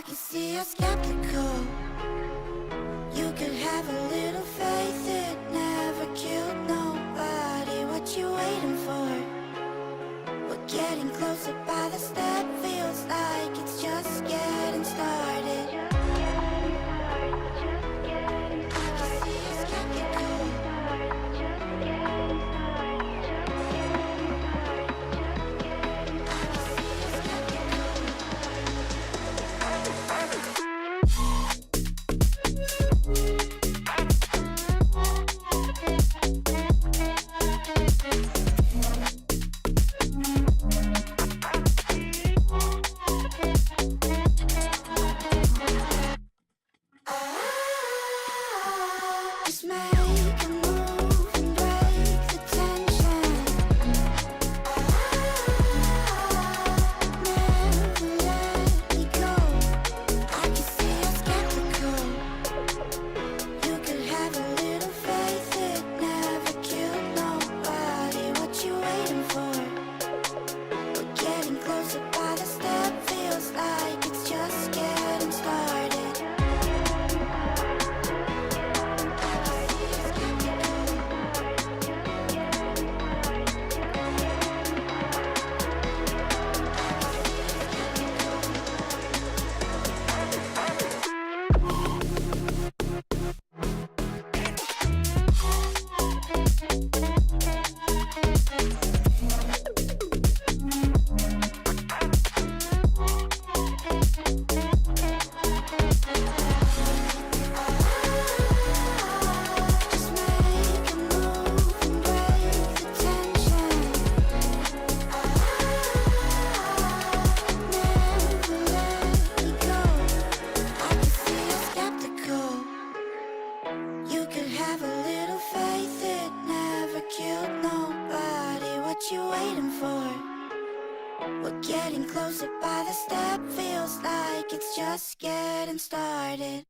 can see you're skeptical. You could have a little faith, it never killed nobody. What you waiting for? We're getting closer by the step, feels like it's just getting started. Just getting started.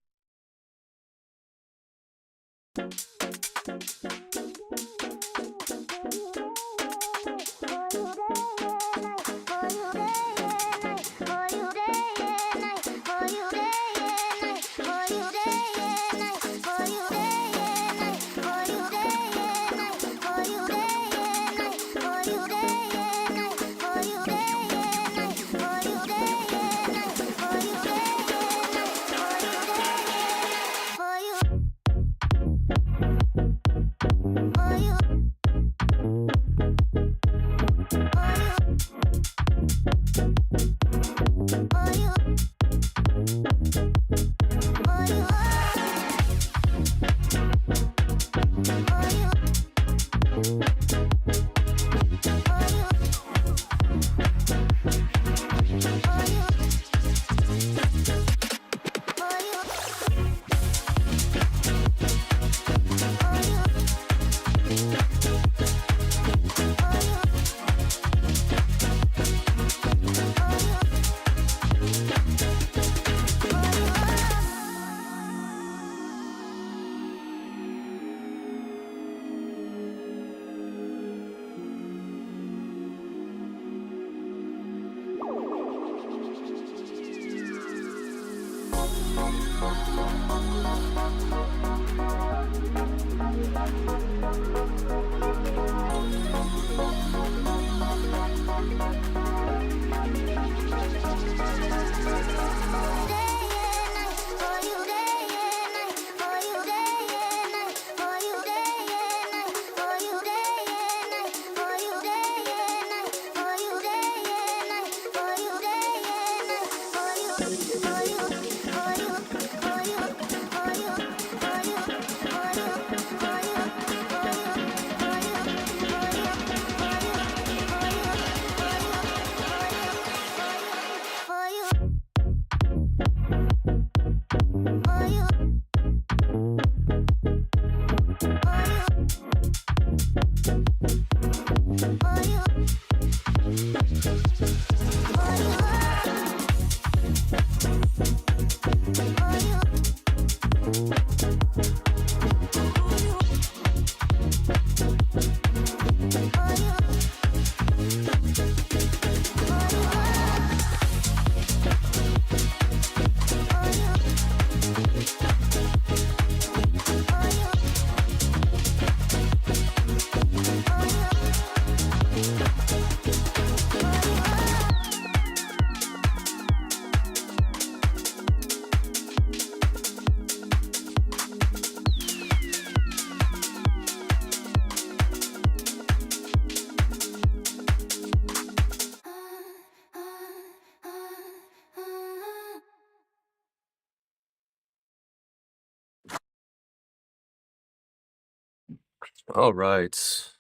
All right.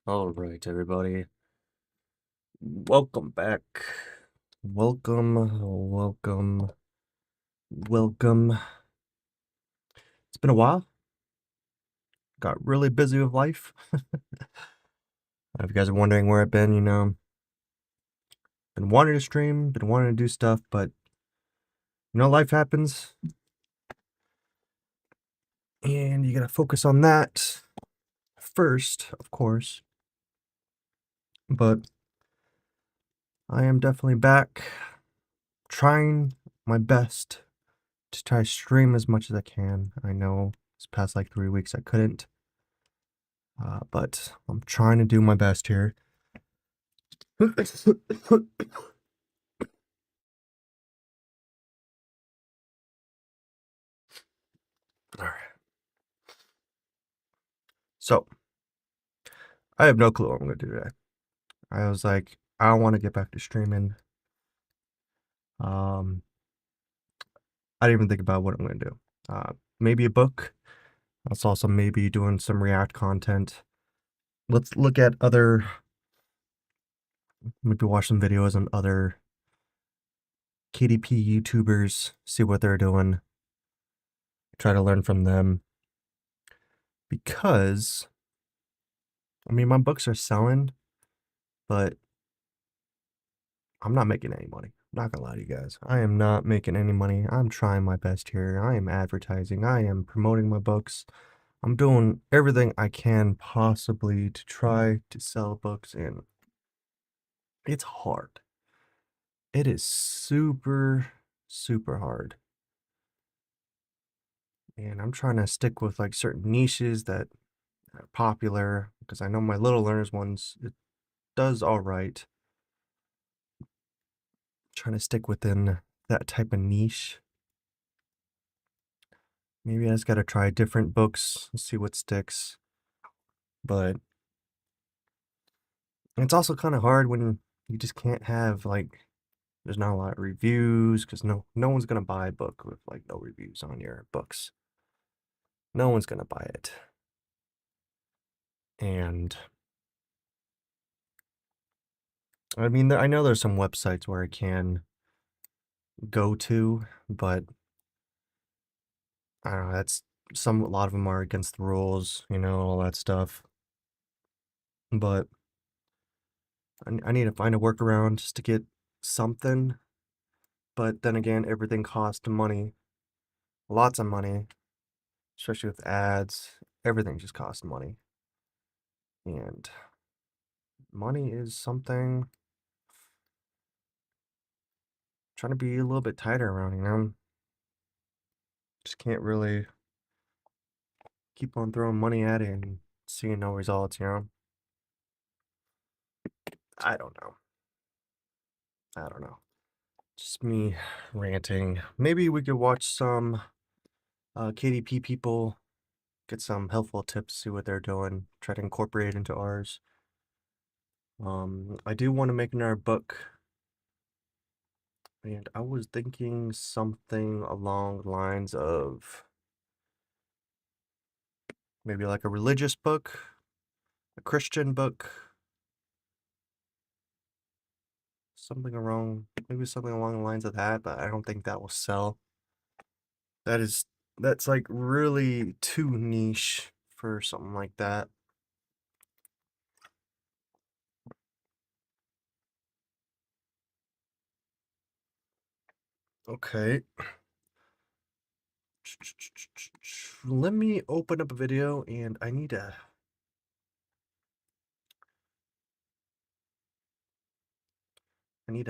All right, everybody. Welcome back. Welcome. It's been a while. Got really busy with life. If you guys are wondering where I've been, been wanting to stream, been wanting to do stuff, but life happens and you gotta focus on that first, of course. But I am definitely back, trying my best to try to stream as much as I can. I know this past like 3 weeks I couldn't, but I'm trying to do my best here. All right. So I have no clue what I'm gonna do today. I was like, I want to get back to streaming. Um, I didn't even think about what I'm gonna do. Maybe a book. I was also maybe doing some React content. Let's look at maybe watch some videos on other KDP YouTubers, see what they're doing, try to learn from them. Because, my books are selling, but I'm not making any money. I'm not gonna lie to you guys. I am not making any money. I'm trying my best here. I am advertising. I am promoting my books. I'm doing everything I can possibly to try to sell books, and it's hard. It is super, super hard. And I'm trying to stick with like certain niches that are popular because I know my Little Learners ones, it does all right. Trying to stick within that type of niche. Maybe I just gotta try different books and see what sticks. But it's also kind of hard when you just can't have like there's not a lot of reviews because no one's gonna buy a book with like no reviews on your books. No one's gonna buy it. And I know there's some websites where I can go to, but I don't know, a lot of them are against the rules, all that stuff. But I need to find a workaround just to get something. But then again, everything costs money, lots of money, especially with ads. Everything just costs money. And money is something I'm trying to be a little bit tighter around. Just can't really keep on throwing money at it and seeing no results. I don't know. I don't know. Just me ranting. Maybe we could watch some KDP people, get some helpful tips, see what they're doing, try to incorporate it into ours. I do want to make another book, and I was thinking something along the lines of maybe like a religious book, a Christian book, maybe something along the lines of that, but I don't think that will sell. That's like really too niche for something like that. Okay. Let me open up a video and I need to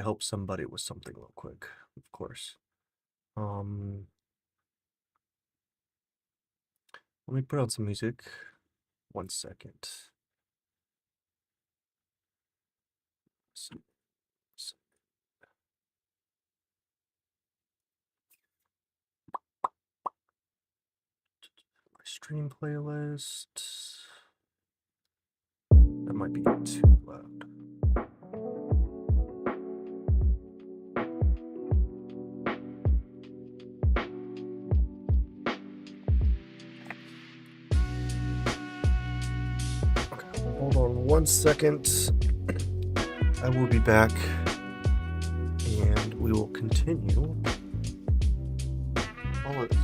help somebody with something real quick, of course. Let me put on some music. 1 second. My stream playlist. That might be too loud. 1 second. I will be back and we will continue all of this.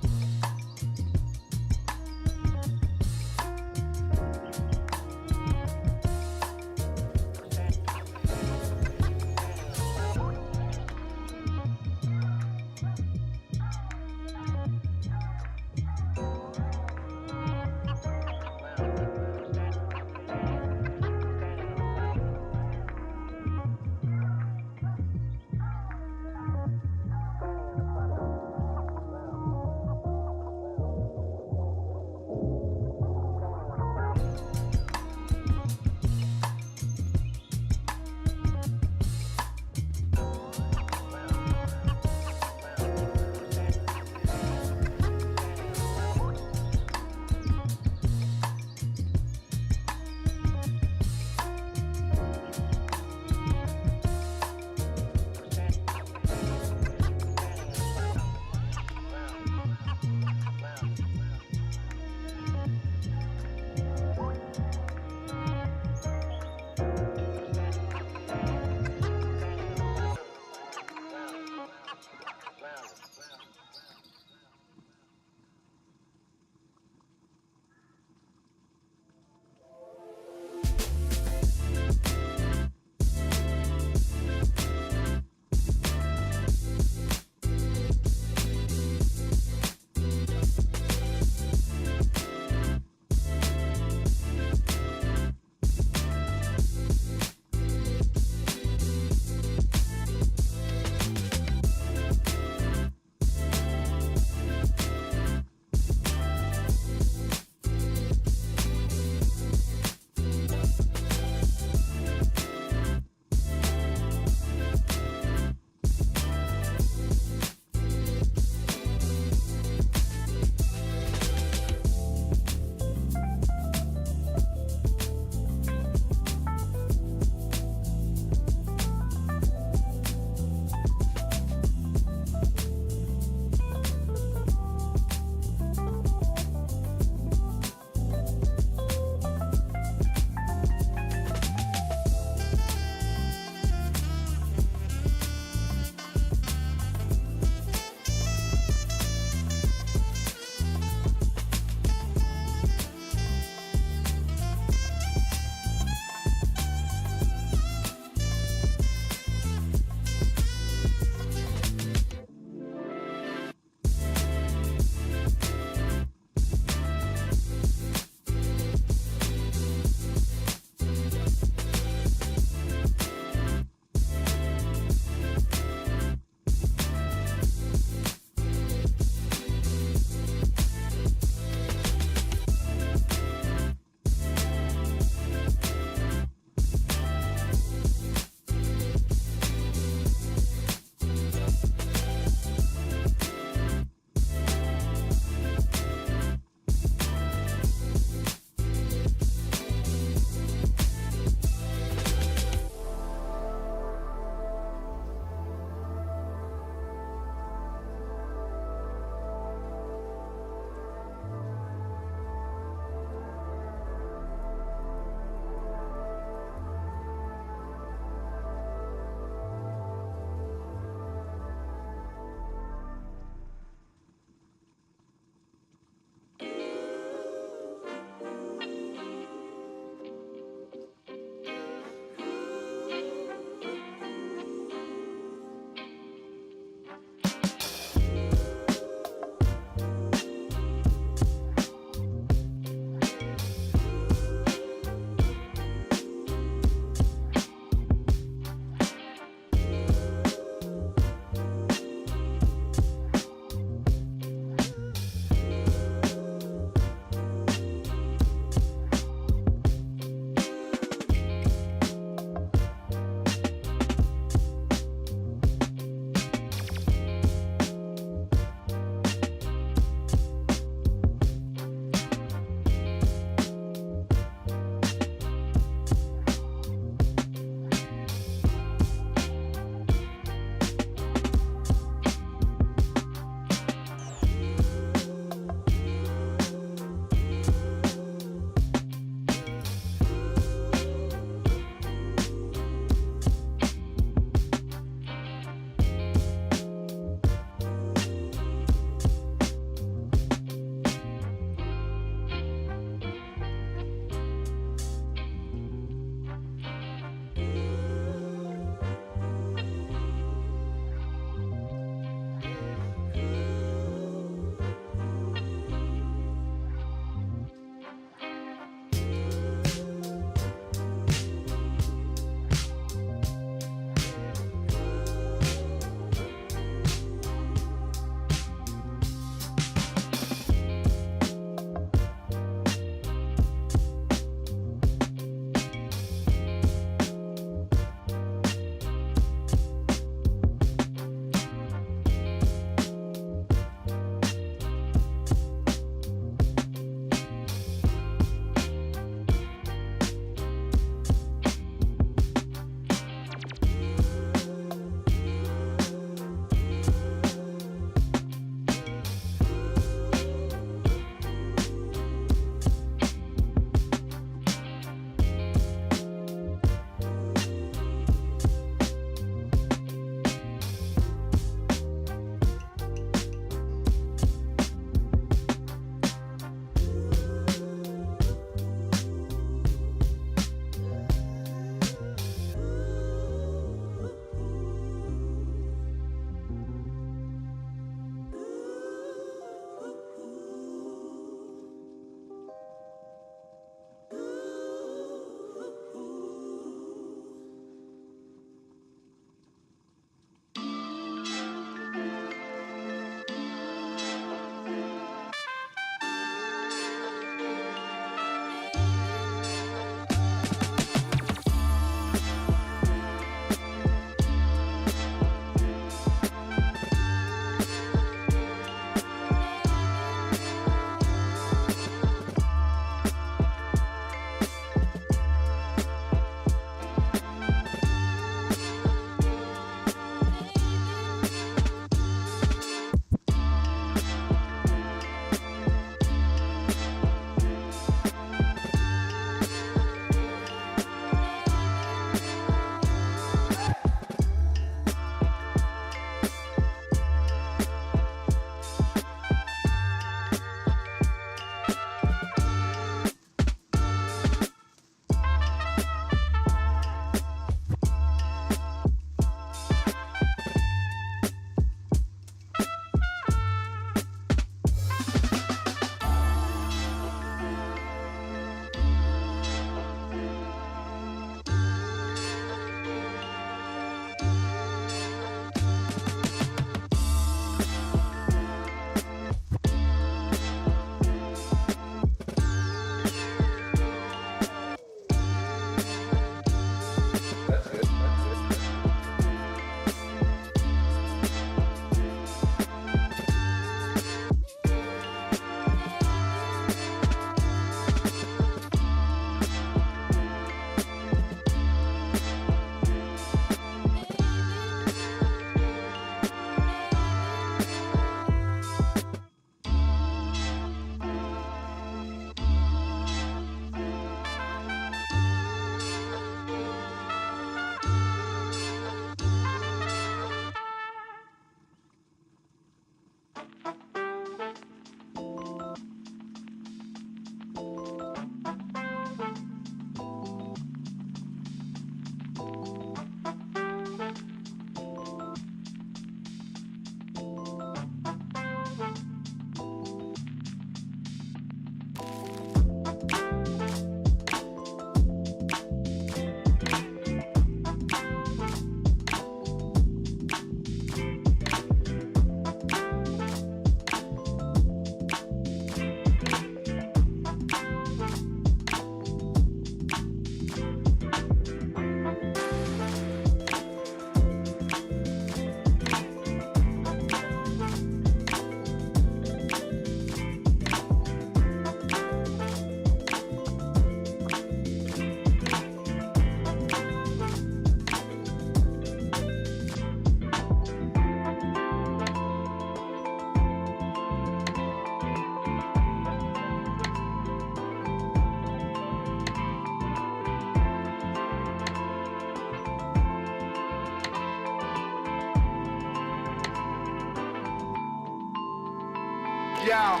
y'all.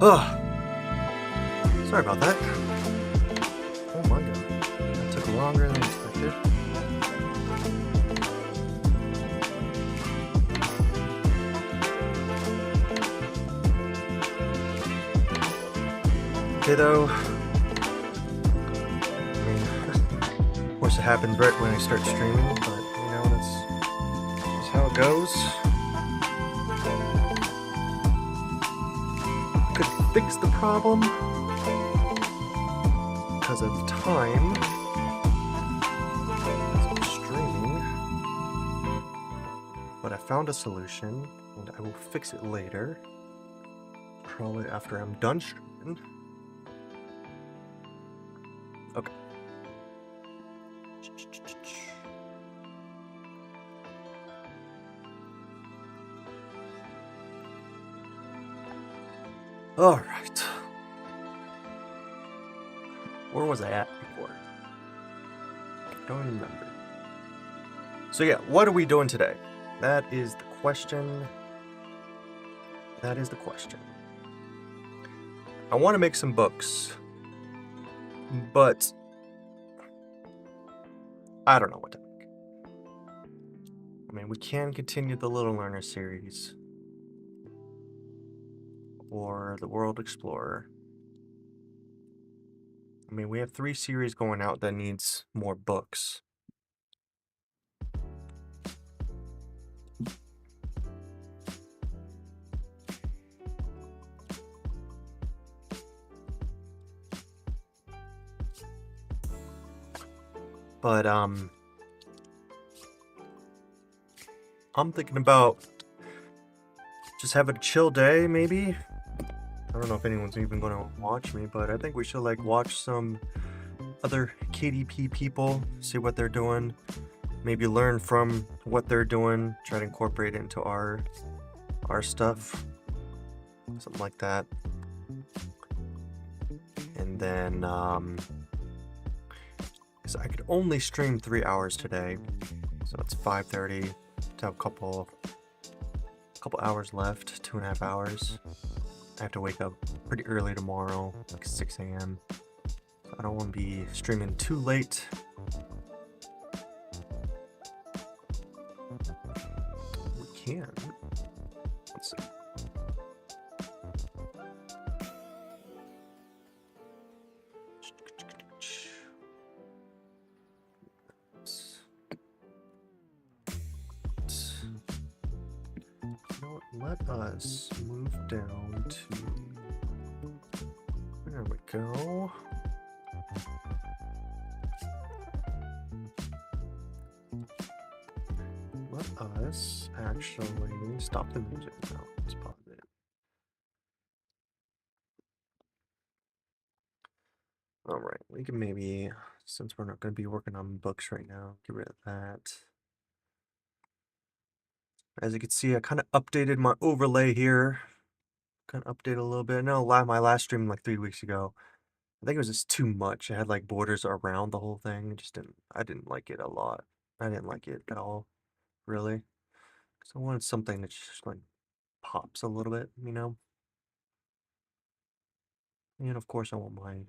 Ugh. Sorry about that. Oh my god. That took longer than expected. Okay though. I mean, of course it happens right when I start streaming, but you know, that's just how it goes. Could fix the problem because of time streaming, but I found a solution and I will fix it later, probably after I'm done streaming. Okay. All right. Where was I at before? I don't remember. So yeah, what are we doing today? That is the question. That is the question. I want to make some books, but I don't know what to make. I mean, we can continue the Little Learner series or the World Explorer. I mean, we have 3 series going out that needs more books. But I'm thinking about just having a chill day, maybe. I don't know if anyone's even going to watch me, but I think we should like watch some other KDP people, see what they're doing, maybe learn from what they're doing, try to incorporate it into our stuff, something like that. And then because I could only stream 3 hours today, so it's 5:30 to have a couple hours left, 2.5 hours. I have to wake up pretty early tomorrow, like 6 a.m. So I don't want to be streaming too late. We can. Let's see. Let us move down to, there we go. Let us actually stop the music now. Let's pause it. All right, we can maybe, since we're not going to be working on books right now, get rid of that. As you can see, I kind of updated my overlay here. Kind of updated a little bit. No, my last stream like 3 weeks ago, I think it was just too much. It had like borders around the whole thing. I didn't like it a lot. I didn't like it at all, really. So I wanted something that just like pops a little bit, you know? And of course I want my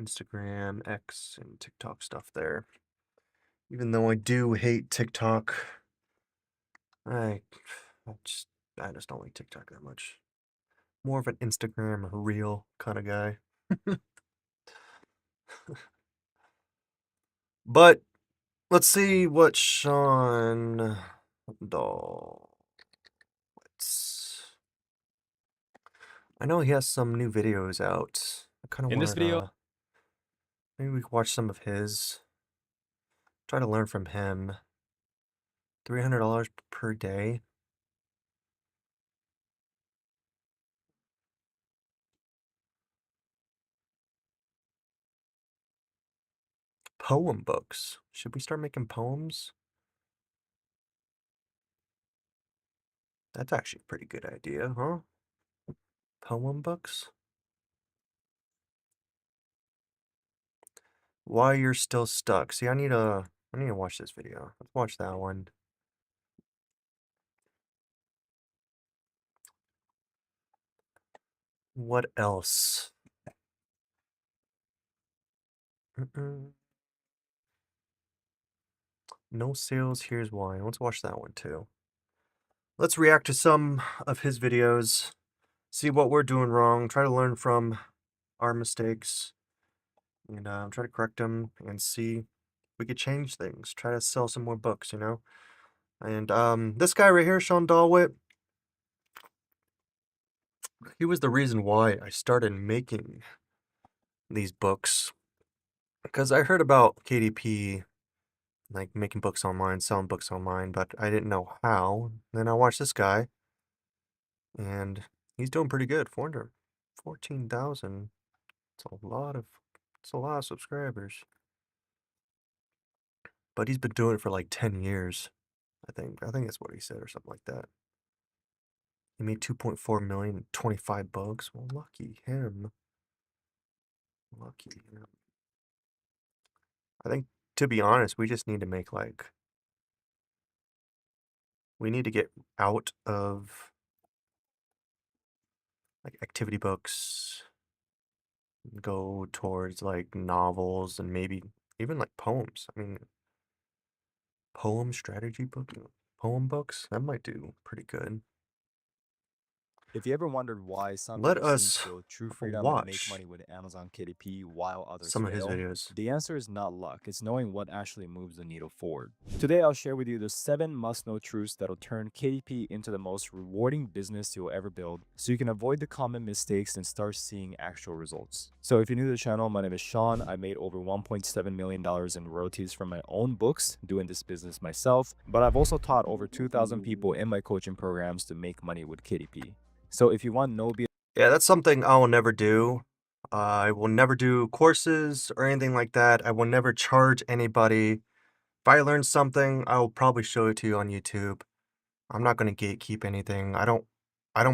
Instagram, X, and TikTok stuff there. Even though I do hate TikTok, I just don't like TikTok that much. More of an Instagram reel kind of guy. But let's see what Sean Doll. I know he has some new videos out. I kind of In this wanted video, maybe we could watch some of his. Try to learn from him. $300 per day. Poem books. Should we start making poems? That's actually a pretty good idea, huh? Poem books? Why you're still stuck. See, I need to watch this video. Let's watch that one. What else? No sales, here's why. Let's watch that one too. Let's react to some of his videos, see what we're doing wrong, try to learn from our mistakes, and try to correct them and see if we could change things. Try to sell some more books, you know? And this guy right here, Sean Dalwitt, he was the reason why I started making these books. Because I heard about KDP, like making books online, selling books online, but I didn't know how. Then I watched this guy, and he's doing pretty good. 14,000. It's a lot of subscribers. But he's been doing it for like 10 years, I think. I think that's what he said or something like that. He made 2.4 million, 25 bucks. Well, lucky him. Lucky him. I think, to be honest, we just need to make like, we need to get out of like activity books, go towards like novels and maybe even like poems. I mean, poem strategy book, poem books, that might do pretty good. If you ever wondered why some Let people seem to us feel true freedom and make watch money with Amazon KDP while others some of his fail, videos. the answer is not luck, it's knowing what actually moves the needle forward. Today, I'll share with you the 7 must-know truths that'll turn KDP into the most rewarding business you'll ever build, so you can avoid the common mistakes and start seeing actual results. So if you're new to the channel, my name is Sean. I made over $1.7 million in royalties from my own books doing this business myself, but I've also taught over 2,000 people in my coaching programs to make money with KDP. So if you want no BS, Yeah, that's something I will never do. I will never do courses or anything like that. I will never charge anybody. If I learn something, I will probably show it to you on YouTube. I'm not going to gatekeep anything. I don't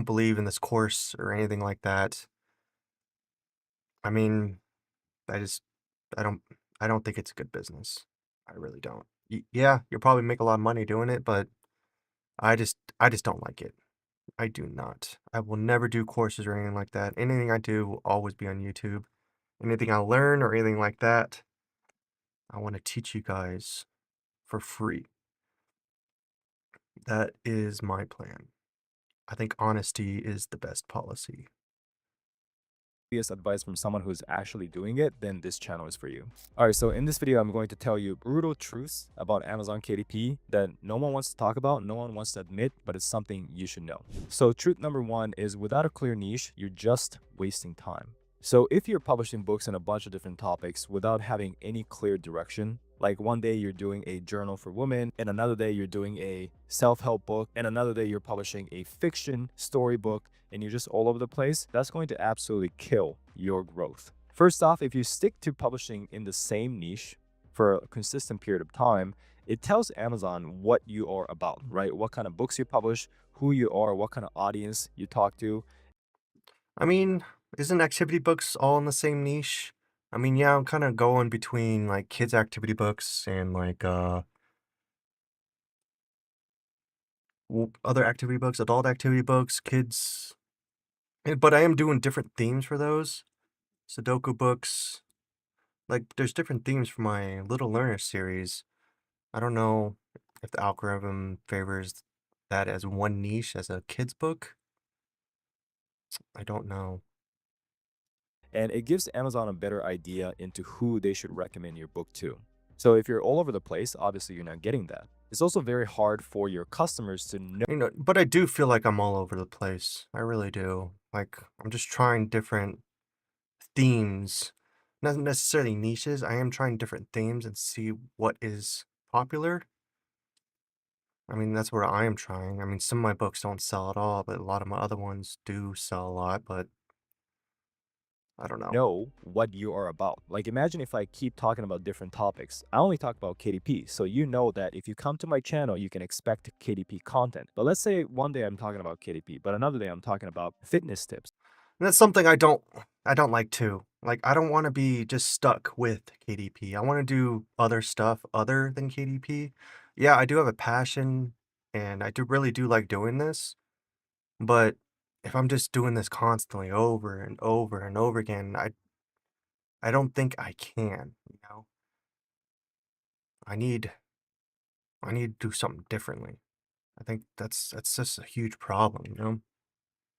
believe in this course or anything like that. I mean, I just I don't I don't think it's a good business. I really don't. Yeah, you'll probably make a lot of money doing it, but I just don't like it. I do not. I will never do courses or anything like that. Anything I do will always be on YouTube. Anything I learn or anything like that, I want to teach you guys for free. That is my plan. I think honesty is the best policy. advice from someone who's actually doing it, then this channel is for you. Alright, so in this video, I'm going to tell you brutal truths about Amazon KDP that no one wants to talk about, no one wants to admit, but it's something you should know. So truth number 1 is without a clear niche, you're just wasting time. So if you're publishing books on a bunch of different topics without having any clear direction, like one day you're doing a journal for women, and another day you're doing a self-help book, and another day you're publishing a fiction storybook, and you're just all over the place, that's going to absolutely kill your growth. First off, if you stick to publishing in the same niche for a consistent period of time, it tells Amazon what you are about, right? What kind of books you publish, who you are, what kind of audience you talk to. I mean, isn't activity books all in the same niche? I mean, yeah, I'm kind of going between like kids activity books and like other activity books, adult activity books, kids. But I am doing different themes for those. Sudoku books. Like there's different themes for my Little Learner series. I don't know if the algorithm favors that as one niche as a kids book. I don't know. And it gives Amazon a better idea into who they should recommend your book to. So if you're all over the place, obviously you're not getting that. It's also very hard for your customers to know. You know, but I do feel like I'm all over the place. I really do. Like I'm just trying different themes not necessarily niches. I am trying different themes and see what is popular. I mean, that's where I am trying. I mean, some of my books don't sell at all, but a lot of my other ones do sell a lot, but I don't know. Know what you are about. Like, imagine if I keep talking about different topics. I only talk about KDP, so you know that if you come to my channel, you can expect KDP content. But let's say one day I'm talking about KDP, but another day I'm talking about fitness tips. And that's something I don't like too. Like, I don't want to be just stuck with KDP. I want to do other stuff other than KDP. Yeah, I do have a passion and I do really do like doing this, but if I'm just doing this constantly over and over and over again, I don't think I can, you know. I need I need to do something differently. I think that's just a huge problem, you know.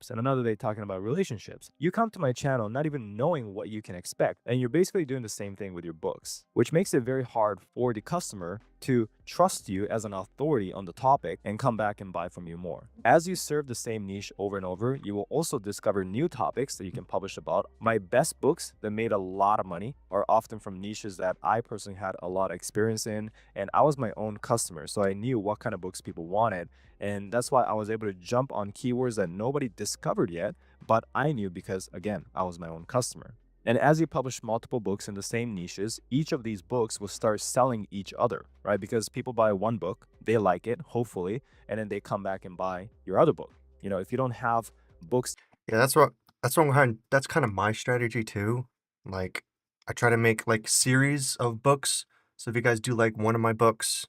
And another day talking about relationships. You come to my channel not even knowing what you can expect, and you're basically doing the same thing with your books, which makes it very hard for the customer to trust you as an authority on the topic and come back and buy from you more. As you serve the same niche over and over, you will also discover new topics that you can publish about. My best books that made a lot of money are often from niches that I personally had a lot of experience in, and I was my own customer, so I knew what kind of books people wanted. And that's why I was able to jump on keywords that nobody discovered yet, but I knew because, again, I was my own customer. And as you publish multiple books in the same niches, each of these books will start selling each other, right? Because people buy one book, they like it, hopefully, and then they come back and buy your other book. You know, if you don't have books Yeah, that's kind of my strategy too. Like, I try to make like series of books. So if you guys do like one of my books,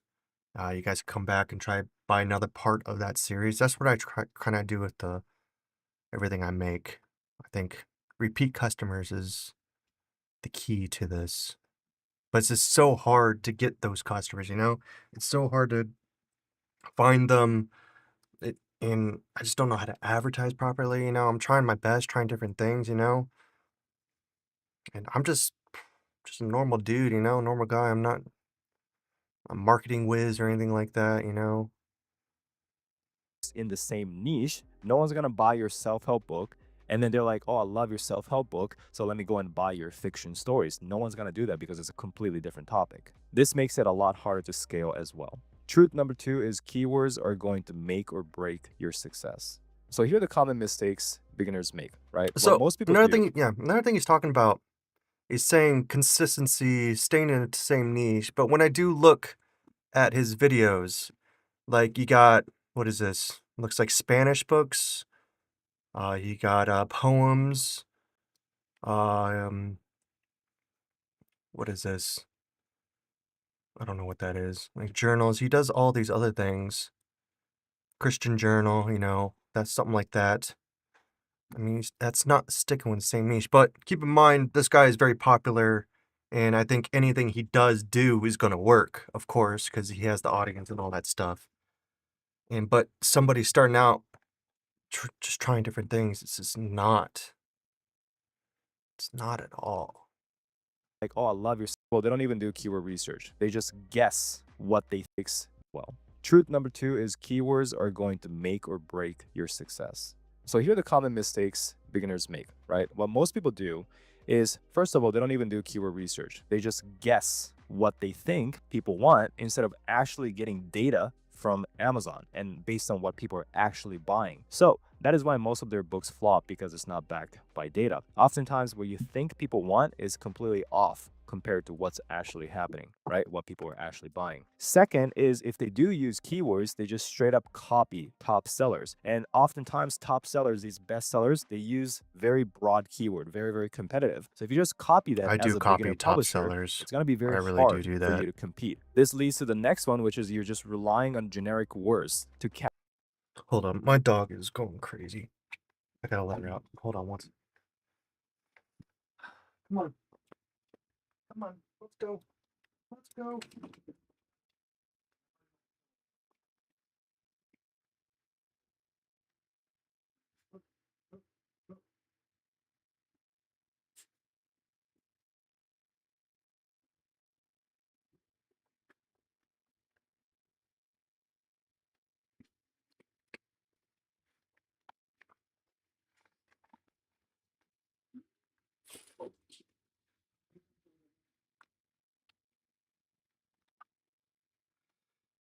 you guys come back and try buy another part of that series. That's what I try kind of do with the everything I make. I think repeat customers is the key to this. But it's just so hard to get those customers, you know? It's so hard to find them. And I just don't know how to advertise properly, you know? I'm trying my best, trying different things, you know? And I'm just a normal dude, you know, normal guy. I'm not a marketing whiz or anything like that, you know? in the same niche, no one's gonna buy your self-help book and then they're like, oh, I love your self-help book, so let me go and buy your fiction stories. No one's gonna do that because it's a completely different topic. This makes it a lot harder to scale as well. Truth number 2 is keywords are going to make or break your success. So here are the common mistakes beginners make, right? What So most people do. another thing he's talking about is saying consistency, staying in the same niche. But when I do look at his videos, like you got what is this? Looks like Spanish books. You got poems. Um, what is this? I don't know what that is. Like journals. He does all these other things. Christian journal, you know, that's something like that. I mean, that's not sticking with the same niche. But keep in mind, this guy is very popular, and I think anything he does do is going to work, of course, because he has the audience and all that stuff. And but somebody starting out, just trying different things, it's just not. It's not at all. Like, oh, I love your. Well, they don't even do keyword research. They just guess what they fix well. Truth number 2 is keywords are going to make or break your success. So here are the common mistakes beginners make, right? What most people do is, first of all, they don't even do keyword research. They just guess what they think people want instead of actually getting data from Amazon and based on what people are actually buying. So that is why most of their books flop, because it's not backed by data. Oftentimes what you think people want is completely off compared to what's actually happening, right? What people are actually buying. Second is, if they do use keywords, they just straight up copy top sellers. And oftentimes top sellers, these best sellers, they use very broad keyword, very, very competitive. So if you just copy that I as do a beginner copy top publisher, sellers. it's going to be I very really hard do for that. you to compete. This leads to the next one, which is you're just relying on generic words to Hold on, my dog is going crazy. I gotta let her out. Hold on once. Come on. Come on. Let's go. Let's go.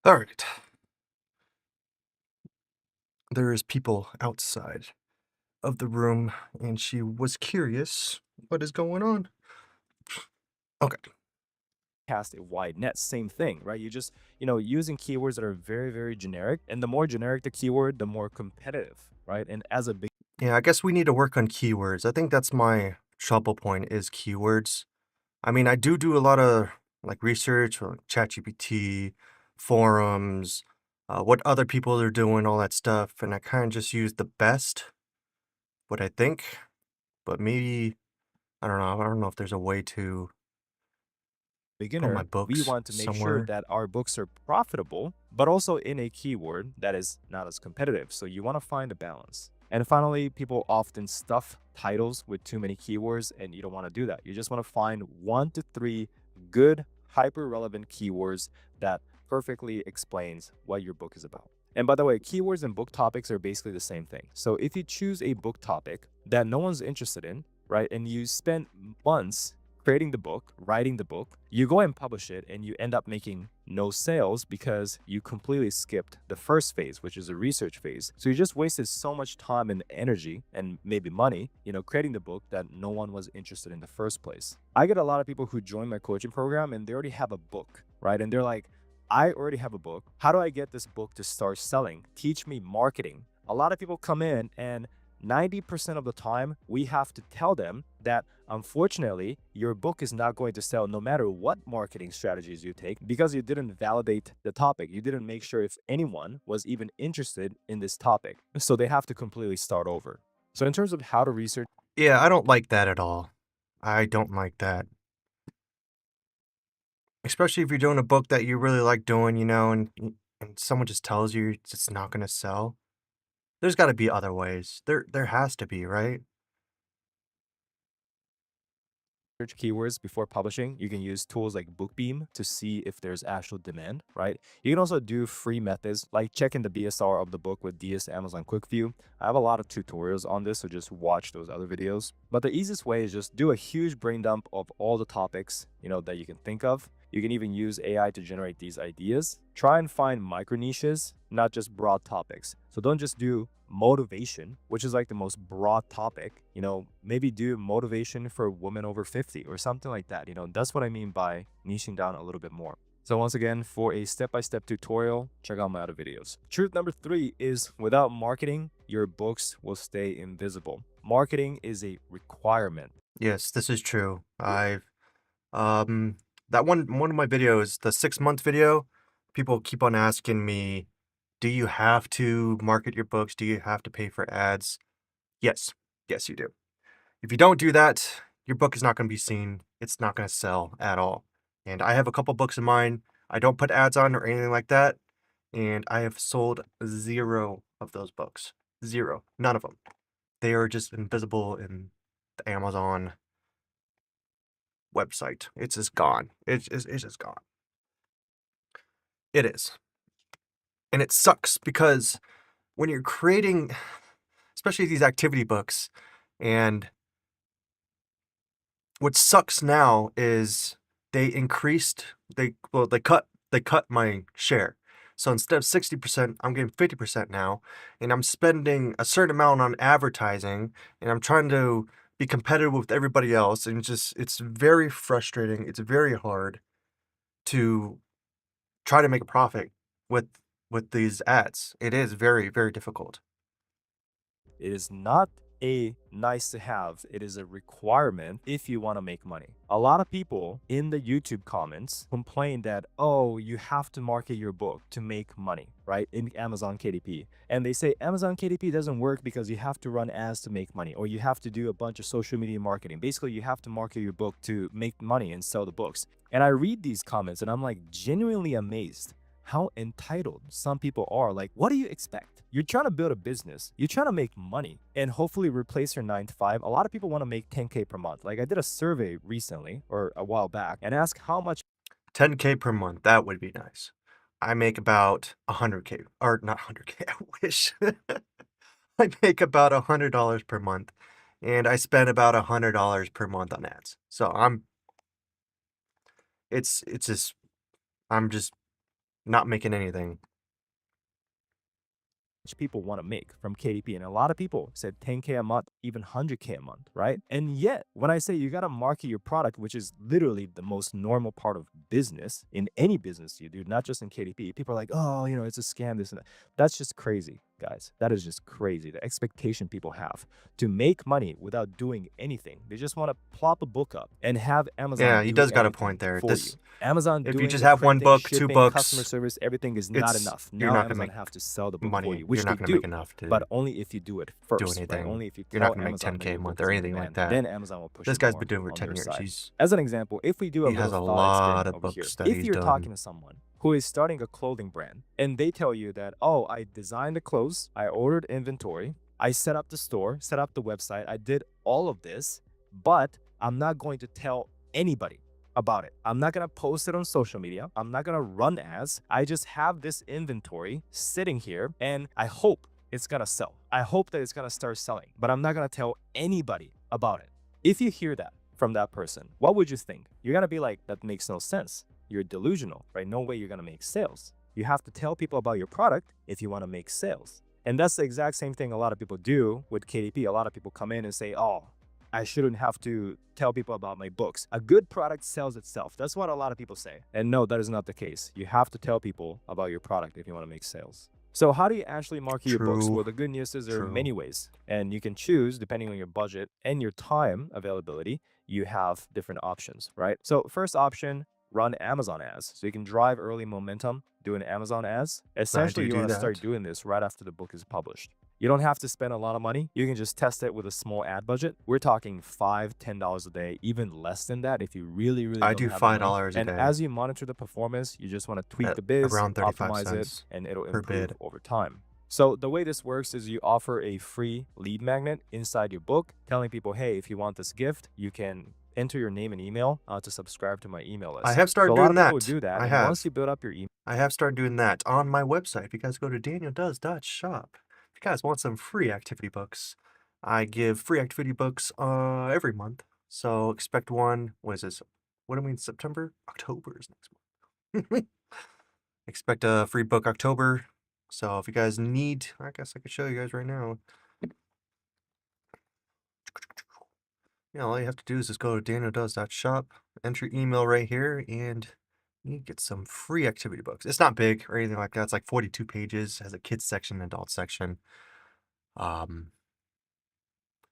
All right. There is people outside of the room, and she was curious what is going on. Okay. Cast a wide net, same thing, right? You just, using keywords that are very, very generic. And the more generic the keyword, the more competitive, right? And as a big Yeah, I guess we need to work on keywords. I think that's my trouble point is keywords. I mean, I do a lot of like research on ChatGPT, forums, what other people are doing, all that stuff, and I kind of just use the best, what I think, but maybe I don't know. I don't know if there's a way to put my beginner, we books want to make sure somewhere. that our books are profitable, but also in a keyword that is not as competitive. So you want to find a balance. And finally, people often stuff titles with too many keywords, and you don't want to do that. You just want to find 1 to 3 good, hyper relevant keywords that perfectly explains what your book is about. And by the way, keywords and book topics are basically the same thing. So if you choose a book topic that no one's interested in, right, and you spend months creating the book, writing the book, you go and publish it, and you end up making no sales because you completely skipped the first phase, which is a research phase. So you just wasted so much time and energy and maybe money, creating the book that no one was interested in the first place. I get a lot of people who join my coaching program and they already have a book, right? And they're like, I already have a book. How do I get this book to start selling? Teach me marketing. A lot of people come in and 90% of the time, we have to tell them that unfortunately, your book is not going to sell no matter what marketing strategies you take because you didn't validate the topic. You didn't make sure if anyone was even interested in this topic. So they have to completely start over. So, in terms of how to research, Yeah, I don't like that at all. I don't like that. Especially if you're doing a book that you really like doing, and someone just tells you it's not going to sell. There's got to be other ways. There has to be, right? keywords before publishing, you can use tools like Bookbeam to see if there's actual demand, right? You can also do free methods like checking the BSR of the book with DS Amazon Quick View. I have a lot of tutorials on this, so just watch those other videos. But the easiest way is just do a huge brain dump of all the topics, that you can think of. You can even use AI to generate these ideas. Try and find micro niches, not just broad topics. So don't just do motivation, which is like the most broad topic. Maybe do motivation for women over 50 or something like that. That's what I mean by niching down a little bit more. So once again, for a step-by-step tutorial, check out my other videos. Truth number 3 is without marketing, your books will stay invisible. Marketing is a requirement. Yes, this is true. I've that one of my videos, the 6-month video, people keep on asking me, do you have to market your books? Do you have to pay for ads? Yes. Yes, you do. If you don't do that, your book is not going to be seen. It's not going to sell at all. And I have a couple books in mind. I don't put ads on or anything like that. And I have sold 0 of those books. 0. None of them. They are just invisible in the Amazon website. It's just gone. It's just gone. It is. And it sucks because when you're creating, especially these activity books, and what sucks now is they cut my share. So instead of 60%, I'm getting 50% now, and I'm spending a certain amount on advertising, and I'm trying to be competitive with everybody else, and it's very frustrating. It's very hard to try to make a profit with these ads. It is very, very difficult. It is not a nice to have, it is a requirement if you want to make money. A lot of people in the YouTube comments complain that, oh, you have to market your book to make money, right? In Amazon KDP. And they say Amazon KDP doesn't work because you have to run ads to make money, or you have to do a bunch of social media marketing. Basically, you have to market your book to make money and sell the books. And I read these comments and I'm like genuinely amazed how entitled some people are. Like, what do you expect? You're trying to build a business, you're trying to make money and hopefully replace your 9 to 5. A lot of people want to make 10K per month. Like, I did a survey recently or a while back and asked how much 10K per month, that would be nice. I make about 100K, or not 100K, I wish. I make about $100 per month, and I spend about $100 per month on ads. So it's just, I'm just not making anything. people want to make from KDP. And a lot of people said 10K a month, even 100K a month, right? And yet, when I say you got to market your product, which is literally the most normal part of business in any business you do, not just in KDP, people are like, oh, you know, it's a scam, this and that. That's just crazy, guys. That is just crazy. The expectation people have to make money without doing anything. They just want to plop a book up and have Amazon Yeah, he do does got a everything point there. for you. Amazon If you doing just the have one printing, book, 2 shipping, customer books, service, everything is not enough. you're Now not gonna Amazon make have to sell the book for money. you, which You're not they gonna do, make enough to but only if you do it do first, right? anything. Only if you You're tell not gonna make Amazon that 10K a your month book or is in anything like demand, that. then Amazon will push This it guy's more been doing it for on 10 their years. side. He's As an example, if we do a he has little a thought lot experiment of over here, books that if he's you're done. talking to someone who is starting a clothing brand and they tell you that, oh, I designed the clothes, I ordered inventory, I set up the store, set up the website, I did all of this, but I'm not going to tell anybody about it. I'm not going to post it on social media. I'm not going to run ads. I just have this inventory sitting here and I hope it's going to sell. I hope that it's going to start selling, but I'm not going to tell anybody about it. If you hear that from that person, what would you think? You're going to be like, that makes no sense. You're delusional, right? No way you're going to make sales. You have to tell people about your product if you want to make sales. And that's the exact same thing a lot of people do with KDP. A lot of people come in and say, oh, I shouldn't have to tell people about my books. A good product sells itself. That's what a lot of people say. And no, that is not the case. You have to tell people about your product if you want to make sales. So how do you actually market your books? Well, the good news is there are many ways, and you can choose depending on your budget and your time availability. You have different options, right? So first option, run Amazon ads. So you can drive early momentum doing Amazon ads. Essentially, you want to start doing this right after the book is published. You don't have to spend a lot of money. You can just test it with a small ad budget. We're talking $5, $10 a day, even less than that if you really I don't do have the money. $5 a And day as you monitor the performance, you just want to tweak the biz, around 35 optimize it, cents and it'll per improve bid. over time. So the way this works is you offer a free lead magnet inside your book, telling people, hey, if you want this gift, you can enter your name and email to subscribe to my email list. I have started so a doing lot of people that. do that. I And have. once you build up your email, I have started doing that on my website. If you guys go to danieldoes.shop, if you guys want some free activity books, I give free activity books every month. So expect one. What is this? What do we mean? September? October is next month. Expect a free book October. So if you guys need, I guess I could show you guys right now. Yeah, all you have to do is just go to danieldoes.shop, enter your email right here, and you get some free activity books. It's not big or anything like that. It's like 42 pages, has a kids section, adult section.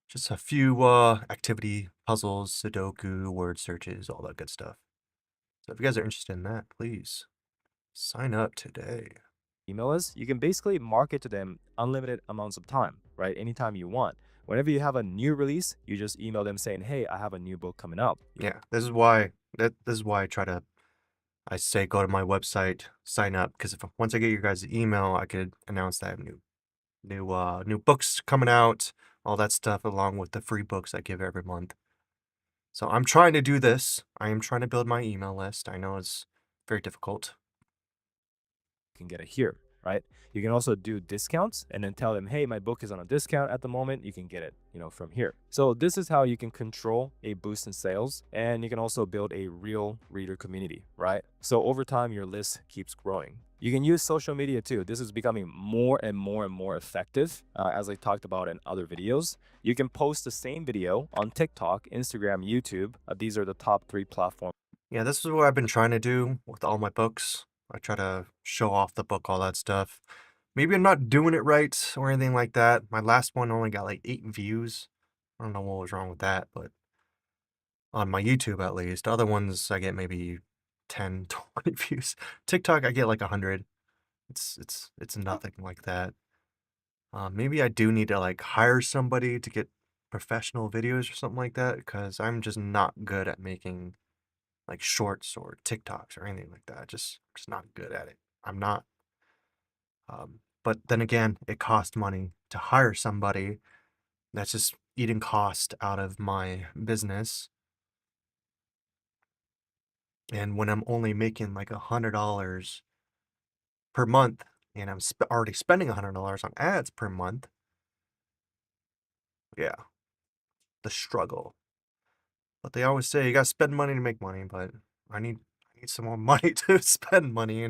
Just a few activity puzzles, Sudoku, word searches, all that good stuff. So if you guys are interested in that, please sign up today. Email is, you can basically market to them unlimited amounts of time, right? Anytime you want. Whenever you have a new release, you just email them saying, hey, I have a new book coming up. Yeah, this is why I say go to my website, sign up, because if once I get your guys' email, I could announce that I have new books coming out, all that stuff, along with the free books I give every month. So I'm trying to do this. I am trying to build my email list. I know it's very difficult. You can get it here, right? You can also do discounts and then tell them, hey, my book is on a discount at the moment. You can get it, from here. So this is how you can control a boost in sales, and you can also build a real reader community, right? So over time, your list keeps growing. You can use social media too. This is becoming more and more and more effective, as I talked about in other videos. You can post the same video on TikTok, Instagram, YouTube. These are the top 3 platforms. Yeah, this is what I've been trying to do with all my books. I try to show off the book, all that stuff. Maybe I'm not doing it right or anything like that. My last one only got like 8 views. I don't know what was wrong with that, but on my YouTube at least. Other ones I get maybe 10, 20 views. TikTok I get like 100. It's nothing like that. Maybe I do need to like hire somebody to get professional videos or something like that, because I'm just not good at making like shorts or TikToks or anything like that. Just not good at it. I'm not. But then again, it costs money to hire somebody. That's just eating cost out of my business. And when I'm only making like $100 per month, and I'm already spending $100 on ads per month, yeah, the struggle. But they always say you gotta spend money to make money, but I need some more money to spend money,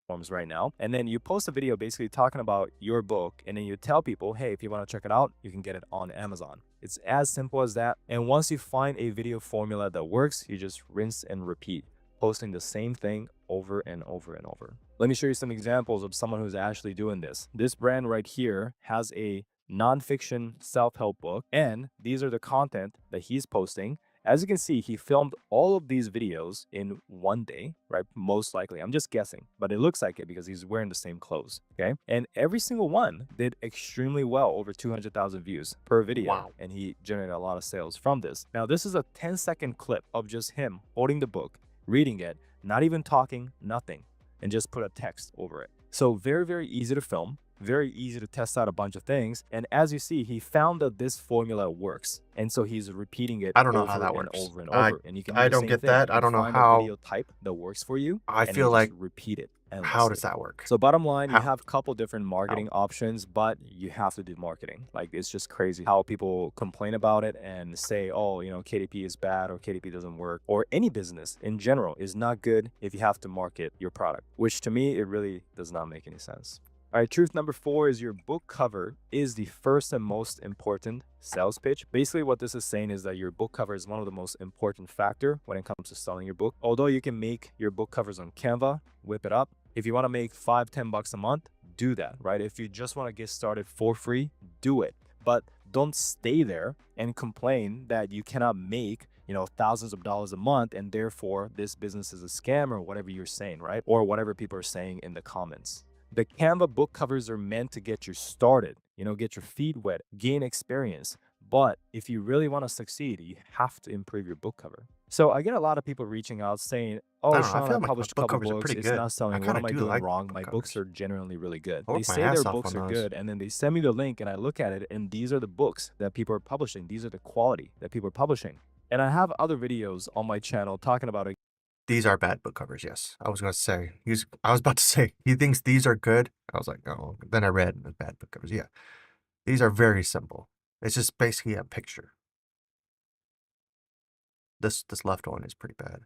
platforms right now, and then you post a video basically talking about your book, and then you tell people, hey, if you want to check it out, you can get it on Amazon. It's as simple as that. And once you find a video formula that works, you just rinse and repeat, posting the same thing over and over and over. Let me show you some examples of someone who's actually doing this. This brand right here has a nonfiction self-help book, and these are the content that he's posting. As you can see, he filmed all of these videos in one day, right? Most likely. I'm just guessing, but it looks like it because he's wearing the same clothes, okay? And every single one did extremely well, over 200,000 views per video. Wow. And he generated a lot of sales from this. Now, this is a 10-second clip of just him holding the book, reading it, not even talking, nothing, and just put a text over it. So very, very easy to film. Very easy to test out a bunch of things. And as you see, he found that this formula works. And so he's repeating it I don't know over how that and works. over and over. And you can do I the don't same get thing. that. You I don't know find a how. video type that works for you. I and feel you like just repeat it endlessly. how does that work? So bottom line, you How? have a couple different marketing options, but you have to do marketing. Like, it's just crazy how people complain about it and say, oh, you know, KDP is bad or KDP doesn't work, or any business in general is not good if you have to market your product, which to me, it really does not make any sense. All right, truth number 4 is your book cover is the first and most important sales pitch. Basically, what this is saying is that your book cover is one of the most important factor when it comes to selling your book. Although you can make your book covers on Canva, whip it up. If you want to make $5-10 a month, do that, right? If you just want to get started for free, do it. But don't stay there and complain that you cannot make, you know, thousands of dollars a month, and therefore this business is a scam or whatever you're saying, right? Or whatever people are saying in the comments. The Canva book covers are meant to get you started, you know, get your feet wet, gain experience. But if you really want to succeed, you have to improve your book cover. So I get a lot of people reaching out saying, oh, I don't know. I Sean, feel I like my published a book couple covers are books. pretty It's good. not I selling. What kind am of I do doing like wrong? book My books covers. are generally really good. I They work my say ass their off books on are those. good, and then they send me the link and I look at it, and these are the books that people are publishing. These are the quality that people are publishing. And I have other videos on my channel talking about it. These are bad book covers, yes. I was going to say. I was about to say, he thinks these are good. I was like, oh. Then I read the bad book covers. Yeah. These are very simple. It's just basically a picture. This left one is pretty bad.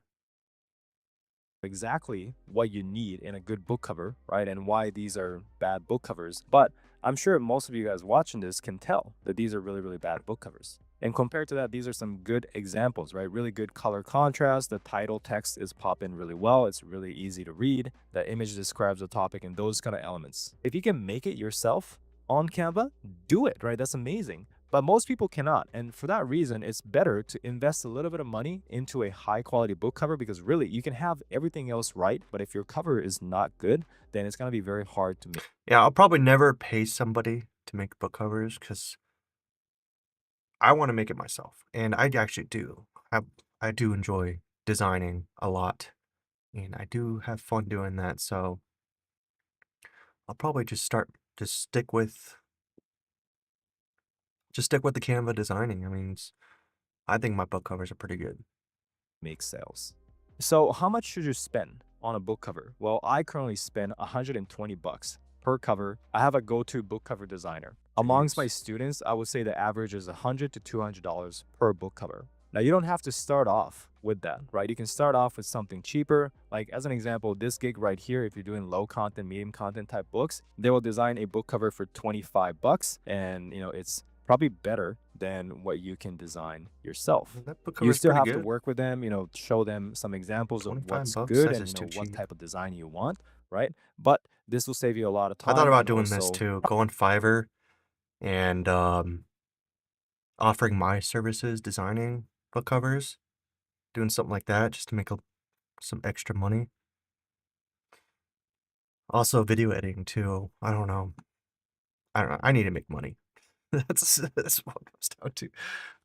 Exactly what you need in a good book cover, right? And why these are bad book covers. But I'm sure most of you guys watching this can tell that these are really, really bad book covers. And compared to that, these are some good examples, right? Really good color contrast. The title text is popping really well. It's really easy to read. The image describes the topic and those kind of elements. If you can make it yourself on Canva, do it, right? That's amazing. But most people cannot. And for that reason, it's better to invest a little bit of money into a high quality book cover, because really you can have everything else right. But if your cover is not good, then it's going to be very hard to make. Yeah, I'll probably never pay somebody to make book covers because I want to make it myself. And I actually do. I do enjoy designing a lot. And I do have fun doing that. So I'll probably just stick with the Canva designing. I mean, I think my book covers are pretty good. Make sales. So how much should you spend on a book cover? Well, I currently spend $120 per cover. I have a go-to book cover designer. Amongst my students, I would say the average is $100 to $200 per book cover. Now, you don't have to start off with that, right? You can start off with something cheaper. Like, as an example, this gig right here, if you're doing low content, medium content type books, they will design a book cover for $25, and you know, it's probably better than what you can design yourself. That book You cover's still pretty have to good. work with them, you know, show them some examples of 25 what's bucks, good that and is you know too what cheap. type of design you want, right? But this will save you a lot of I time. thought about and doing this also too. Go on Fiverr and offering my services designing book covers. Doing something like that just to make some extra money. Also video editing too. I don't know. I need to make money. That's what it comes down to.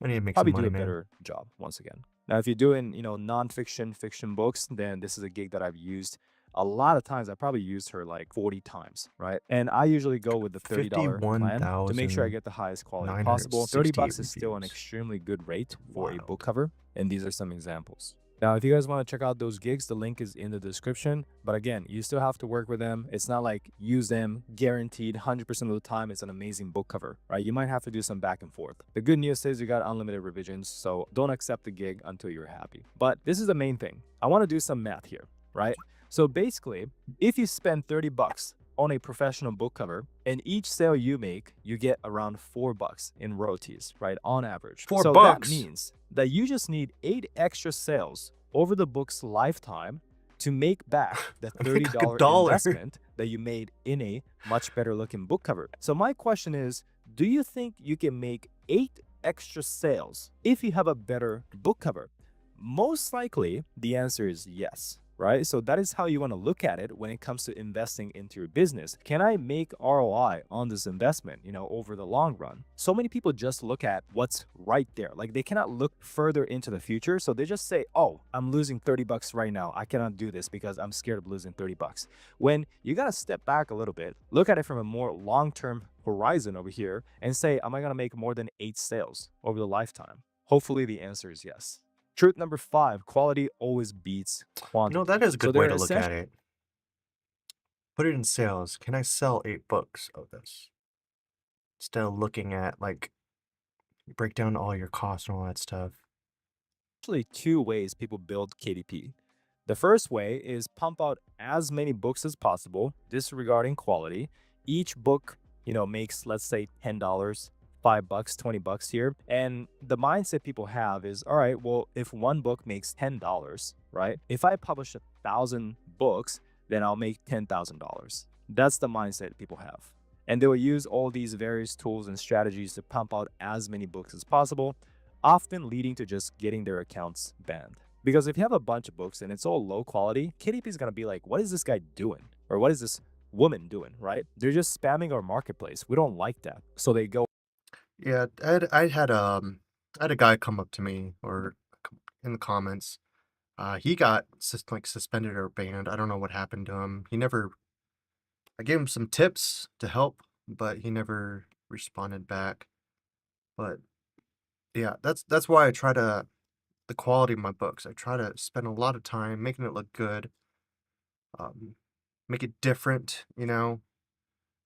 I need to make probably some do money, a man. better job once again. Now, if you're doing, you know, nonfiction, fiction books, then this is a gig that I've used a lot of times. I probably used her like 40 times, right? And I usually go with the $30 plan to make sure I get the highest quality possible. $30 is still an reviews. extremely good rate for a Wild. book cover. And these are some examples. Now, if you guys want to check out those gigs, the link is in the description. But again, you still have to work with them. It's not like use them guaranteed 100% of the time. It's an amazing book cover, right? You might have to do some back and forth. The good news is you got unlimited revisions, so don't accept the gig until you're happy. But this is the main thing. I want to do some math here, right? So basically, if you spend 30 bucks on a professional book cover, and each sale you make, you get around $4 in royalties, right? On average. $4. So that means that you just need 8 extra sales over the book's lifetime to make back the Make like $30 $1. investment that you made in a much better looking book cover. So my question is, do you think you can make 8 extra sales if you have a better book cover? Most likely, the answer is yes, right? So that is how you want to look at it when it comes to investing into your business. Can I make ROI on this investment, over the long run? So many people just look at what's right there. Like they cannot look further into the future. So they just say, oh, I'm losing 30 bucks right now. I cannot do this because I'm scared of losing 30 bucks. When you got to step back a little bit, look at it from a more long-term horizon over here and say, am I going to make more than 8 sales over the lifetime? Hopefully the answer is yes. Truth number 5, quality always beats quantity. That is a So good way they're to look at it. Put it in sales. Can I sell 8 books of this? Instead of looking at, like, break down all your costs and all that stuff. Actually 2 ways people build KDP. The first way is pump out as many books as possible, disregarding quality. Each book, makes, let's say, $10, $5, $20 here. And the mindset people have is, all right, well, if one book makes $10, right? If I publish 1,000 books, then I'll make $10,000. That's the mindset people have. And they will use all these various tools and strategies to pump out as many books as possible, often leading to just getting their accounts banned. Because if you have a bunch of books and it's all low quality, KDP is going to be like, what is this guy doing? Or what is this woman doing, right? They're just spamming our marketplace. We don't like that. So they go. Yeah, I had a guy come up to me or in the comments. He got suspended or banned. I don't know what happened to him. I gave him some tips to help, but he never responded back. But yeah, that's why I try to the quality of my books. I try to spend a lot of time making it look good, make it different,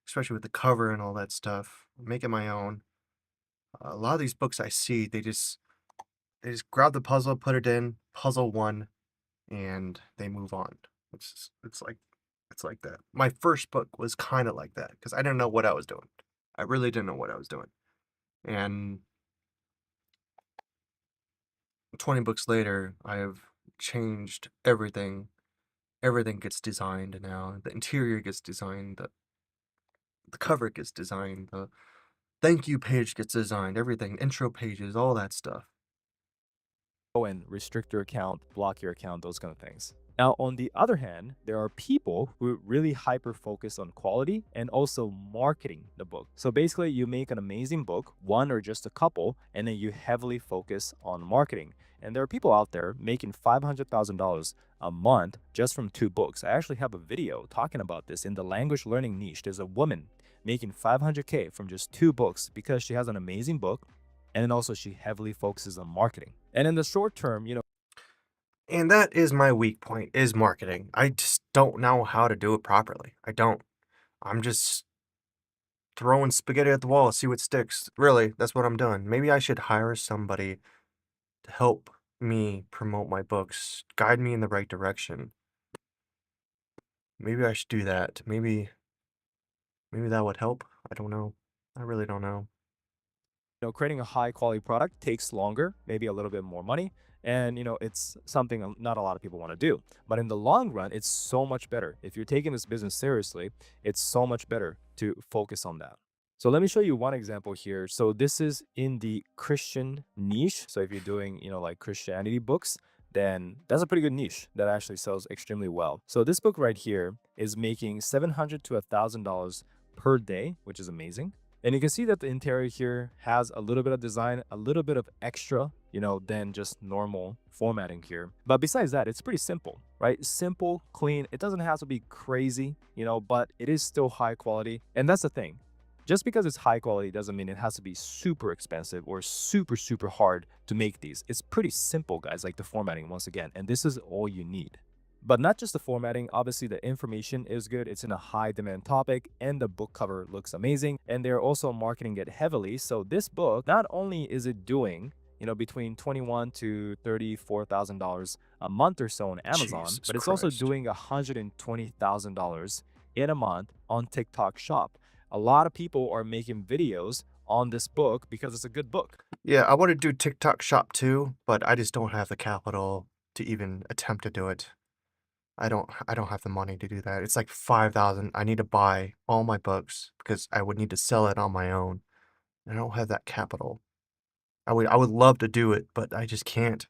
especially with the cover and all that stuff. Make it my own. A lot of these books I see, they just grab the puzzle, put it in, puzzle 1, and they move on. It's like that. My first book was kind of like that because I didn't know what I was doing. I really didn't know what I was doing. And 20 books later, I have changed everything. Everything gets designed now. The interior gets designed. The cover gets designed. The thank you page gets designed. Everything, intro pages, all that stuff. And restrict your account, block your account, those kind of things. Now, on the other hand, there are people who really hyper focus on quality and also marketing the book. So basically, you make an amazing book, one or just a couple, and then you heavily focus on marketing. And there are people out there making $500,000 a month just from 2 books. I actually have a video talking about this in the language learning niche. There's a woman making $500K from just 2 books because she has an amazing book, and then also she heavily focuses on marketing. And in the short term, And that is my weak point, is marketing. I just don't know how to do it properly. I don't. I'm just throwing spaghetti at the wall, see what sticks. Really, that's what I'm doing. Maybe I should hire somebody to help me promote my books, guide me in the right direction. Maybe I should do that. Maybe that would help. I don't know. I really don't know. creating a high quality product takes longer, maybe a little bit more money. And, it's something not a lot of people want to do. But in the long run, it's so much better. If you're taking this business seriously, it's so much better to focus on that. So let me show you one example here. So this is in the Christian niche. So if you're doing, like Christianity books, then that's a pretty good niche that actually sells extremely well. So this book right here is making $700 to $1,000 per day, which is amazing. And you can see that the interior here has a little bit of design, a little bit of extra, than just normal formatting here. But besides that, it's pretty simple, right? Simple, clean. It doesn't have to be crazy, but it is still high quality. And that's the thing. Just because it's high quality doesn't mean it has to be super expensive or super, super hard to make these. It's pretty simple, guys, like the formatting once again. And this is all you need. But not just the formatting, obviously the information is good. It's in a high demand topic and the book cover looks amazing. And they're also marketing it heavily. So this book, not only is it doing, between $21 to $34,000 a month or so on Amazon, Jesus but it's also Christ. doing $120,000 in a month on TikTok Shop. A lot of people are making videos on this book because it's a good book. Yeah, I want to do TikTok Shop too, but I just don't have the capital to even attempt to do it. I don't have the money to do that. It's like 5,000. I need to buy all my books because I would need to sell it on my own. I don't have that capital. I would love to do it, but I just can't.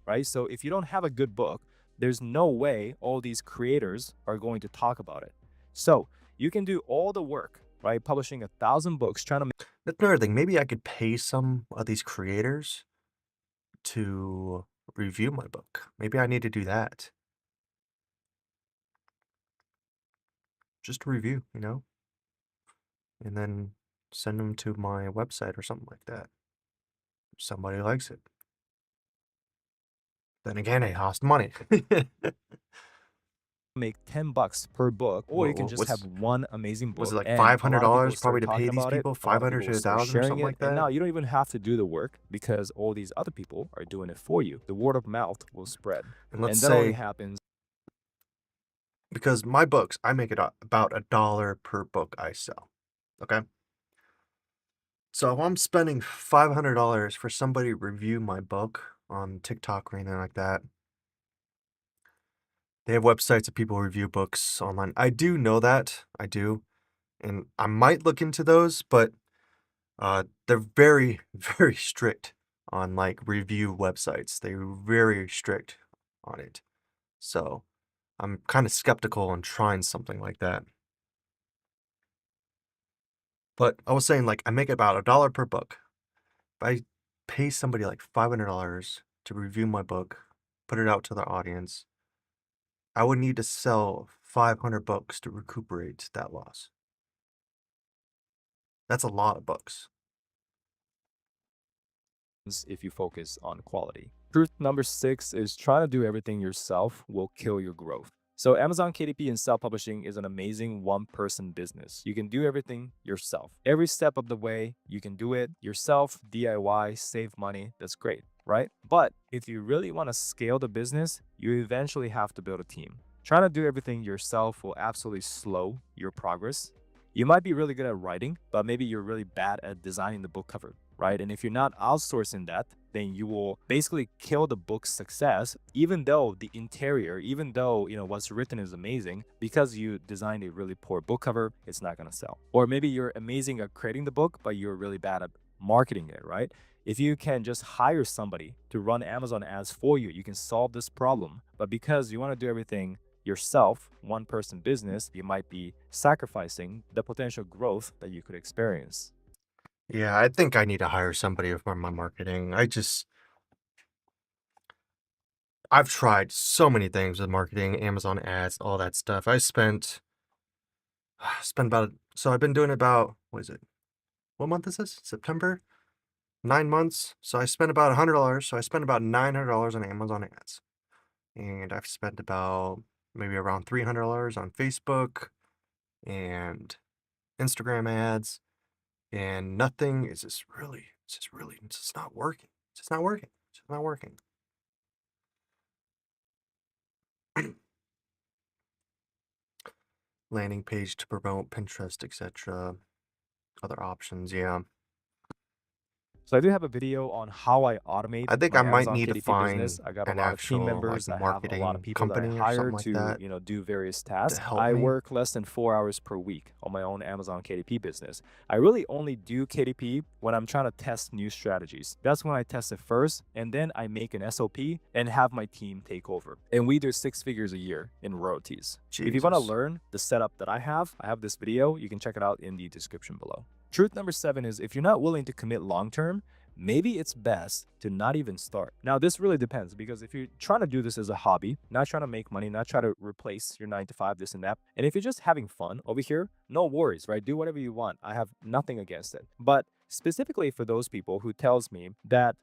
Right? So if you don't have a good book, there's no way all these creators are going to talk about it. So you can do all the work, right? Publishing 1,000 books, trying to make That's another thing. Maybe I could pay some of these creators to review my book. Maybe I need to do that. Just a review, and then send them to my website or something like that. If somebody likes it. Then again, it costs money. make $10 per book, or you can just have one amazing book. Was it like and a lot of people $500 start probably to talking pay these about it, people? a lot of 500 people to start 1,000 or sharing something it, like and that? now you don't even have to do the work because all these other people are doing it for you. The word of mouth will spread, And let's that only say, happens because my books, I make it about $1 per book I sell. Okay? So if I'm spending $500 for somebody to review my book on TikTok or anything like that, they have websites that people review books online. I do know that. I do. And I might look into those, but they're very, very strict on like review websites. They're very strict on it. So I'm kind of skeptical on trying something like that. But I was saying, like, I make about $1 per book. If I pay somebody like $500 to review my book, put it out to their audience, I would need to sell 500 books to recuperate that loss. That's a lot of books. if you focus on quality. Truth number 6 is trying to do everything yourself will kill your growth. So Amazon KDP and self-publishing is an amazing one-person business. You can do everything yourself. Every step of the way, you can do it yourself, DIY, save money. That's great, right? But if you really want to scale the business, you eventually have to build a team. Trying to do everything yourself will absolutely slow your progress. You might be really good at writing, but maybe you're really bad at designing the book cover, right? And if you're not outsourcing that, then you will basically kill the book's success, even though the interior, even though, what's written is amazing, because you designed a really poor book cover, it's not going to sell. Or maybe you're amazing at creating the book, but you're really bad at marketing it, right? If you can just hire somebody to run Amazon ads for you, you can solve this problem. But because you want to do everything yourself, one person business, you might be sacrificing the potential growth that you could experience. Yeah, I think I need to hire somebody for my marketing. I've tried so many things with marketing, Amazon ads, all that stuff. So I've been doing about, what is it? What month is this? September? 9 months. So I spent about $100. So I spent about $900 on Amazon ads. And I've spent about maybe around $300 on Facebook and Instagram ads. And nothing is just really, it's just not working. It's just not working. It's just not working. Landing page to promote Pinterest, etc. Other options, yeah. So I do have a video on how I automate I think my I might Amazon need to KDP business. find I got a an lot of team actual like members. I have a lot of marketing people that I company or hire something like to, that do various to tasks. help I me. work less than 4 hours per week on my own Amazon KDP business. I really only do KDP when I'm trying to test new strategies. That's when I test it first, and then I make an SOP and have my team take over. And we do 6 figures a year in royalties. If you want to Jesus. learn the setup that I have this video. You can check it out in the description below. Truth number 7 is if you're not willing to commit long term, maybe it's best to not even start. Now, this really depends, because if you're trying to do this as a hobby, not trying to make money, not try to replace your 9 to 5, this and that, and if you're just having fun over here, no worries, right? Do whatever you want. I have nothing against it. But specifically for those people who tells me that,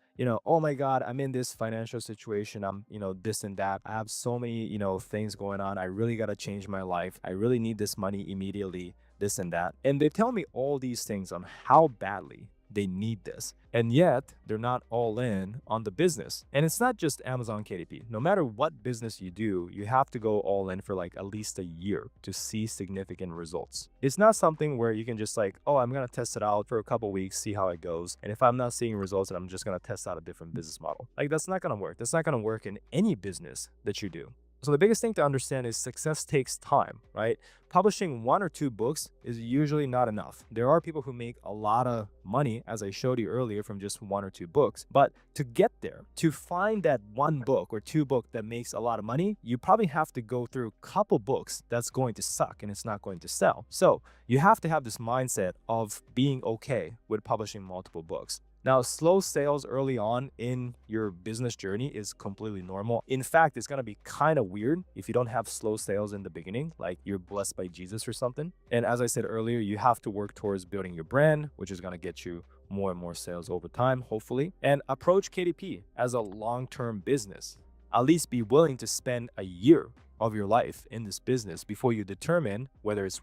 oh my God, I'm in this financial situation. I'm, this and that. I have so many, things going on. I really got to change my life. I really need this money immediately, this and that. And they tell me all these things on how badly they need this. And yet they're not all in on the business. And it's not just Amazon KDP. No matter what business you do, you have to go all in for like at least a year to see significant results. It's not something where you can just like, oh, I'm going to test it out for a couple weeks, see how it goes. And if I'm not seeing results, then I'm just going to test out a different business model. Like that's not going to work. That's not going to work in any business that you do. So the biggest thing to understand is success takes time, right? Publishing 1 or 2 books is usually not enough. There are people who make a lot of money, as I showed you earlier, from just 1 or 2 books. But to get there, to find that 1 book or 2 book that makes a lot of money, you probably have to go through a couple books that's going to suck and it's not going to sell. So you have to have this mindset of being okay with publishing multiple books. Now, slow sales early on in your business journey is completely normal. In fact, it's going to be kind of weird if you don't have slow sales in the beginning, like you're blessed by Jesus or something. And as I said earlier, you have to work towards building your brand, which is going to get you more and more sales over time, hopefully. And approach KDP as a long-term business. At least be willing to spend a year of your life in this business before you determine whether it's...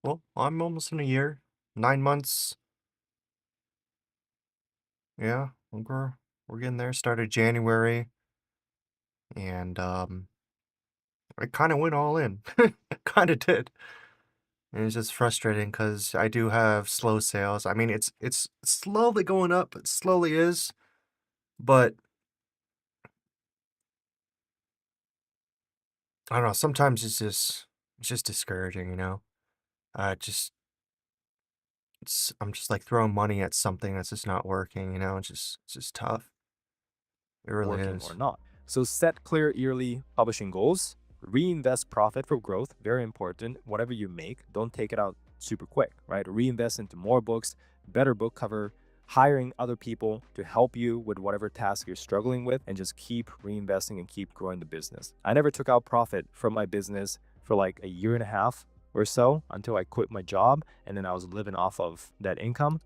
Well, I'm almost in a year, 9 months. Yeah, we're getting there. Started January, and I kind of went all in. I kind of did. And it's just frustrating because I do have slow sales. I mean, it's slowly going up. It slowly is, but I don't know. Sometimes it's just discouraging, you know. I'm just like throwing money at something that's just not working, you know. It's just tough. It really working is. or not. So set clear yearly publishing goals, reinvest profit for growth, very important. Whatever you make, don't take it out super quick, right? Reinvest into more books, better book cover, hiring other people to help you with whatever task you're struggling with, and just keep reinvesting and keep growing the business. I never took out profit from my business for like a year and a half or so until I quit my job, and then I was living off of that income.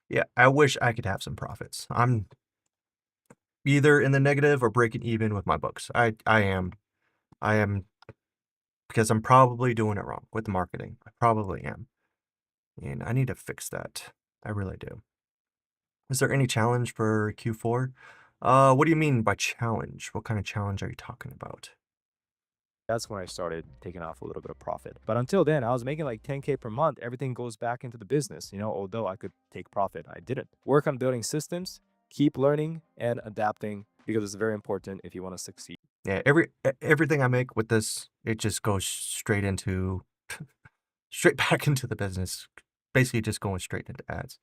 Yeah, I wish I could have some profits. I'm either in the negative or breaking even with my books. I am because I'm probably doing it wrong with the marketing. I probably am. And I need to fix that. I really do. Is there any challenge for Q4? What do you mean by challenge? What kind of challenge are you talking about? That's when I started taking off a little bit of profit. But until then, I was making like 10K per month. Everything goes back into the business, you know, although I could take profit, I didn't. Work on building systems, keep learning and adapting, because it's very important if you want to succeed. Yeah, everything I make with this, it just goes straight into straight back into the business. Basically just going straight into ads.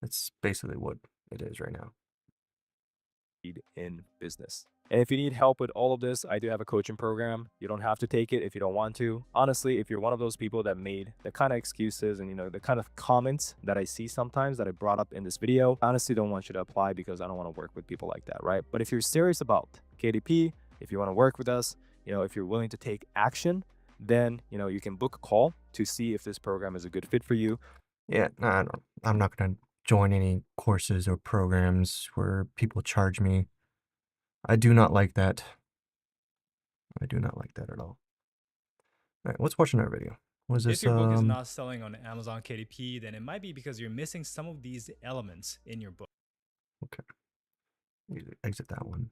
That's basically what it is right now. In business. And if you need help with all of this, I do have a coaching program. You don't have to take it if you don't want to. Honestly, if you're one of those people that made the kind of excuses and, you know, the kind of comments that I see sometimes that I brought up in this video, I honestly don't want you to apply because I don't want to work with people like that, right? But if you're serious about KDP, if you want to work with us, you know, if you're willing to take action, then, you know, you can book a call to see if this program is a good fit for you. Yeah, no, I'm not going to join any courses or programs where people charge me. I do not like that. I do not like that at all. All right, let's watch another video. What is this? If your book is not selling on Amazon KDP, then it might be because you're missing some of these elements in your book. Okay. Exit that one.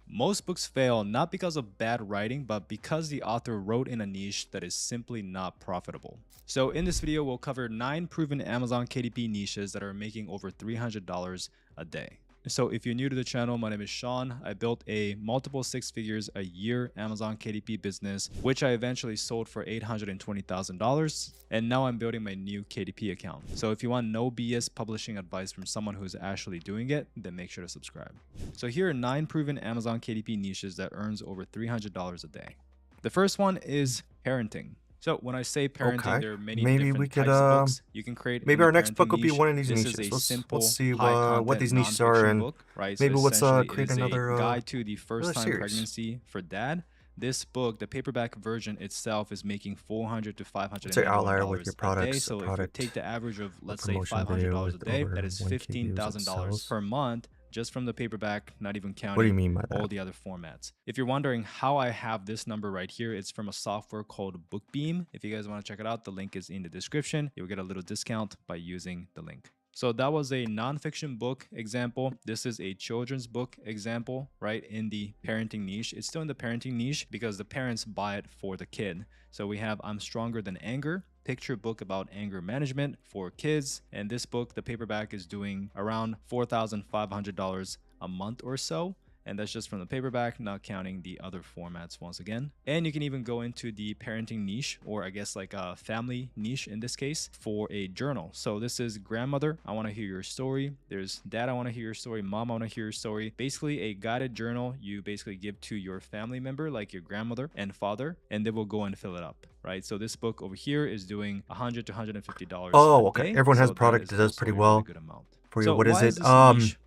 Most books fail not because of bad writing, but because the author wrote in a niche that is simply not profitable. So in this video, we'll cover 9 proven Amazon KDP niches that are making over $300 a day. So if you're new to the channel, my name is Sean. I built a multiple 6 figures a year Amazon KDP business, which I eventually sold for $820,000. And now I'm building my new KDP account. So if you want no BS publishing advice from someone who's actually doing it, then make sure to subscribe. So here are 9 proven Amazon KDP niches that earns over $300 a day. The first one is parenting. So when I say parenting, there are many different types of books you can create. Maybe our next book will be one of these this niches. Is a simple, let's see what these niches are, and book, right? maybe so let's create another guide to the first-time series. pregnancy for dad. This book, the paperback version itself, is making $400 to $500 say outlier with your products, a day. So if you take the average of, let's say, $500 a day, that is $15,000 per month. just from the paperback, not even What do you counting mean by all that? the other formats. If you're wondering how I have this number right here, it's from a software called Bookbeam. If you guys want to check it out, the link is in the description. You'll get a little discount by using the link. So that was a nonfiction book example. This is a children's book example, right? In the parenting niche. It's still in the parenting niche because the parents buy it for the kid. So we have I'm Stronger Than Anger, picture book about anger management for kids. And this book, the paperback, is doing around $4,500 a month or so. And that's just from the paperback, not counting the other formats once again. And you can even go into the parenting niche, or I guess like a family niche in this case, for a journal. So this is grandmother, I want to hear your story. There's dad, I want to hear your story. Mom, I want to hear your story. Basically a guided journal you basically give to your family member, like your grandmother and father, and they will go and fill it up, right? So this book over here is doing $100 to $150 Oh, a okay. day. Everyone has So a product is that does also pretty a really well good amount. for you. So What is why it? is this niche?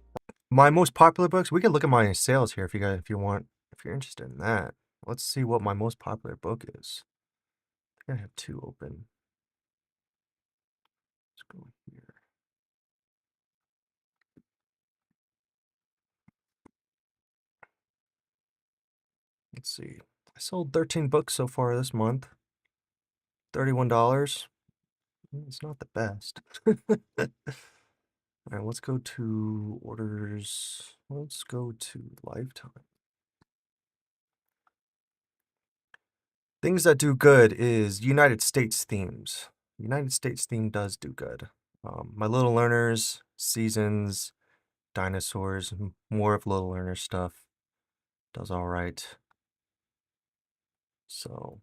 My most popular books. We can look at my sales here if you guys, if you're interested in that. Let's see what my most popular book is. I think I have two open. Let's go here. Let's see. I sold 13 books so far this month. $31. It's not the best. All right, let's go to orders. Let's go to lifetime. Things that do good is United States themes. United States theme does do good. My Little Learners, Seasons, Dinosaurs, more of Little Learner stuff does all right. So,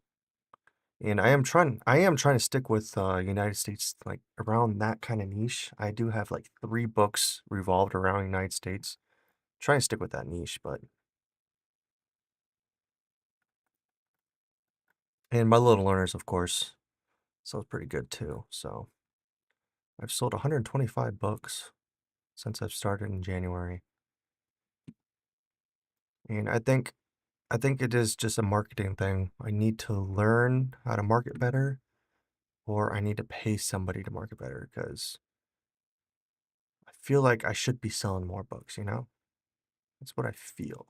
and I am trying to stick with United States, like around that kind of niche. I do have like 3 books revolved around United States. Trying to stick with that niche, but and My Little Learners, of course, sells pretty good too. So I've sold 125 books since I've started in January. And I think it is just a marketing thing. I need to learn how to market better, or I need to pay somebody to market better because I feel like I should be selling more books, you know? That's what I feel.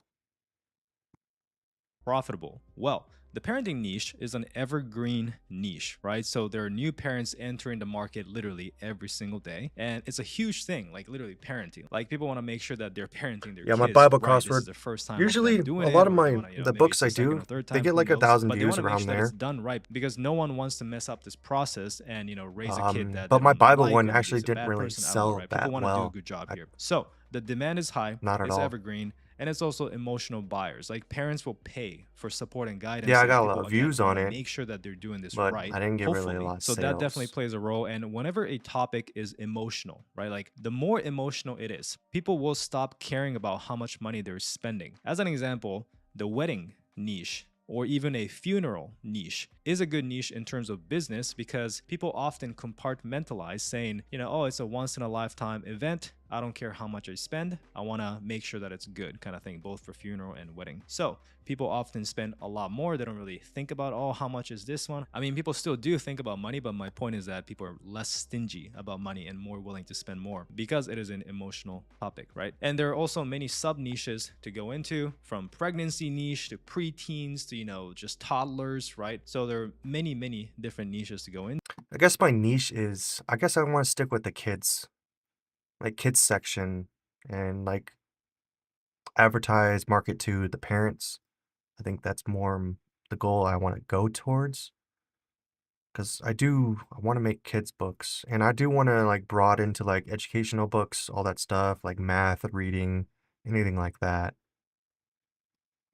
Profitable? Well, the parenting niche is an evergreen niche, right? So there are new parents entering the market literally every single day. And it's a huge thing, like literally parenting. Like people want to make sure that they're parenting their Yeah, my kids Bible right. This is crossword. their first time of Usually, them doing a it, lot of or they my want to, the maybe books it's I the second do, or third they time, get who like knows? 1,000 But they want views to make around sure that it's there. done right because no one wants to mess up this process and, raise a kid that But they my don't Bible like, one or maybe actually is a didn't bad really person. I don't know, sell right? People that want to do a well. good job here. So the demand is high, Not at it's all. evergreen, and it's also emotional buyers. Like parents will pay for support and guidance. Yeah, I So got a lot people of again views want on to it, make sure that they're doing this but right. I didn't get really a Hopefully. lot of So that definitely sales. plays a role. And whenever a topic is emotional, right? Like the more emotional it is, people will stop caring about how much money they're spending. As an example, the wedding niche or even a funeral niche is a good niche in terms of business because people often compartmentalize saying, oh, it's a once in a lifetime event. I don't care how much I spend. I want to make sure that it's good kind of thing, both for funeral and wedding. So people often spend a lot more. They don't really think about, oh, how much is this one? I mean, people still do think about money, but my point is that people are less stingy about money and more willing to spend more because it is an emotional topic, right? And there are also many sub niches to go into, from pregnancy niche to preteens to, just toddlers, right? So there are many, many different niches to go in. I guess my niche is, I guess I want to stick with the kids, like kids section, and like advertise, market to the parents. I think that's more the goal I want to go towards. Because I want to make kids books, and I do want to like broad into like educational books, all that stuff, like math, reading, anything like that.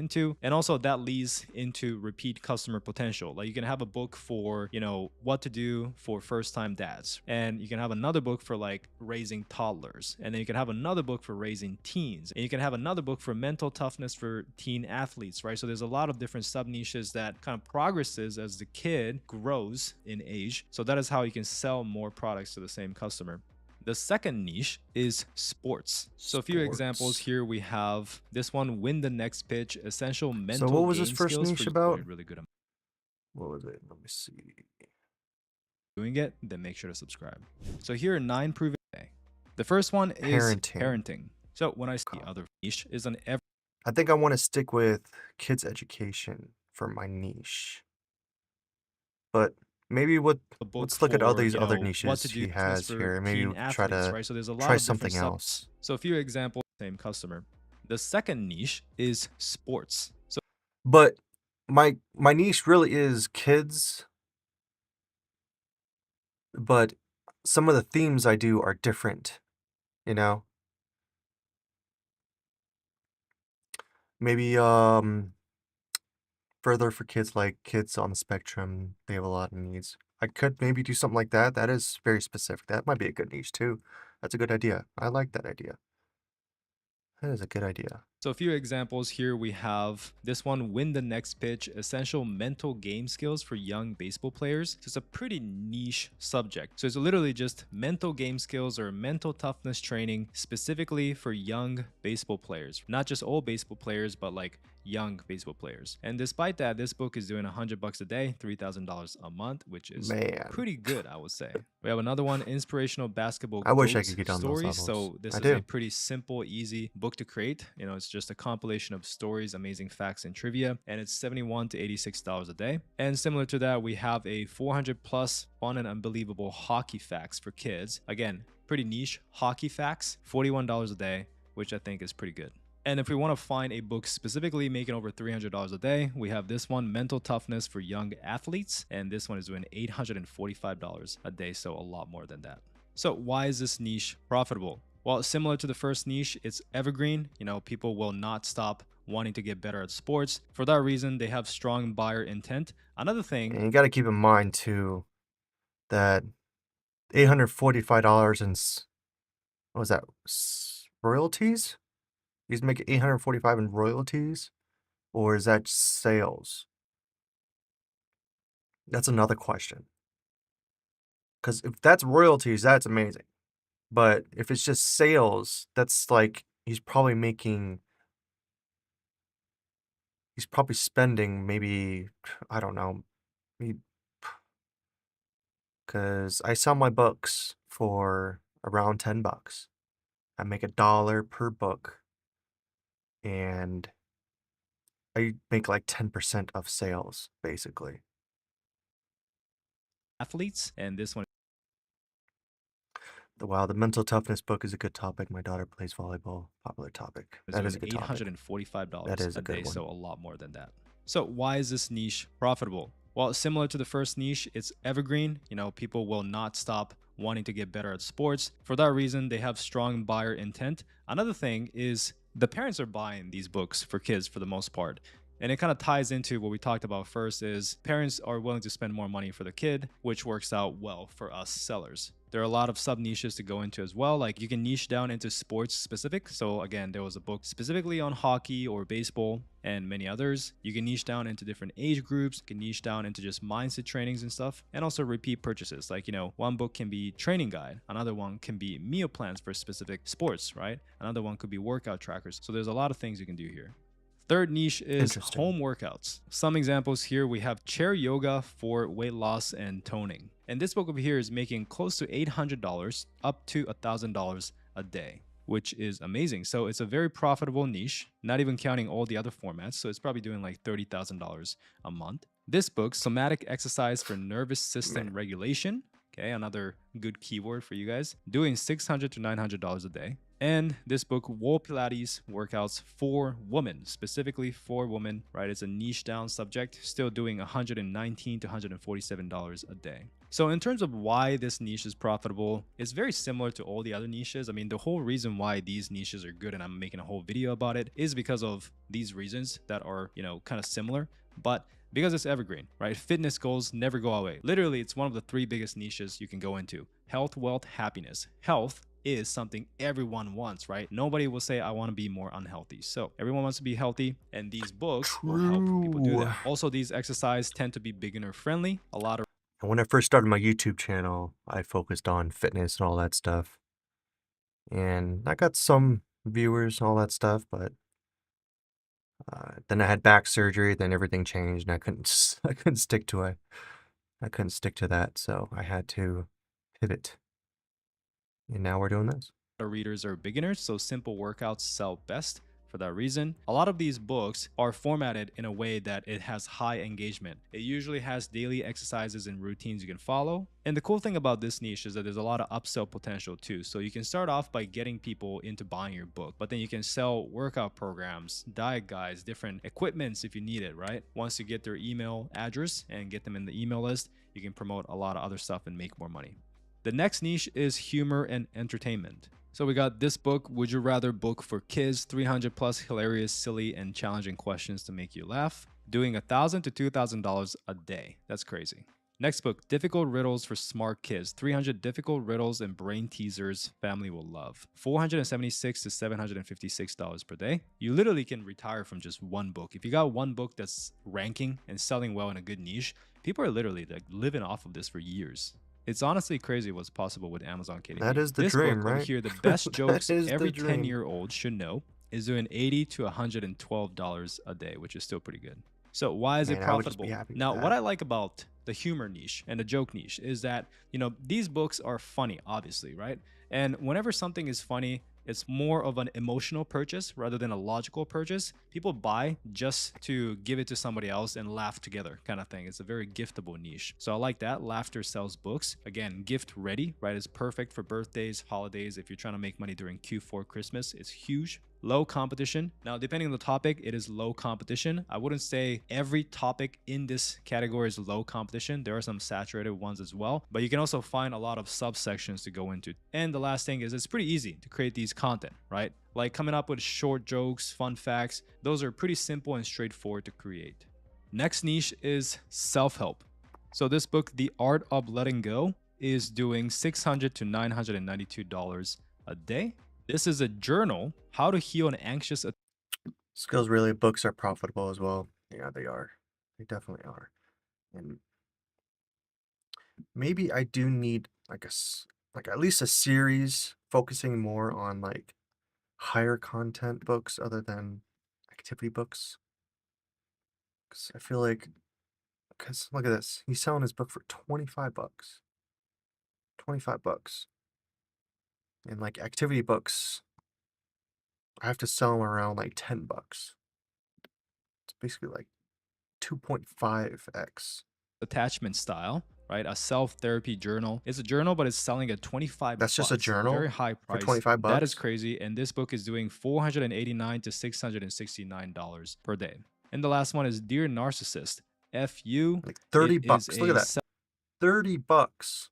Into, and also that leads into repeat customer potential. Like you can have a book for what to do for first-time dads, and you can have another book for like raising toddlers, and then you can have another book for raising teens, and you can have another book for mental toughness for teen athletes, right? So there's a lot of different sub niches that kind of progresses as the kid grows in age. So that is how you can sell more products to the same customer. The second niche is sports. So a few examples here. We have this one, win the next pitch, essential mental So what was this game first skills niche for about? really good. What was it? Let me see. Doing it, then make sure to subscribe. So here are 9 proven. The first one is parenting. So when I see the other niche is an I think I want to stick with kids education for my niche. But maybe a book let's look at all for, these other what niches to do he business has for here. Maybe teen we could try athletes, to right? So there's a lot try of different something else. subs. So a few examples, same customer. The second niche is sports. So But my niche really is kids, but some of the themes I do are different, you know? Maybe further for kids, like kids on the spectrum, they have a lot of needs. I could maybe do something like that. That is very specific. That might be a good niche too. That's a good idea. I like that idea. That is a good idea. So a few examples here we have this one, win the next pitch, essential mental game skills for young baseball players. So it's a pretty niche subject. So it's literally just mental game skills or mental toughness training specifically for young baseball players. Not just old baseball players, but like young baseball players. And despite that, this book is doing $100 a day, $3,000 a month, which is Man, pretty good, I would say. We have another one, inspirational basketball I wish I goats could get on those stories. levels. So this I is do. a pretty simple, easy book to create. It's just a compilation of stories, amazing facts, and trivia, and it's $71 to $86 a day. And similar to that, we have a 400 plus fun and unbelievable hockey facts for kids. Again, pretty niche hockey facts, $41 a day, which I think is pretty good. And if we want to find a book specifically making over $300 a day, we have this one, Mental Toughness for Young Athletes. And this one is doing $845 a day, so a lot more than that. So why is this niche profitable? Well, similar to the first niche, it's evergreen. People will not stop wanting to get better at sports. For that reason, they have strong buyer intent. Another thing, And you got to keep in mind too that $845 in what was that, royalties? He's making $845 in royalties, or is that sales? That's another question. Because if that's royalties, that's amazing. But if it's just sales, that's like he's probably spending maybe, I don't know, because I sell my books for around $10. I make $1 per book, and I make like 10% of sales, basically. athletes, and this one Wow, the mental toughness book is a good topic. My daughter plays volleyball. Popular topic. is That is doing a good topic. $845 That is a a good day, one. so a lot more than that. So why is this niche profitable? Well, similar to the first niche, it's evergreen. People will not stop wanting to get better at sports. For that reason, they have strong buyer intent. Another thing is the parents are buying these books for kids for the most part. And it kind of ties into what we talked about first is parents are willing to spend more money for the kid, which works out well for us sellers. There are a lot of sub niches to go into as well. Like you can niche down into sports specific. So again, there was a book specifically on hockey or baseball and many others. You can niche down into different age groups. You can niche down into just mindset trainings and stuff, and also repeat purchases. Like, one book can be training guide. Another one can be meal plans for specific sports, right? Another one could be workout trackers. So there's a lot of things you can do here. Third niche is home workouts. Some examples here, we have chair yoga for weight loss and toning. And this book over here is making close to $800 up to $1,000 a day, which is amazing. So it's a very profitable niche, not even counting all the other formats. So it's probably doing like $30,000 a month. This book, Somatic Exercise for Nervous System Regulation. Okay, another good keyword for you guys. Doing $600 to $900 a day. And this book, Wall Pilates Workouts for Women, specifically for women, right? It's a niche down subject, still doing $119 to $147 a day. So in terms of why this niche is profitable, it's very similar to all the other niches. I mean, the whole reason why these niches are good, and I'm making a whole video about it, is because of these reasons that are, kind of similar, but because it's evergreen, right? Fitness goals never go away. Literally, it's one of the 3 biggest niches you can go into. Health, wealth, happiness. Health is something everyone wants, right? Nobody will say, I want to be more unhealthy. So everyone wants to be healthy, and these books will help people do that. Also, these exercises tend to be beginner friendly. And when I first started my YouTube channel, I focused on fitness and all that stuff. And I got some viewers and all that stuff, but then I had back surgery, then everything changed, and I couldn't stick to it. I couldn't stick to that, so I had to pivot. And now we're doing this. readers are beginners, so simple workouts sell best. For that reason, a lot of these books are formatted in a way that it has high engagement. It usually has daily exercises and routines you can follow. And the cool thing about this niche is that there's a lot of upsell potential too. So you can start off by getting people into buying your book, but then you can sell workout programs, diet guides, different equipments if you need it, right? Once you get their email address and get them in the email list, you can promote a lot of other stuff and make more money. The next niche is humor and entertainment. So we got this book, Would You Rather book for kids, 300 plus hilarious, silly, and challenging questions to make you laugh, doing $1,000 to $2,000 a day. That's crazy. Next book, Difficult Riddles for Smart Kids, 300 difficult riddles and brain teasers family will love, $476 to $756 per day. You literally can retire from just one book. If you got one book that's ranking and selling well in a good niche, people are literally like living off of this for years. It's honestly crazy what's possible with Amazon KDP. That is the this dream, book right? Over here, the best jokes is the every dream. 10-year-old should know, is doing $80 to $112 a day, which is still pretty good. So why is it Man, I would just profitable? be happy with Now, that. what I like about the humor niche and the joke niche is that, you know, these books are funny, obviously, right? And whenever something is funny, it's more of an emotional purchase rather than a logical purchase. People buy just to give it to somebody else and laugh together kind of thing. It's a very giftable niche. So I like that. Laughter sells books. Again, gift ready, right? It's perfect for birthdays, holidays. If you're trying to make money during Q4 Christmas, it's huge. Low competition. Now, depending on the topic, it is low competition. I wouldn't say every topic in this category is low competition. There are some saturated ones as well, but you can also find a lot of subsections to go into. And the last thing is it's pretty easy to create these content, right? Like coming up with short jokes, fun facts. Those are pretty simple and straightforward to create. Next niche is self-help. So this book, The Art of Letting Go, is doing $600 to $992 a day. This is a journal, How to Heal an Anxious Skills really books are profitable as well. Yeah, they are. They definitely are. And maybe I do need like like at least a series focusing more on like higher content books other than activity books. Because I feel like, because look at this, he's selling his book for 25 bucks. 25 bucks. And like activity books, I have to sell them around like 10 bucks. It's basically like 2.5x. attachment style, right? A self-therapy journal. It's a journal, but it's selling at 25 That's just a bucks. journal Very high price. for 25 bucks? That is crazy. And this book is doing $489 to $669 per day. And the last one is Dear Narcissist. FU. Like 30 It is bucks. Look a at that. 30 bucks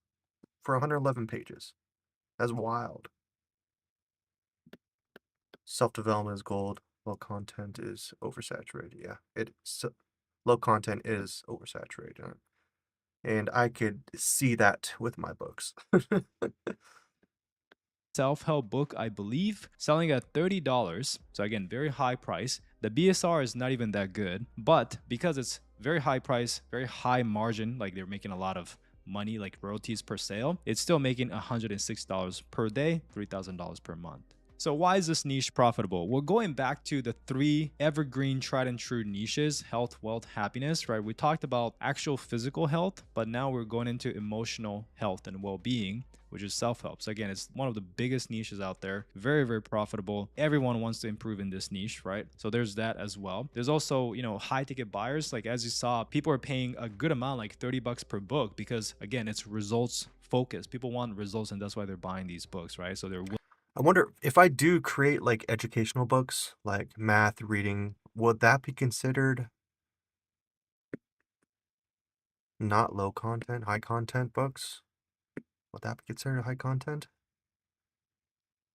for 111 pages. That's wild. Self-development is gold. Low content is oversaturated. Yeah, low content is oversaturated. And I could see that with my books. self-help book, I believe, selling at $30. So again, very high price. The BSR is not even that good, but because it's very high price, very high margin, like they're making a lot of money, like royalties per sale, it's still making $106 per day, $3,000 per month. So why is this niche profitable? Well, going back to the three evergreen tried and true niches, health, wealth, happiness, right? We talked about actual physical health, but now we're going into emotional health and well-being, which is self-help. So again, it's one of the biggest niches out there. Very, very profitable. Everyone wants to improve in this niche, right? So there's that as well. There's also, you know, high ticket buyers. Like as you saw, people are paying a good amount, like 30 bucks per book, because again, it's results focused. People want results and that's why they're buying these books, right? So they're I wonder if I do create like educational books, like math, reading, would that be considered not low content, high content books? Would that be considered high content?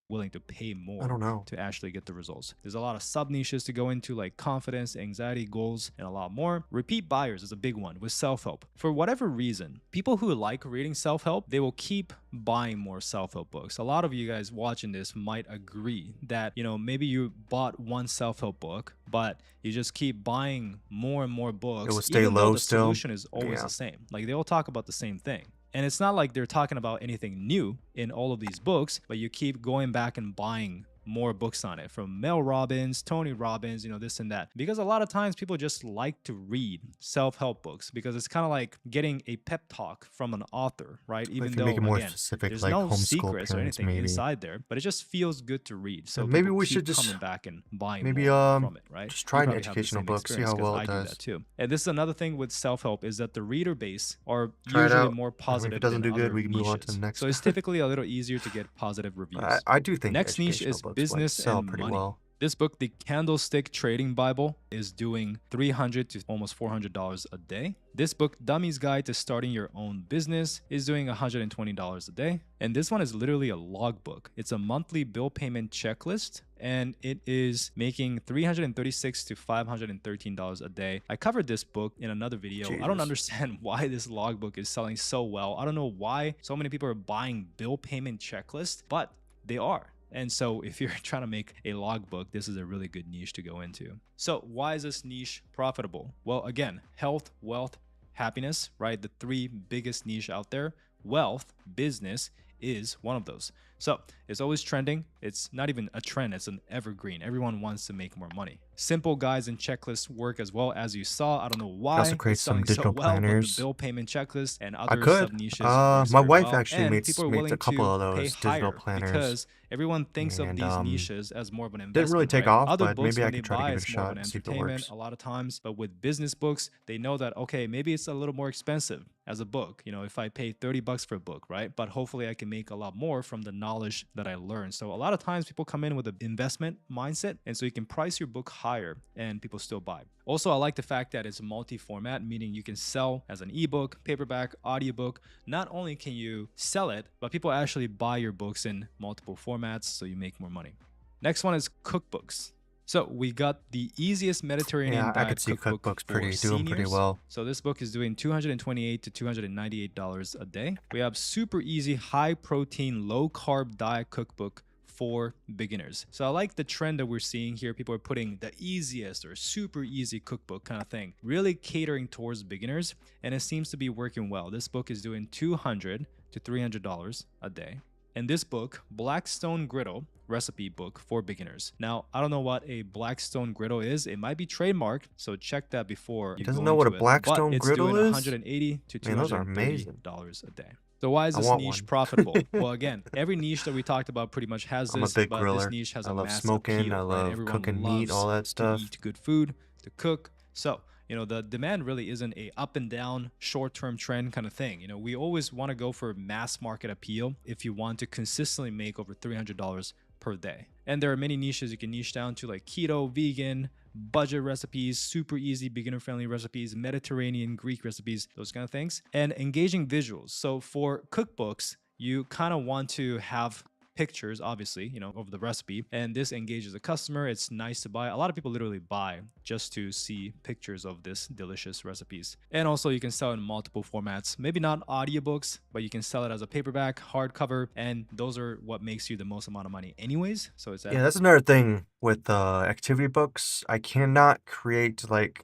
willing to pay more I don't know. to actually get the results. There's a lot of sub niches to go into, like confidence, anxiety, goals, and a lot more. Repeat buyers is a big one with self-help. For whatever reason, people who like reading self-help, they will keep buying more self-help books. A lot of you guys watching this might agree that, you know, maybe you bought one self-help book, but you just keep buying more and more books. It will stay even though low the still. solution is always Yeah. the same. Like they all talk about the same thing. And it's not like they're talking about anything new in all of these books, but you keep going back and buying more books on it from Mel Robbins, Tony Robbins, you know, this and that. Because a lot of times people just like to read self-help books because it's kind of like getting a pep talk from an author, right? If Even you make though, it more again, specific, there's like no homeschool secrets or parents, anything maybe. inside there, but it just feels good to read. So Maybe people we keep should just coming back and buying maybe more from it, right? just You try an probably have the educational same book, see experience how 'cause well I it do does. that too. And this is another thing with self-help is that the reader base are Try it usually out. more I mean, if positive it doesn't than do good, other we can move on to the niches. next. So it's typically a little easier to get positive reviews. I do think Next niche educational is books like business sell and pretty money. well. This book, the Candlestick Trading Bible, is doing $300 to almost $400 a day. This book, Dummy's Guide to Starting Your Own Business, is doing $120 a day. And this one is literally a logbook. It's a monthly bill payment checklist, and it is making $336 to $513 a day. I covered this book in another video. I don't Jesus. understand why this logbook is selling so well. I don't know why so many people are buying bill payment checklists, but they are. And so if you're trying to make a logbook, this is a really good niche to go into. So why is this niche profitable? Well, again, health, wealth, happiness, right? The three biggest niche out there. Wealth, business is one of those. So it's always trending. It's not even a trend, it's an evergreen. Everyone wants to make more money. Simple guides and checklists work as well, as you saw. I don't know why also create it's selling some digital so well, but the planners. bill payment checklist and I other could. sub niches works My very wife well. actually And made people are made willing a couple to of pay those digital higher planners, because everyone thinks of and these niches as more of an investment. didn't really take right? off, Other but books, maybe I when they could try to buy, give it a it's more of shot an and see if it entertainment works. a lot of times. But with business books, they know that, okay, maybe it's a little more expensive as a book. You know, if I pay $30 for a book, right? But hopefully I can make a lot more from the knowledge that I learned. So a lot of times people come in with an investment mindset, and so you can price your book higher and people still buy. Also, I like the fact that it's multi-format, meaning you can sell as an ebook, paperback, audiobook. Not only can you sell it, but people actually buy your books in multiple formats, so you make more money. Next one is cookbooks. So we got the easiest Mediterranean Yeah, I diet could see cookbook cookbooks for doing pretty seniors. well. So this book is doing $228 to $298 a day. We have super easy, high protein, low carb diet cookbook for beginners. So I like the trend that we're seeing here. People are putting the easiest or super easy cookbook kind of thing, really catering towards beginners, and it seems to be working well. This book is doing $200 to $300 a day. And this book, Blackstone Griddle recipe book for beginners. Now, I don't know what a Blackstone Griddle is. It might be trademarked, so check that before you Doesn't go know what a into it. Blackstone But it's Griddle doing is? $180 to Man, those are amazing. $230 a day. So why is I this want niche one. profitable? Well, again, every niche that we talked about pretty much has I'm a this, big but griller. this niche has I a love massive smoking. appeal, I right? love Everyone cooking meat, loves all that to stuff. eat good food, to cook. So, you know, the demand really isn't a up and down short-term trend kind of thing. You know, we always want to go for mass market appeal if you want to consistently make over $300 per day. And there are many niches you can niche down to, like keto, vegan, budget recipes, super easy beginner friendly recipes, Mediterranean, Greek recipes, those kind of things, and engaging visuals. So for cookbooks, you kind of want to have pictures, obviously, you know, of the recipe, and this engages the customer. It's nice to buy. A lot of people literally buy just to see pictures of this delicious recipes. And also you can sell in multiple formats, maybe not audiobooks, but you can sell it as a paperback, hardcover, and those are what makes you the most amount of money anyways. So it's Yeah, that's another thing with activity books. I cannot create like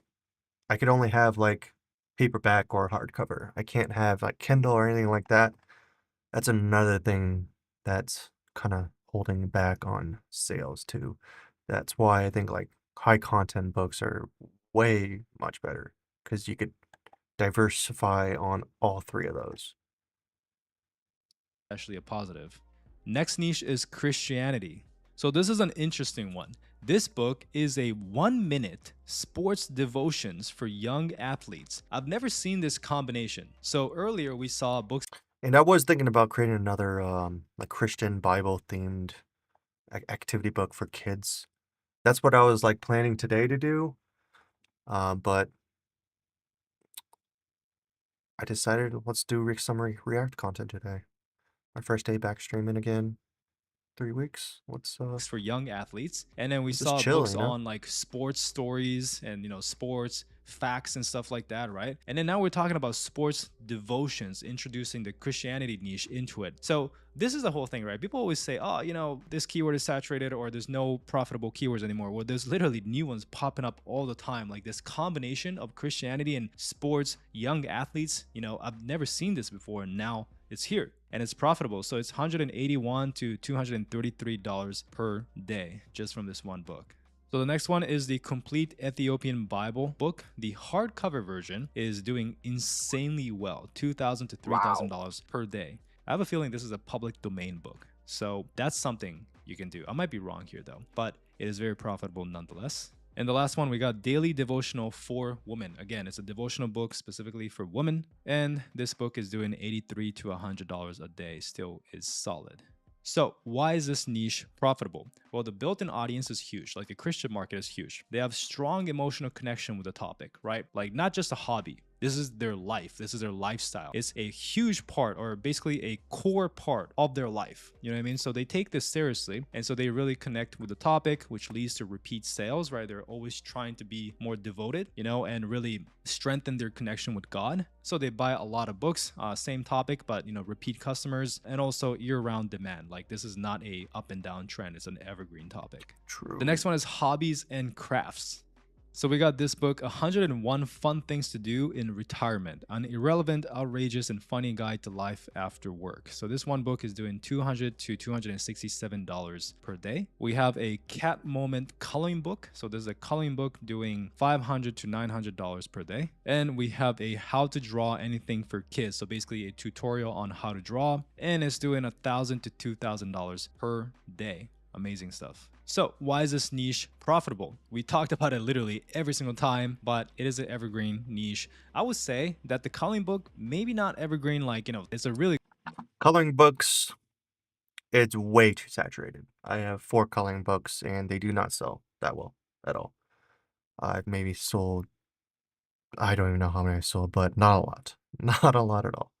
I could only have like paperback or hardcover. I can't have like Kindle or anything like that. That's another thing that's kind of holding back on sales too. That's why I think like high content books are way much better because you could diversify on all three of those. actually a positive. Next niche is Christianity. So this is an interesting one. This book is a 1-minute sports devotions for young athletes. I've never seen this combination. So earlier we saw books. And I was thinking about creating another like Christian Bible themed activity book for kids. That's what I was like planning today to do. But I decided let's do some React content today. My first day back streaming again. 3 weeks. What's for young athletes, and then we Just saw chill, books you know? on like sports stories and, you know, sports facts and stuff like that, right? And then now we're talking about sports devotions, introducing the Christianity niche into it. So this is the whole thing, right? People always say, oh, you know, this keyword is saturated, or there's no profitable keywords anymore. Well, there's literally new ones popping up all the time, like this combination of Christianity and sports, young athletes. You know, I've never seen this before, and now it's here and it's profitable. So it's $181 to $233 per day just from this one book. So the next one is the Complete Ethiopian Bible book. The hardcover version is doing insanely well, $2,000 to $3,000 per day. I have a feeling this is a public domain book. So that's something you can do. I might be wrong here though, but it is very profitable nonetheless. And the last one, we got Daily Devotional for Women. Again, it's a devotional book specifically for women. And this book is doing $83 to $100 a day. Still is solid. So why is this niche profitable? Well, the built-in audience is huge. Like the Christian market is huge. They have strong emotional connection with the topic, right? Like not just a hobby. This is their life. This is their lifestyle. It's a huge part, or basically a core part of their life. You know what I mean? So they take this seriously. And so they really connect with the topic, which leads to repeat sales, right? They're always trying to be more devoted, you know, and really strengthen their connection with God. So they buy a lot of books, same topic, but, you know, repeat customers and also year-round demand. Like this is not a up and down trend. It's an evergreen topic. True. The next one is hobbies and crafts. So we got this book, 101 Fun Things to Do in Retirement, an irrelevant, outrageous, and funny guide to life after work. So this one book is doing $200 to $267 per day. We have a cat moment coloring book. So this is a coloring book doing $500 to $900 per day. And we have a how to draw anything for kids. So basically a tutorial on how to draw, and it's doing $1,000 to $2,000 per day. Amazing stuff. So why is this niche profitable? We talked about it literally every single time, but it is an evergreen niche. I would say that the coloring book, maybe not evergreen, like, you know, it's a really Coloring books, it's way too saturated. I have 4 coloring books and they do not sell that well at all. I've maybe sold, I don't even know how many I sold, but not a lot. Not a lot at all.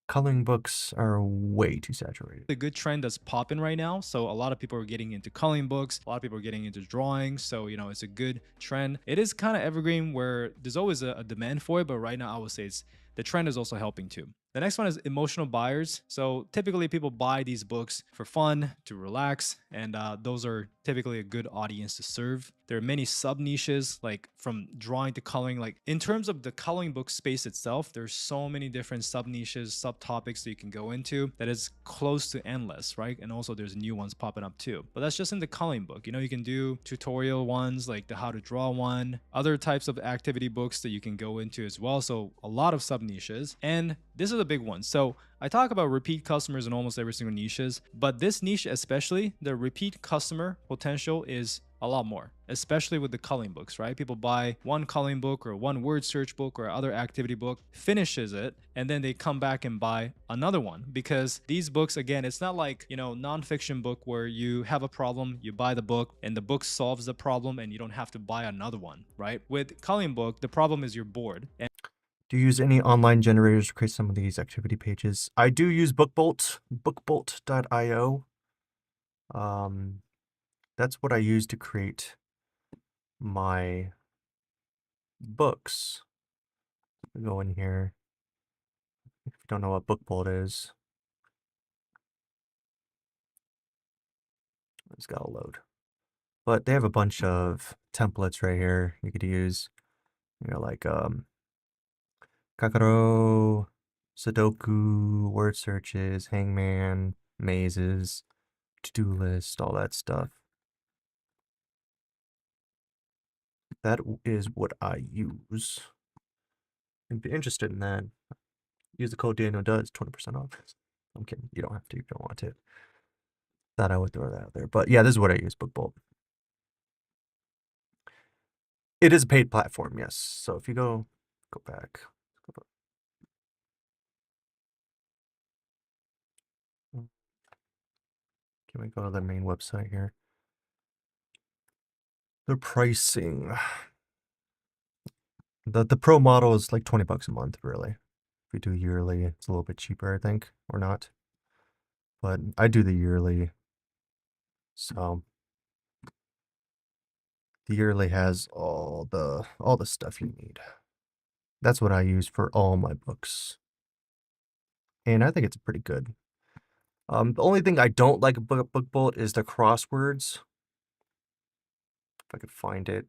Coloring books are way too saturated. a good trend that's popping right now. So a lot of people are getting into coloring books. A lot of people are getting into drawing. So, you know, it's a good trend. It is kind of evergreen where there's always a demand for it. But right now, I would say the trend is also helping too. The next one is emotional buyers. So typically people buy these books for fun, to relax, and those are typically a good audience to serve. There are many sub niches, like from drawing to coloring. Like in terms of the coloring book space itself, there's so many different sub niches, subtopics that you can go into that is close to endless, right? And also there's new ones popping up too. But that's just in the coloring book. You know, you can do tutorial ones like the how to draw one, other types of activity books that you can go into as well. So a lot of sub niches, and this is a big one. So I talk about repeat customers in almost every single niches, but this niche especially, the repeat customer potential is a lot more, especially with the coloring books, right? People buy one coloring book or one word search book or other activity book, finishes it, and then they come back and buy another one, because these books, again, it's not like, you know, nonfiction book where you have a problem, you buy the book and the book solves the problem and you don't have to buy another one, right? With coloring book, the problem is you're bored. And do you use any online generators to create some of these activity pages? I do use bookbolt, bookbolt.io. That's what I use to create my books. Go in here. If you don't know what bookbolt is, it's got to load. But they have a bunch of templates right here you could use. You know, like Kakaro, Sudoku, word searches, hangman, mazes, to-do list, all that stuff. That is what I use. If you're interested in that, use the code Daniel does 20% off. I'm kidding. You don't have to if you don't want to. Thought I would throw that out there. But yeah, this is what I use, bookbolt. It is a paid platform, yes. So if you go back. Can we go to the main website here? The pricing. The pro model is like 20 bucks a month, really. If you do yearly, it's a little bit cheaper, I think, or not. But I do the yearly. So the yearly has all the stuff you need. That's what I use for all my books. And I think it's pretty good. The only thing I don't like about bookbolt is the crosswords. If I could find it.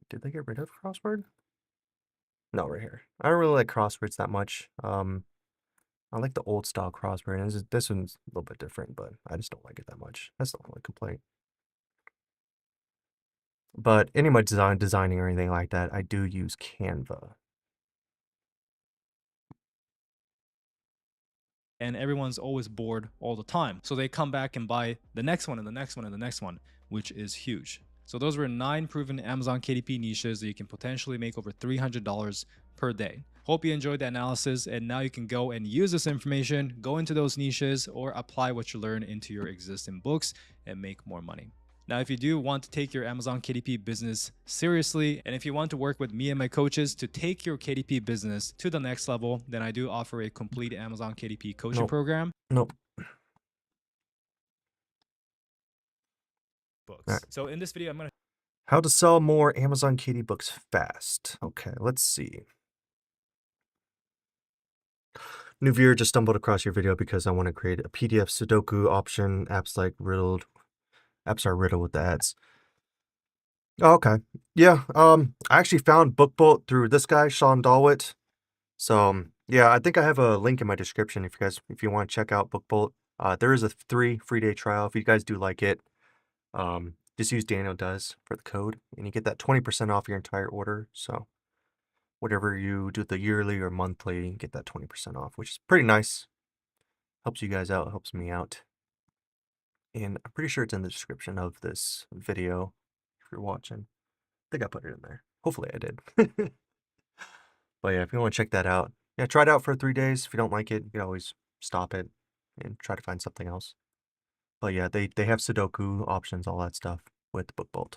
Did they get rid of crossword? No, right here. I don't really like crosswords that much. I like the old style crossword. And this one's a little bit different, but I just don't like it that much. That's the only complaint. But any of my designing or anything like that, I do use Canva. And everyone's always bored all the time. So they come back and buy the next one and the next one and the next one, which is huge. So those were 9 proven Amazon KDP niches that you can potentially make over $300 per day. Hope you enjoyed the analysis, and now you can go and use this information, go into those niches, or apply what you learn into your existing books and make more money. Now, if you do want to take your Amazon KDP business seriously, and if you want to work with me and my coaches to take your KDP business to the next level, then I do offer a complete Amazon KDP coaching program. Nope. Books. All right. So in this video, I'm going to How to sell more Amazon KD books fast. Okay, let's see. New viewer just stumbled across your video because I want to create a PDF Sudoku option. Apps are riddled with ads. Oh, okay. Yeah. I actually found bookbolt through this guy, Sean Dalwitt. So yeah, I think I have a link in my description if you want to check out bookbolt. There is a 3 free day trial. If you guys do like it, just use Daniel Does for the code, and you get that 20% off your entire order. So whatever you do, the yearly or monthly, you get that 20% off, which is pretty nice. Helps you guys out, helps me out. And I'm pretty sure it's in the description of this video if you're watching. I think I put it in there. Hopefully I did. But yeah, if you want to check that out, yeah, try it out for 3 days. If you don't like it, you can always stop it and try to find something else. But yeah, they have Sudoku options, all that stuff with bookbolt.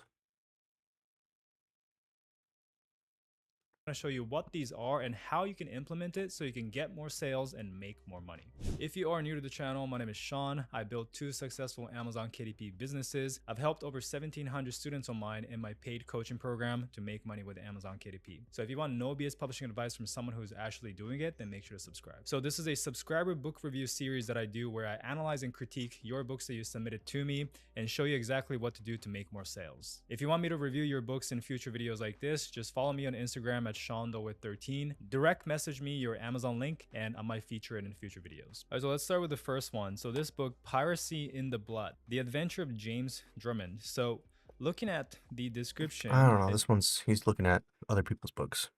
to show you what these are and how you can implement it so you can get more sales and make more money. If you are new to the channel, my name is Sean. I built 2 successful Amazon KDP businesses. I've helped over 1,700 students online in my paid coaching program to make money with Amazon KDP. So if you want no BS publishing advice from someone who's actually doing it, then make sure to subscribe. So this is a subscriber book review series that I do where I analyze and critique your books that you submitted to me and show you exactly what to do to make more sales. If you want me to review your books in future videos like this, just follow me on Instagram at SeanDowit13. Direct message me your Amazon link and I might feature it in future videos. All right, so let's start with the first one. So this book, Piracy in the Blood, The Adventure of James Drummond. So looking at the description, I don't know. This one's, he's looking at other people's books.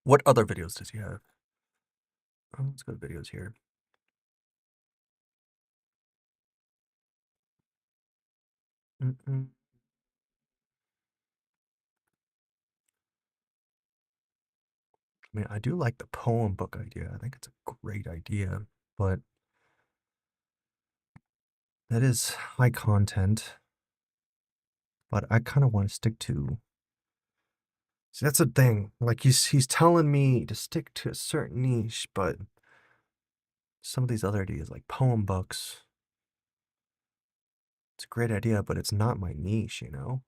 What other videos does he have? Oh, let's go to videos here. I mean, I do like the poem book idea. I think it's a great idea, but that is high content. But I kind of want to stick to. See, that's the thing. Like he's telling me to stick to a certain niche, but some of these other ideas, like poem books, it's a great idea, but it's not my niche, you know?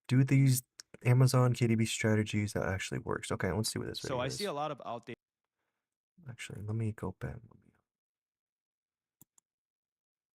Do these Amazon KDP strategies that actually works? Okay, let's see what this video so I is. see a lot of outdated. Actually, let me go back.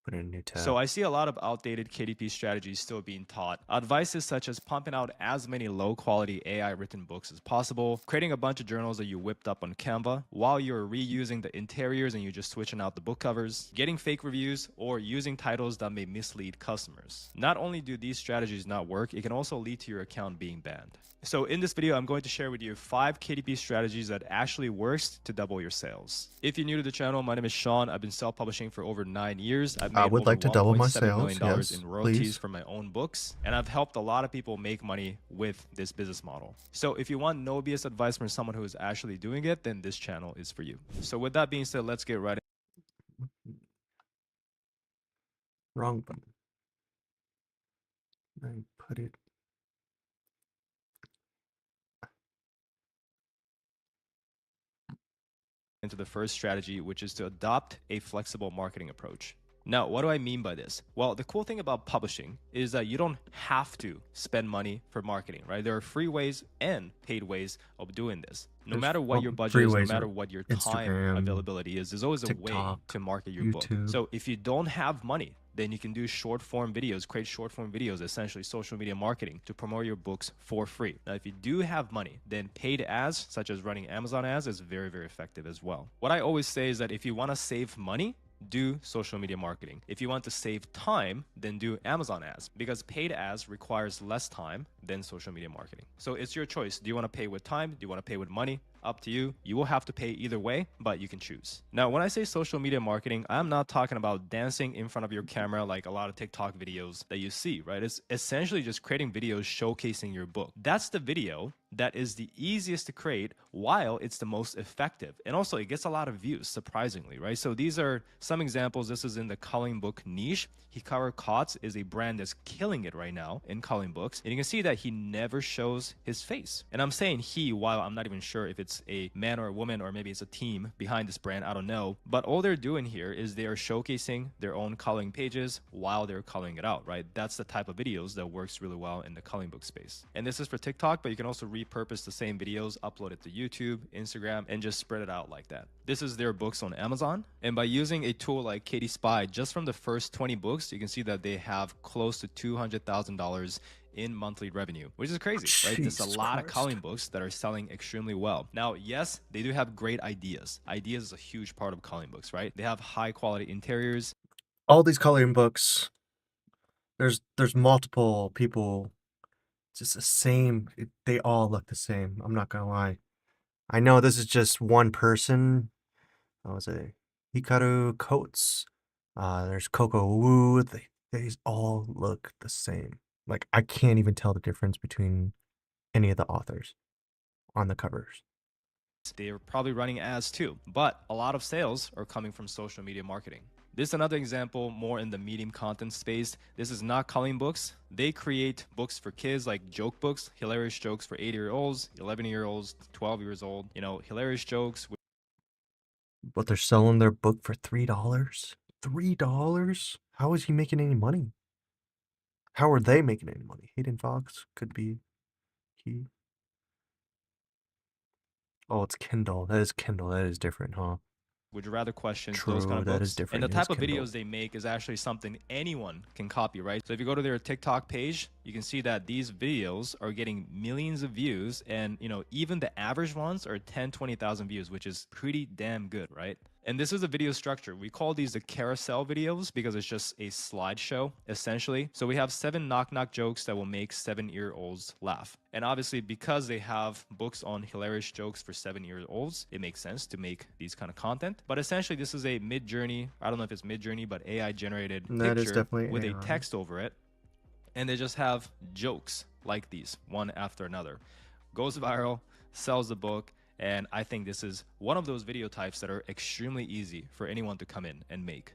Put in a new tab. So I see a lot of outdated KDP strategies still being taught. Advices such as pumping out as many low-quality AI written books as possible, creating a bunch of journals that you whipped up on Canva while you're reusing the interiors and you're just switching out the book covers, getting fake reviews, or using titles that may mislead customers. Not only do these strategies not work, it can also lead to your account being banned. So in this video, I'm going to share with you 5 KDP strategies that actually works to double your sales. If you're new to the channel, my name is Sean. I've been self-publishing for over 9 years. I've made I would over like to double my $1.7 million sales. Yes, in royalties please. from my own books, and I've helped a lot of people make money with this business model. So if you want no BS advice from someone who is actually doing it, then this channel is for you. So with that being said, let's get right Wrong button. I put it. into the first strategy, which is to adopt a flexible marketing approach. Now, what do I mean by this? Well, the cool thing about publishing is that you don't have to spend money for marketing, right? There are free ways and paid ways of doing this. No matter what your budget is, no matter what your time availability is, there's always a way to market your book. So if you don't have money, then you can do short form videos, create short form videos, essentially social media marketing to promote your books for free. Now, if you do have money, then paid ads, such as running Amazon ads, is very, very effective as well. What I always say is that if you want to save money, do social media marketing. If you want to save time, then do Amazon ads, because paid ads requires less time than social media marketing. So it's your choice. Do you want to pay with time? Do you want to pay with money? Up to you. You will have to pay either way, but you can choose. Now, when I say social media marketing, I'm not talking about dancing in front of your camera like a lot of TikTok videos that you see, right? It's essentially just creating videos showcasing your book. That's the video that is the easiest to create while it's the most effective. And also it gets a lot of views, surprisingly, right? So these are some examples. This is in the coloring book niche. Hikaru Kotz is a brand that's killing it right now in coloring books. And you can see that he never shows his face. And I'm saying he, while I'm not even sure if it's a man or a woman, or maybe it's a team behind this brand, I don't know. But all they're doing here is they are showcasing their own coloring pages while they're coloring it out, right? That's the type of videos that works really well in the coloring book space. And this is for TikTok, but you can also repurpose the same videos, upload it to YouTube, Instagram, and just spread it out like that. This is their books on Amazon. And by using a tool like Katie Spy, just from the first 20 books, you can see that they have close to $200,000 in monthly revenue, which is crazy, right? There's a lot of coloring books that are selling extremely well. Now, yes, they do have great ideas. Ideas is a huge part of coloring books, right? They have high quality interiors. All these coloring books, there's multiple people. It's just the same. They all look the same. I'm not gonna lie. I know this is just one person. I was a Hikaru Coates. There's Coco Wu. They all look the same. Like, I can't even tell the difference between any of the authors on the covers. They're probably running ads too, but a lot of sales are coming from social media marketing. This is another example more in the medium content space. This is not coloring books. They create books for kids, like joke books, hilarious jokes for 8-year-olds, 11-year-olds, 12 years old, you know, hilarious jokes. But they're selling their book for $3. $3? How is he making any money? How are they making any money? Hayden Fox could be he. Oh, it's Kindle. That is Kindle. That is different, huh? Would you rather questions, True, those kind of that books. is different. And the It is type of Kindle. videos they make is actually something anyone can copy, right? So if you go to their TikTok page, you can see that these videos are getting millions of views, and you know, even the average ones are 10-20,000 views, which is pretty damn good, right? And this is a video structure. We call these the carousel videos because it's just a slideshow, essentially. So we have 7 knock-knock jokes that will make 7-year-olds laugh. And obviously, because they have books on hilarious jokes for 7-year-olds, it makes sense to make these kind of content. But essentially, this is a Mid-Journey, I don't know if it's Mid-Journey, but AI-generated That is picture definitely with a AI. text over it. And they just have jokes like these, one after another. Goes viral, sells the book. And I think this is one of those video types that are extremely easy for anyone to come in and make.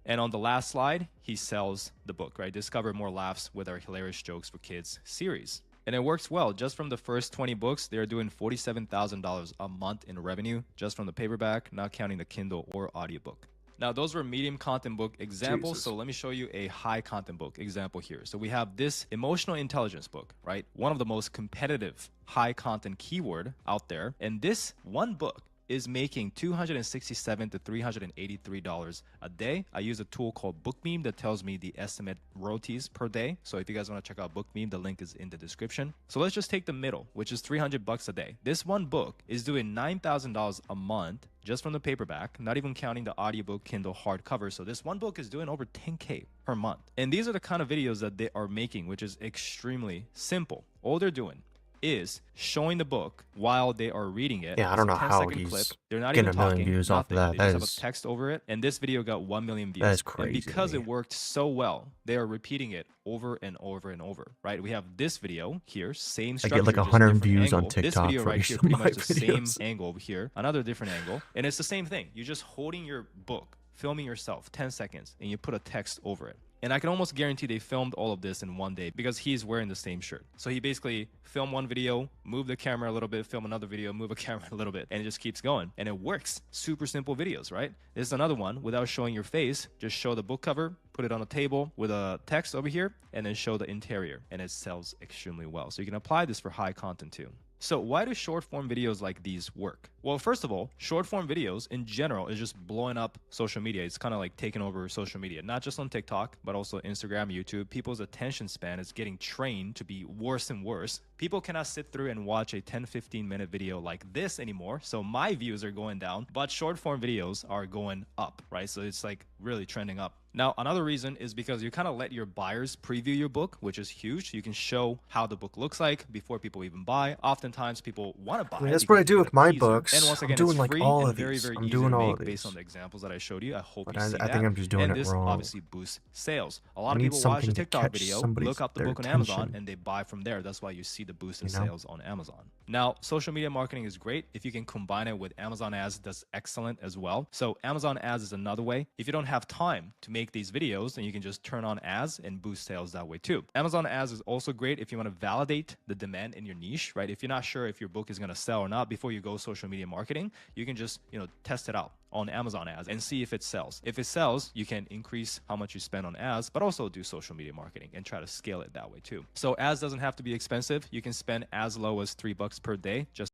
And on the last slide, he sells the book, right? Discover more laughs with our hilarious jokes for kids series. And it works well. Just from the first 20 books, they're doing $47,000 a month in revenue just from the paperback, not counting the Kindle or audiobook. Now, those were medium content book examples. Jesus. So let me show you a high content book example here. So we have this emotional intelligence book, right? One of the most competitive high content keyword out there. And this one book is making $267 to $383 a day. I use a tool called BookMeme that tells me the estimate royalties per day. So if you guys want to check out BookMeme, the link is in the description. So let's just take the middle, which is $300 a day. This one book is doing $9,000 a month just from the paperback, not even counting the audiobook, Kindle, hardcover. So this one book is doing over 10K per month. And these are the kind of videos that they are making, which is extremely simple. All they're doing is showing the book while they are reading it. Yeah, I don't know It's a how 10-second clip. he's They're not getting even a million talking, views off of nothing. that. They That just have is- a text over it, and this video got 1 million views. That is And crazy to because me. it worked so well, they are repeating it over and over and over, right? We have this video here, same I structure, get like just 100 different views on angle. This TikTok video for right each here, of pretty my much the same videos. angle over here, another different angle, and it's the same thing. You're just holding your book, filming yourself 10 seconds, and you put a text over it. And I can almost guarantee they filmed all of this in one day because he's wearing the same shirt. So he basically filmed one video, move the camera a little bit, film another video, move a camera a little bit, and it just keeps going. And it works. Super simple videos, right? This is another one without showing your face. Just show the book cover, put it on a table with a text over here, and then show the interior. And it sells extremely well. So you can apply this for high content too. So why do short form videos like these work? Well, first of all, short form videos in general is just blowing up social media. It's kind of like taking over social media, not just on TikTok, but also Instagram, YouTube. People's attention span is getting trained to be worse and worse. People cannot sit through and watch a 10-15 minute video like this anymore. So my views are going down, but short form videos are going up, right? So it's like really trending up. Now, another reason is because you kind of let your buyers preview your book, which is huge. You can show how the book looks like before people even buy. Oftentimes, people want to buy. I mean, that's what I do with my books. And once again, I'm doing it's like free all and of very, these. very I'm easy doing to all make of based on these. the examples that I showed you. I hope But you see I that. think I'm just doing and it this wrong. obviously boosts sales. A lot I of need people watch a something to TikTok catch video, somebody's look up the their book on Amazon, attention. and they buy from there. That's why you see the boost in You know? sales on Amazon. Now, social media marketing is great. If you can combine it with Amazon ads, that's excellent as well. So Amazon ads is another way. If you don't have time to make these videos, then you can just turn on ads and boost sales that way too. Amazon ads is also great if you want to validate the demand in your niche, right? If you're not sure if your book is going to sell or not before you go social media marketing, you can just, test it out on Amazon ads and see if it sells. If it sells, you can increase how much you spend on ads, but also do social media marketing and try to scale it that way too. So ads doesn't have to be expensive. You can spend as low as $3 per day. Just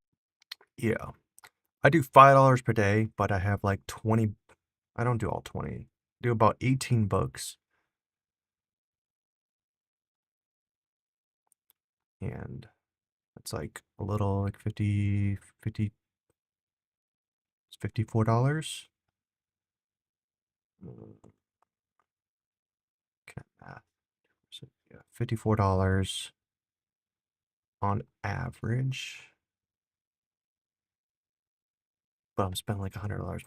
Yeah. I do $5 per day, but I have like 20. I don't do all 20. I do about 18 books. And it's like a little like 50, it's $54. Okay, math. So, yeah, $54 on average. But I'm spending like $100.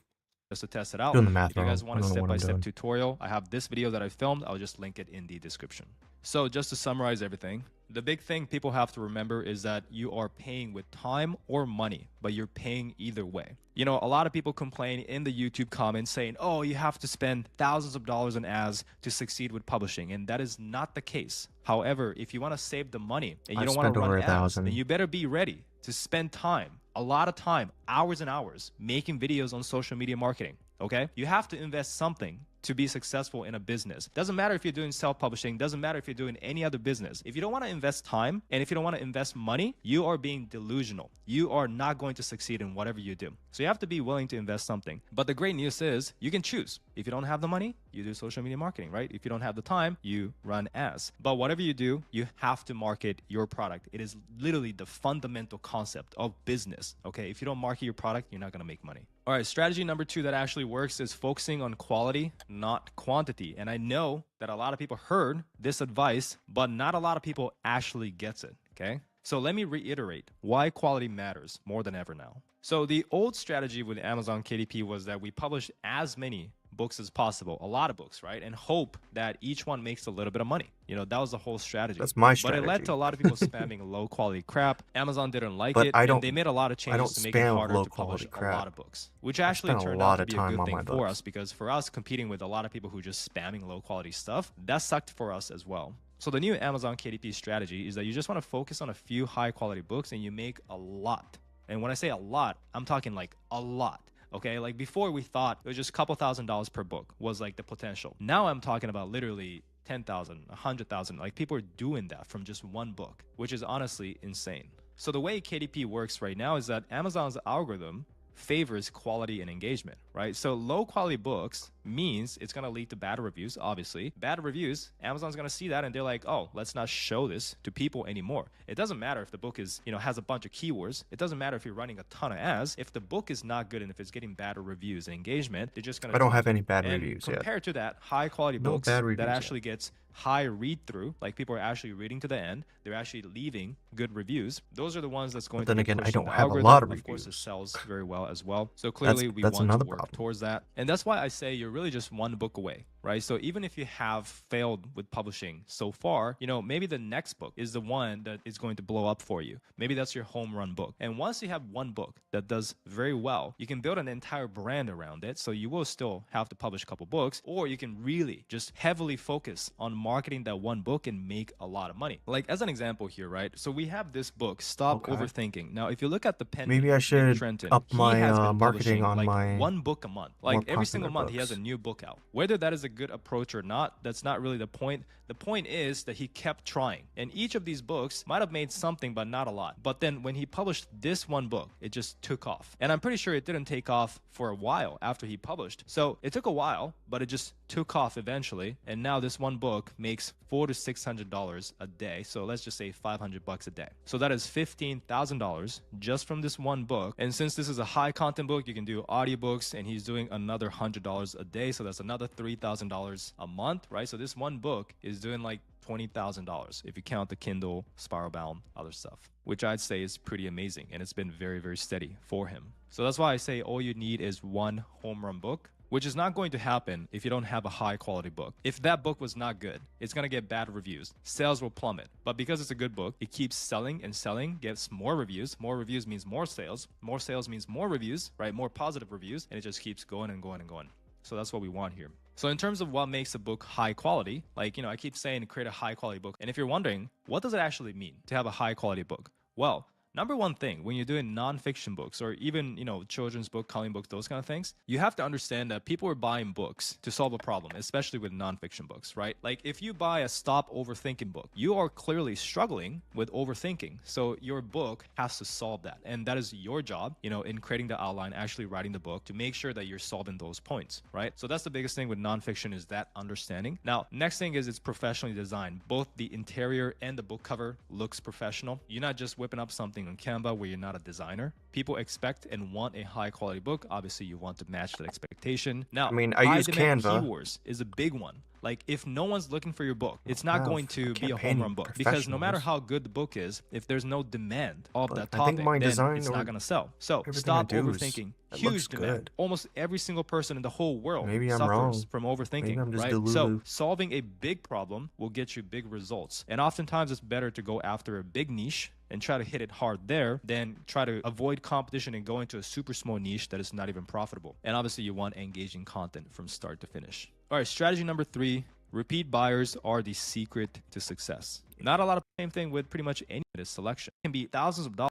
to test it out. Doing the math If you guys wrong. want I a don't know what I'm step-by-step doing. tutorial, I have this video that I filmed. I'll just link it in the description. So just to summarize everything, the big thing people have to remember is that you are paying with time or money, but you're paying either way. A lot of people complain in the YouTube comments saying, oh, you have to spend thousands of dollars on ads to succeed with publishing. And that is not the case. However, if you want to save the money and you don't want to run ads, then you better be ready to spend time, a lot of time, hours and hours, making videos on social media marketing. Okay? You have to invest something to be successful in a business. Doesn't matter if you're doing self-publishing, doesn't matter if you're doing any other business. If you don't want to invest time and if you don't want to invest money, you are being delusional. You are not going to succeed in whatever you do. So you have to be willing to invest something. But the great news is you can choose. If you don't have the money, you do social media marketing, right? If you don't have the time, you run ads. But whatever you do, you have to market your product. It is literally the fundamental concept of business, okay? If you don't market your product, you're not going to make money. All right, strategy number 2 that actually works is focusing on quality, not quantity. And I know that a lot of people heard this advice, but not a lot of people actually gets it, okay? So let me reiterate why quality matters more than ever now. So the old strategy with Amazon KDP was that we published as many books as possible, a lot of books, right? And hope that each one makes a little bit of money. That was the whole strategy. That's my strategy. But it led to a lot of people spamming low quality crap. Amazon didn't like But it, I and don't- they made a lot of changes to make it harder to publish a lot of books, which actually spent a turned lot out to of be a time good on thing my for books. us, because for us competing with a lot of people who just spamming low quality stuff, that sucked for us as well. So the new Amazon KDP strategy is that you just want to focus on a few high quality books and you make a lot. And when I say a lot, I'm talking like a lot. Okay, like before we thought it was just a couple $1,000s per book was like the potential. Now I'm talking about literally 10,000, 100,000. Like people are doing that from just one book, which is honestly insane. So the way KDP works right now is that Amazon's algorithm favors quality and engagement, right? So low quality books means it's going to lead to bad reviews, obviously. Bad reviews, Amazon's going to see that and they're like, oh, let's not show this to people anymore. It doesn't matter if the book is, has a bunch of keywords. It doesn't matter if you're running a ton of ads. If the book is not good and if it's getting bad reviews and engagement, they're just going to I don't have any bad and reviews yet. compared to that, high quality No books bad reviews that yet. actually gets high read through, like people are actually reading to the end, they're actually leaving good reviews. Those are the ones that's going But then to again, get I pushed in don't the have a algorithm. lot of Of course, it reviews. sells very well as well. So clearly, we that's want another to work problem. towards that, and that's why I say you're really just one book away, right? So even if you have failed with publishing so far, maybe the next book is the one that is going to blow up for you. Maybe that's your home run book. And once you have one book that does very well, you can build an entire brand around it. So you will still have to publish a couple books, or you can really just heavily focus on marketing that one book and make a lot of money. Like as an example here, right? So we have this book, Stop Okay. Overthinking. Now, if you look at the pen, Maybe I should Trenton, up he my has been marketing publishing on like my one book a month. Like more every single popular month, he has a books. new book out. Whether that is a good approach or not, that's not really the point. The point is that he kept trying. And each of these books might have made something, but not a lot. But then when he published this one book, it just took off. And I'm pretty sure it didn't take off for a while after he published. So it took a while, but it just took off eventually. And now this one book makes $400 to $600 a day. So let's just say $500 a day. So that is $15,000 just from this one book. And since this is a high content book, you can do audiobooks, and he's doing another $100 a day. So that's another $3,000 a month, right? So this one book is doing like $20,000 if you count the Kindle, spiral bound, other stuff, which I'd say is pretty amazing. And it's been very, very steady for him. So that's why I say all you need is one home run book, which is not going to happen if you don't have a high quality book. If that book was not good, it's gonna get bad reviews. Sales will plummet. But because it's a good book, it keeps selling and selling, gets more reviews. More reviews means more sales. More sales means more reviews, right? More positive reviews, and it just keeps going and going and going. So that's what we want here. So in terms of what makes a book high quality, like, I keep saying create a high quality book. And if you're wondering, what does it actually mean to have a high quality book? Well, number one thing, when you're doing nonfiction books or even, children's book, coloring books, those kind of things, you have to understand that people are buying books to solve a problem, especially with nonfiction books, right? Like if you buy a stop overthinking book, you are clearly struggling with overthinking. So your book has to solve that. And that is your job, in creating the outline, actually writing the book to make sure that you're solving those points, right? So that's the biggest thing with nonfiction is that understanding. Now, next thing is it's professionally designed. Both the interior and the book cover looks professional. You're not just whipping up something on Canva where you're not a designer. People expect and want a high quality book. Obviously, you want to match that expectation. Now, I use Canva. Keywords is a big one. Like if no one's looking for your book, it's not going to be a home run book, because no matter how good the book is, if there's no demand of that topic, then it's not going to sell. So stop overthinking. Huge demand. Almost every single person in the whole world suffers from overthinking, right? So solving a big problem will get you big results. And oftentimes it's better to go after a big niche and try to hit it hard there than try to avoid competition and go into a super small niche that is not even profitable. And obviously you want engaging content from start to finish. All right, strategy number 3, repeat buyers are the secret to success. Not a lot of same thing with pretty much any of this selection. It can be thousands of dollars.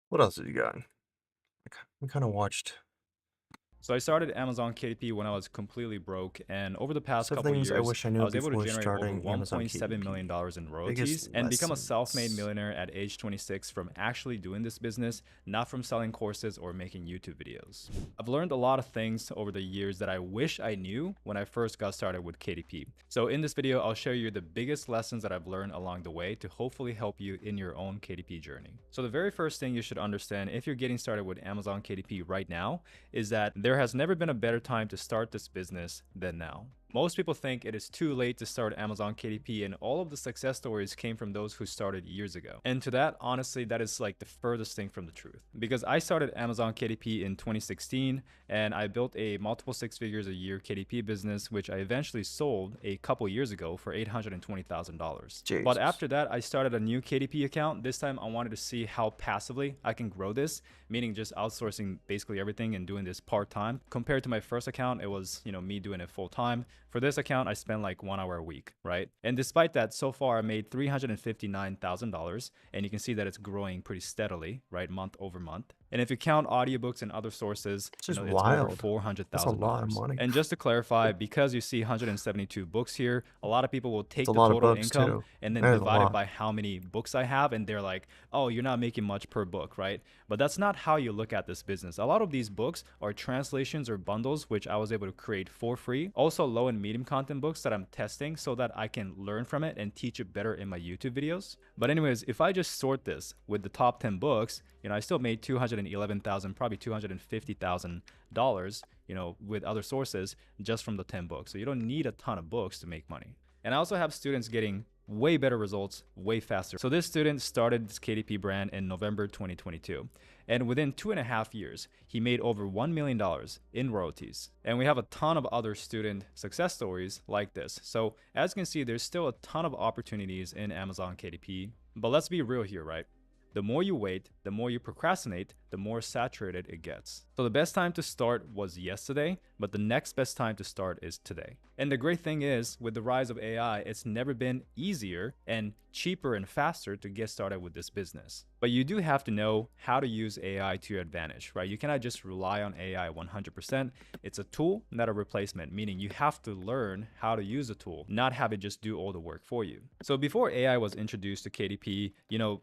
What else have you got? We kind of watched. So I started Amazon KDP when I was completely broke, and over the past couple of years, I wish I knew was able to before generate starting over Amazon $1.7 million in royalties and become a self-made millionaire at age 26 from actually doing this business, not from selling courses or making YouTube videos. I've learned a lot of things over the years that I wish I knew when I first got started with KDP. So in this video, I'll share you the biggest lessons that I've learned along the way to hopefully help you in your own KDP journey. So the very first thing you should understand if you're getting started with Amazon KDP right now is that there has never been a better time to start this business than now. Most people think it is too late to start Amazon KDP, and all of the success stories came from those who started years ago. And to that, honestly, that is like the furthest thing from the truth. Because I started Amazon KDP in 2016, and I built a multiple six figures a year KDP business, which I eventually sold a couple years ago for $820,000. But after that, I started a new KDP account. This time I wanted to see how passively I can grow this, meaning just outsourcing basically everything and doing this part-time. Compared to my first account, it was, me doing it full-time. For this account, I spent like 1 hour a week, right? And despite that, so far I made $359,000, and you can see that it's growing pretty steadily, right? Month over month. And if you count audiobooks and other sources, it's over $400,000. That's a lot of money. And just to clarify, because you see 172 books here, a lot of people will take the total income and then divide it by how many books I have, and they're like, oh, you're not making much per book, right? But that's not how you look at this business. A lot of these books are translations or bundles, which I was able to create for free. Also low and medium content books that I'm testing so that I can learn from it and teach it better in my YouTube videos. But anyways, if I just sort this with the top 10 books, I still made $211,000, probably $250,000, with other sources just from the 10 books. So you don't need a ton of books to make money. And I also have students getting way better results way faster. So this student started this KDP brand in November 2022. And within 2.5 years, he made over $1 million in royalties. And we have a ton of other student success stories like this. So as you can see, there's still a ton of opportunities in Amazon KDP. But let's be real here, right? The more you wait, the more you procrastinate, the more saturated it gets. So the best time to start was yesterday, but the next best time to start is today. And the great thing is, with the rise of AI, it's never been easier and cheaper and faster to get started with this business. But you do have to know how to use AI to your advantage, right? You cannot just rely on AI 100%. It's a tool, not a replacement, meaning you have to learn how to use a tool, not have it just do all the work for you. So before AI was introduced to KDP,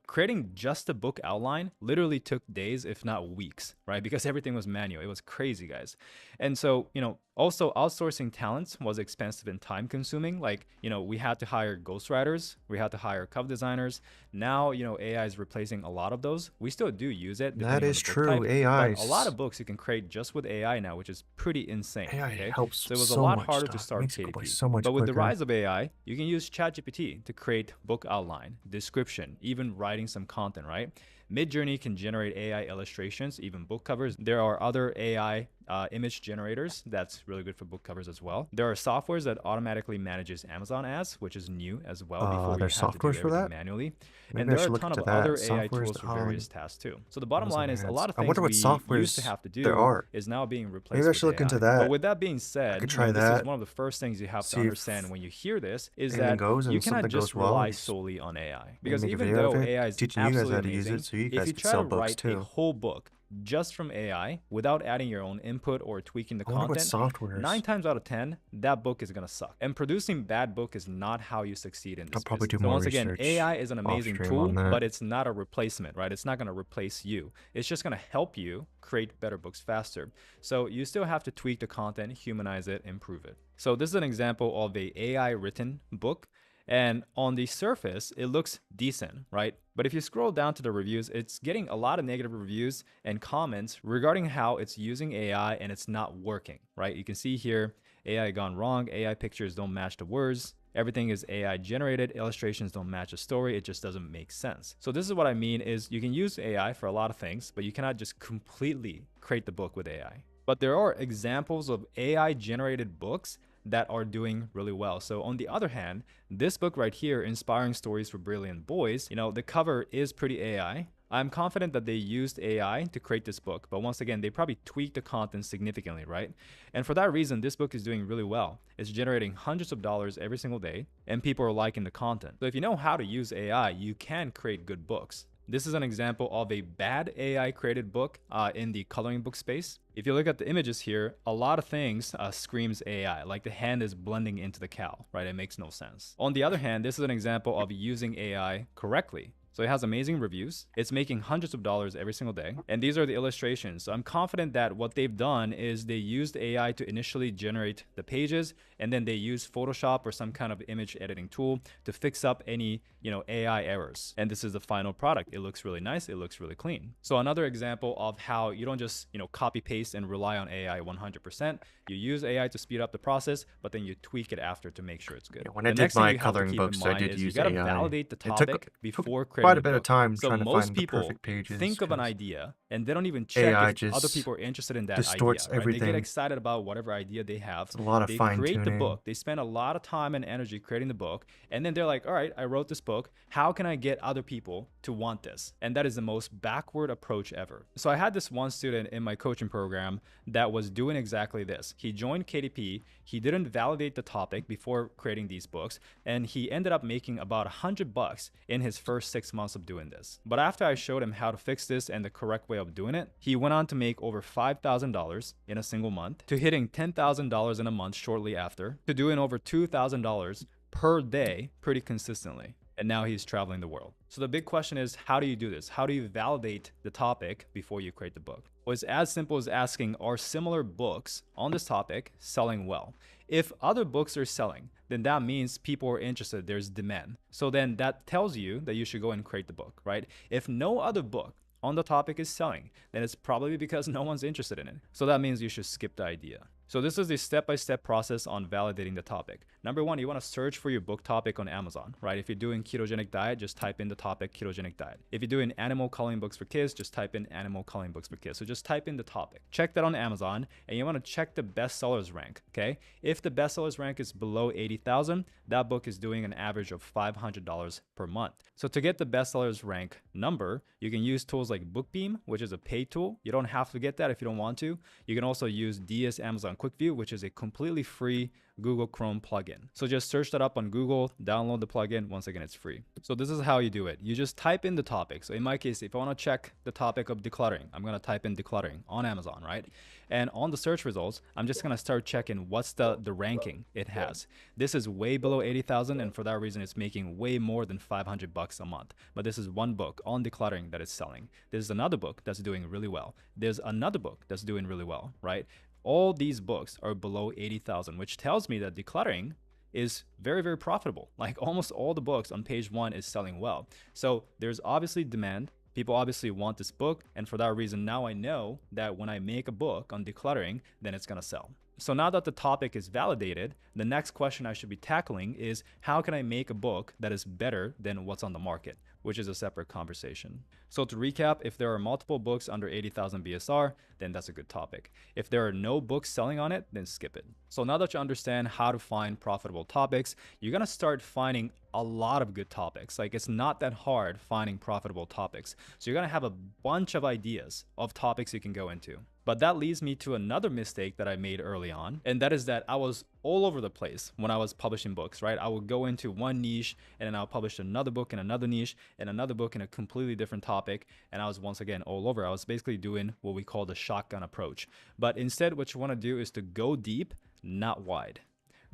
creating just a book outline literally took days, if not weeks, right? Because everything was manual. It was crazy, guys. And so, also outsourcing talents was expensive and time consuming. Like, we had to hire ghostwriters, we had to hire cover designers. Now, AI is replacing a lot of those. We still do use it. That is true. Type, AI. but a lot of books you can create just with AI now, which is pretty insane. AI helps so it was so a lot much harder stuff. to start Makes it go by KDP. so much but with the quicker. rise of AI, you can use ChatGPT to create book outline, description, even writing some content, right? Midjourney can generate AI illustrations, even book covers. There are other AI image generators that's really good for book covers as well. There are softwares that automatically manages Amazon ads, which is new as well. Before you have to do everything manually. Maybe And I there are should a look ton of into that. other AI Softwares tools for various tasks too. So the bottom Amazon line is a ads. lot of I things wonder what we softwares used to have to there do are. is now being replaced Maybe I with should look AI. into that. But with that being said, could try this that. is one of the first things you have to See if understand when you hear this is anything that goes and you cannot something just goes well, rely just solely on AI. maybe Because make a even video of though it, AI is teaching you guys absolutely how to use amazing, it so you if guys you can try sell to books write a too. whole book just from AI without adding your own input or tweaking the I wonder what content, softwares. 9 times out of 10, that book is going to suck. And producing bad book is not how you succeed in this I'll probably business. do So more once again, research AI is an amazing off-stream tool, on that. but it's not a replacement, right? It's not going to replace you. It's just going to help you create better books faster. So you still have to tweak the content, humanize it, improve it. So this is an example of a AI written book. And on the surface, it looks decent, right? But if you scroll down to the reviews, it's getting a lot of negative reviews and comments regarding how it's using AI and it's not working, right? You can see here, AI gone wrong, AI pictures don't match the words, everything is AI generated, illustrations don't match the story, it just doesn't make sense. So this is what I mean is you can use AI for a lot of things, but you cannot just completely create the book with AI. But there are examples of AI generated books that are doing really well. So on the other hand, this book right here, Inspiring Stories for Brilliant Boys, the cover is pretty AI. I'm confident that they used AI to create this book, but once again, they probably tweaked the content significantly, right? And for that reason, this book is doing really well. It's generating hundreds of dollars every single day, and people are liking the content. So if you know how to use AI, you can create good books. This is an example of a bad AI created book in the coloring book space. If you look at the images here, a lot of things screams AI, like the hand is blending into the cow, right? It makes no sense. On the other hand, this is an example of using AI correctly. So it has amazing reviews. It's making hundreds of dollars every single day. And these are the illustrations. So I'm confident that what they've done is they used AI to initially generate the pages, and then they used Photoshop or some kind of image editing tool to fix up any, AI errors. And this is the final product. It looks really nice. It looks really clean. So another example of how you don't just, copy paste and rely on AI 100%. You use AI to speed up the process, but then you tweak it after to make sure it's good. Yeah, when I did my coloring books, I did use AI. You gotta validate the It took topic before creating quite a the bit of book. time So trying to most find the people perfect pages. think of an 'cause idea and they don't even check AI if just other people are interested in that distorts idea. Right? They get everything. excited about whatever idea they have. It's a lot of They fine create the tuning. book. They spend a lot of time and energy creating the book, and then they're like, all right, I wrote this book. How can I get other people to want this? And that is the most backward approach ever. So I had this one student in my coaching program that was doing exactly this. He joined KDP. He didn't validate the topic before creating these books, and he ended up making about $100 in his first 6 months of doing this. But after I showed him how to fix this and the correct way of doing it, he went on to make over $5,000 in a single month, to hitting $10,000 in a month shortly after, to doing over $2,000 per day pretty consistently. And now he's traveling the world. So the big question is, how do you do this? How do you validate the topic before you create the book? Well, it's as simple as asking, are similar books on this topic selling well? If other books are selling, then that means people are interested, there's demand. So then that tells you that you should go and create the book, right? If no other book on the topic is selling, then it's probably because no one's interested in it. So that means you should skip the idea. So this is the step-by-step process on validating the topic. Number one, you want to search for your book topic on Amazon, right? If you're doing ketogenic diet, just type in the topic ketogenic diet. If you're doing animal coloring books for kids, just type in animal coloring books for kids. So just type in the topic. Check that on Amazon, and you want to check the bestsellers rank, okay? If the bestsellers rank is below 80,000, that book is doing an average of $500 per month. So to get the bestsellers rank number, you can use tools like BookBeam, which is a paid tool. You don't have to get that if you don't want to. You can also use DS Amazon Quick View, which is a completely free Google Chrome plugin. So just search that up on Google, download the plugin. Once again, it's free. So this is how you do it. You just type in the topic. So in my case, if I want to check the topic of decluttering, I'm going to type in decluttering on Amazon, right? And on the search results, I'm just going to start checking what's the ranking it has. This is way below 80,000, and for that reason, it's making way more than $500 a month. But this is one book on decluttering that is selling. There's another book that's doing really well. There's another book that's doing really well, right? All these books are below 80,000, which tells me that decluttering is very, very profitable. Like almost all the books on page one is selling well. So there's obviously demand. People obviously want this book. And for that reason, now I know that when I make a book on decluttering, then it's going to sell. So now that the topic is validated, the next question I should be tackling is how can I make a book that is better than what's on the market, which is a separate conversation. So to recap, if there are multiple books under 80,000 BSR, then that's a good topic. If there are no books selling on it, then skip it. So now that you understand how to find profitable topics, you're gonna start finding a lot of good topics. Like it's not that hard finding profitable topics. So you're gonna have a bunch of ideas of topics you can go into. But that leads me to another mistake that I made early on, and that is that I was all over the place when I was publishing books, right? I would go into one niche and then I'll publish another book in another niche and another book in a completely different topic. And I was once again all over. I was basically doing what we call the shotgun approach. But instead, what you want to do is to go deep, not wide.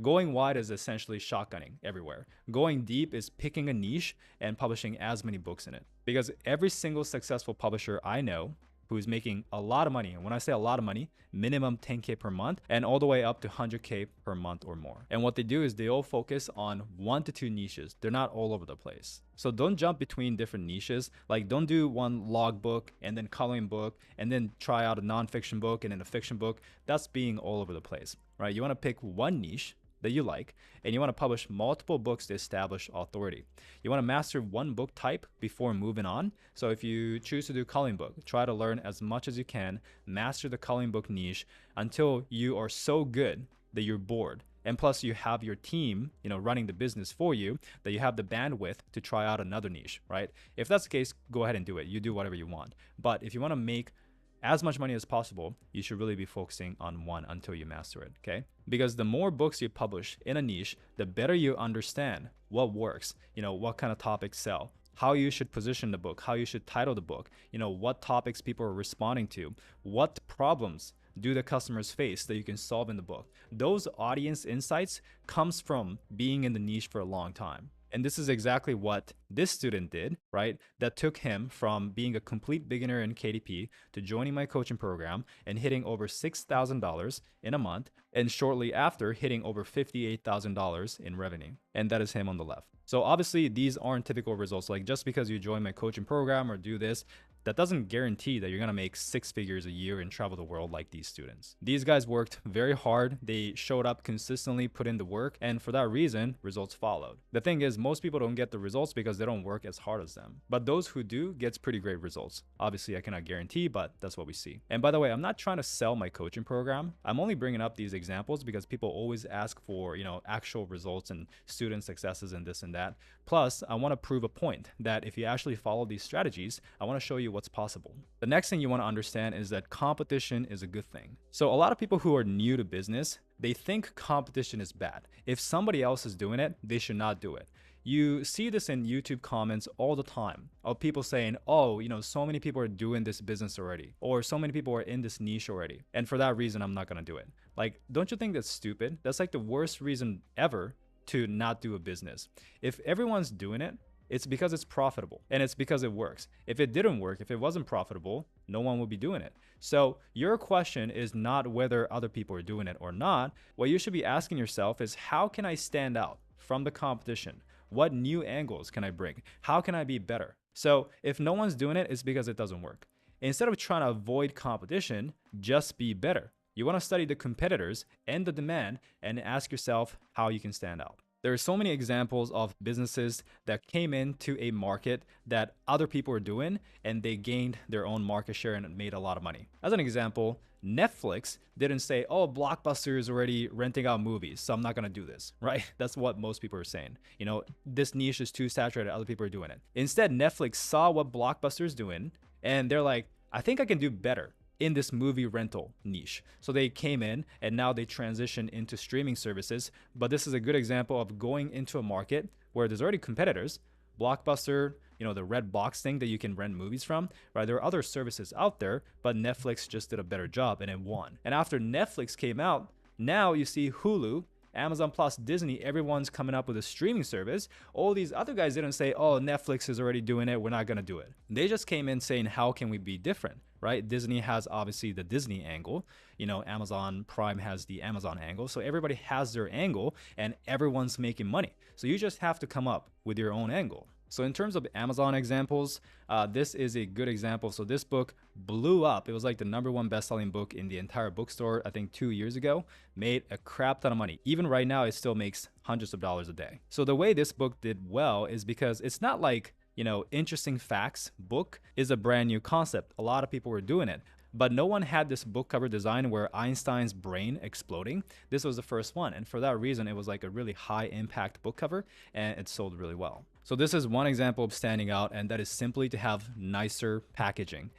Going wide is essentially shotgunning everywhere. Going deep is picking a niche and publishing as many books in it. Because every single successful publisher I know who's making a lot of money, and when I say a lot of money, minimum 10K per month and all the way up to 100K per month or more. And what they do is they all focus on 1 to 2 niches. They're not all over the place. So don't jump between different niches. Like don't do one log book and then coloring book and then try out a nonfiction book and then a fiction book. That's being all over the place, right? You want to pick one niche that you like, and you want to publish multiple books to establish authority. You want to master one book type before moving on. So if you choose to do coloring book, try to learn as much as you can, master the coloring book niche until you are so good that you're bored. And plus you have your team, running the business for you, that you have the bandwidth to try out another niche, right? If that's the case, go ahead and do it. You do whatever you want. But if you want to make as much money as possible, you should really be focusing on one until you master it, okay? Because the more books you publish in a niche, the better you understand what works, what kind of topics sell, how you should position the book, how you should title the book, what topics people are responding to, what problems do the customers face that you can solve in the book. Those audience insights comes from being in the niche for a long time. And this is exactly what this student did, right? That took him from being a complete beginner in KDP to joining my coaching program and hitting over $6,000 in a month, and shortly after hitting over $58,000 in revenue. And that is him on the left. So obviously these aren't typical results. Like just because you join my coaching program or do this, that doesn't guarantee that you're gonna make 6 figures a year and travel the world like these students. These guys worked very hard. They showed up consistently, put in the work, and for that reason, results followed. The thing is, most people don't get the results because they don't work as hard as them. But those who do gets pretty great results. Obviously, I cannot guarantee, but that's what we see. And by the way, I'm not trying to sell my coaching program. I'm only bringing up these examples because people always ask for, actual results and student successes and this and that. Plus, I want to prove a point that if you actually follow these strategies, I want to show you what's possible. The next thing you want to understand is that competition is a good thing. So a lot of people who are new to business, they think competition is bad. If somebody else is doing it, they should not do it. You see this in YouTube comments all the time of people saying, oh, so many people are doing this business already, or so many people are in this niche already, and for that reason, I'm not going to do it. Like, don't you think that's stupid? That's like the worst reason ever to not do a business. If everyone's doing it, it's because it's profitable and it's because it works. If it didn't work, if it wasn't profitable, no one would be doing it. So your question is not whether other people are doing it or not. What you should be asking yourself is, how can I stand out from the competition? What new angles can I bring? How can I be better? So if no one's doing it, it's because it doesn't work. Instead of trying to avoid competition, just be better. You want to study the competitors and the demand and ask yourself how you can stand out. There are so many examples of businesses that came into a market that other people were doing and they gained their own market share and made a lot of money. As an example, Netflix didn't say, oh, Blockbuster is already renting out movies, so I'm not going to do this, right? That's what most people are saying. You know, this niche is too saturated, other people are doing it. Instead, Netflix saw what Blockbuster is doing and they're like, I think I can do better in this movie rental niche. So they came in and now they transition into streaming services. But this is a good example of going into a market where there's already competitors. Blockbuster, you know, the red box thing that you can rent movies from, right? There are other services out there, but Netflix just did a better job and it won. And after Netflix came out, now you see Hulu, Amazon Plus, Disney, everyone's coming up with a streaming service. All these other guys didn't say, oh, Netflix is already doing it, we're not gonna do it. They just came in saying, how can we be different, right? Disney has obviously the Disney angle, you know, Amazon Prime has the Amazon angle. So everybody has their angle and everyone's making money. So you just have to come up with your own angle. So in terms of Amazon examples, this is a good example. So this book blew up. It was like the #1 best-selling book in the entire bookstore, I think 2 years ago, made a crap ton of money. Even right now, it still makes hundreds of dollars a day. So the way this book did well is because it's not like, you know, interesting facts book is a brand new concept. A lot of people were doing it. But no one had this book cover design where Einstein's brain exploding. This was the first one. And for that reason, it was like a really high impact book cover and it sold really well. So this is one example of standing out, and that is simply to have nicer packaging.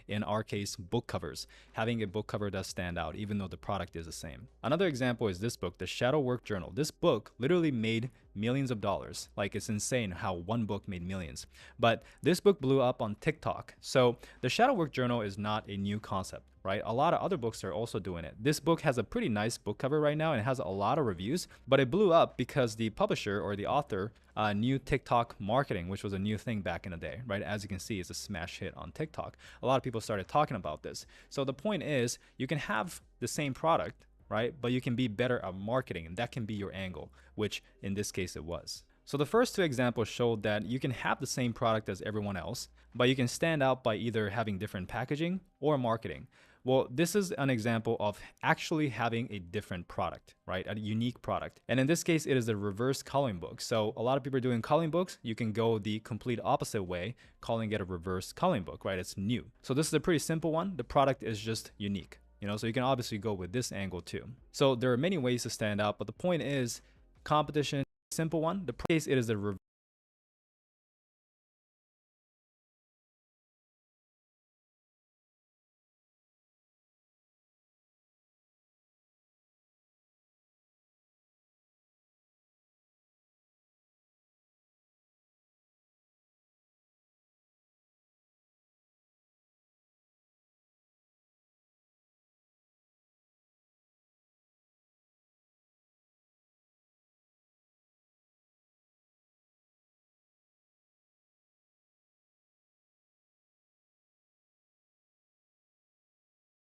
In our case, book covers, having a book cover does stand out even though the product is the same. Another example is this book, the Shadow Work Journal. This book literally made millions of dollars. Like, it's insane how one book made millions. But this book blew up on TikTok. So the Shadow Work Journal is not a new concept, right? A lot of other books are also doing it. This book has a pretty nice book cover right now and it has a lot of reviews, but it blew up because the publisher or the author knew TikTok marketing, which was a new thing back in the day, right? As you can see, it's a smash hit on TikTok. A lot of people started talking about this. So the point is, you can have the same product, right? But you can be better at marketing, and that can be your angle, which in this case it was. So the first two examples showed that you can have the same product as everyone else, but you can stand out by either having different packaging or marketing. Well, this is an example of actually having a different product, right? A unique product. And in this case, it is a reverse coloring book. So a lot of people are doing coloring books. You can go the complete opposite way, calling it a reverse coloring book, right? It's new. So this is a pretty simple one. The product is just unique, you know, so you can obviously go with this angle too. So there are many ways to stand out, but the point is, competition is simple one. The reverse coloring book. So a lot of people are doing coloring books. You can go the complete opposite way, calling it a reverse coloring book, right? It's new. So this is a pretty simple one. The product is just unique, you know, so you can obviously go with this angle too. So there are many ways to stand out, but the point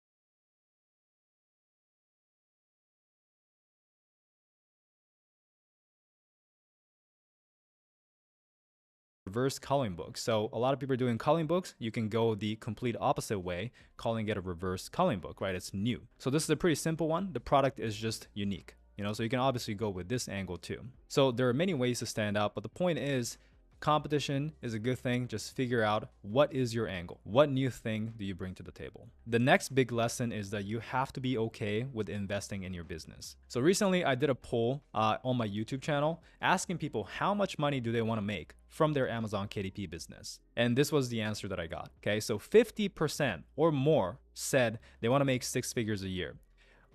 is competition, simple one. The case, it is a reverse coloring book. So a lot of people are doing coloring books. You can go the complete opposite way, calling it a reverse coloring book, right? It's new. So this is a pretty simple one. The product is just unique, you know, so you can obviously go with this angle too. So there are many ways to stand out, but the point is competition is a good thing. Just figure out what is your angle. What new thing do you bring to the table? The next big lesson is that you have to be okay with investing in your business. So recently I did a poll on my YouTube channel asking people how much money do they want to make from their Amazon KDP business. And this was the answer that I got. Okay, so 50% or more said they want to make 6 figures a year.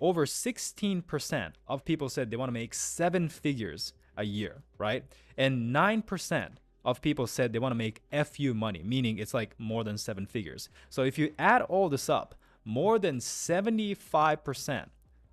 Over 16% of people said they want to make 7 figures a year, right? And 9% of people said they want to make FU money, meaning it's like more than 7 figures. So if you add all this up, more than 75%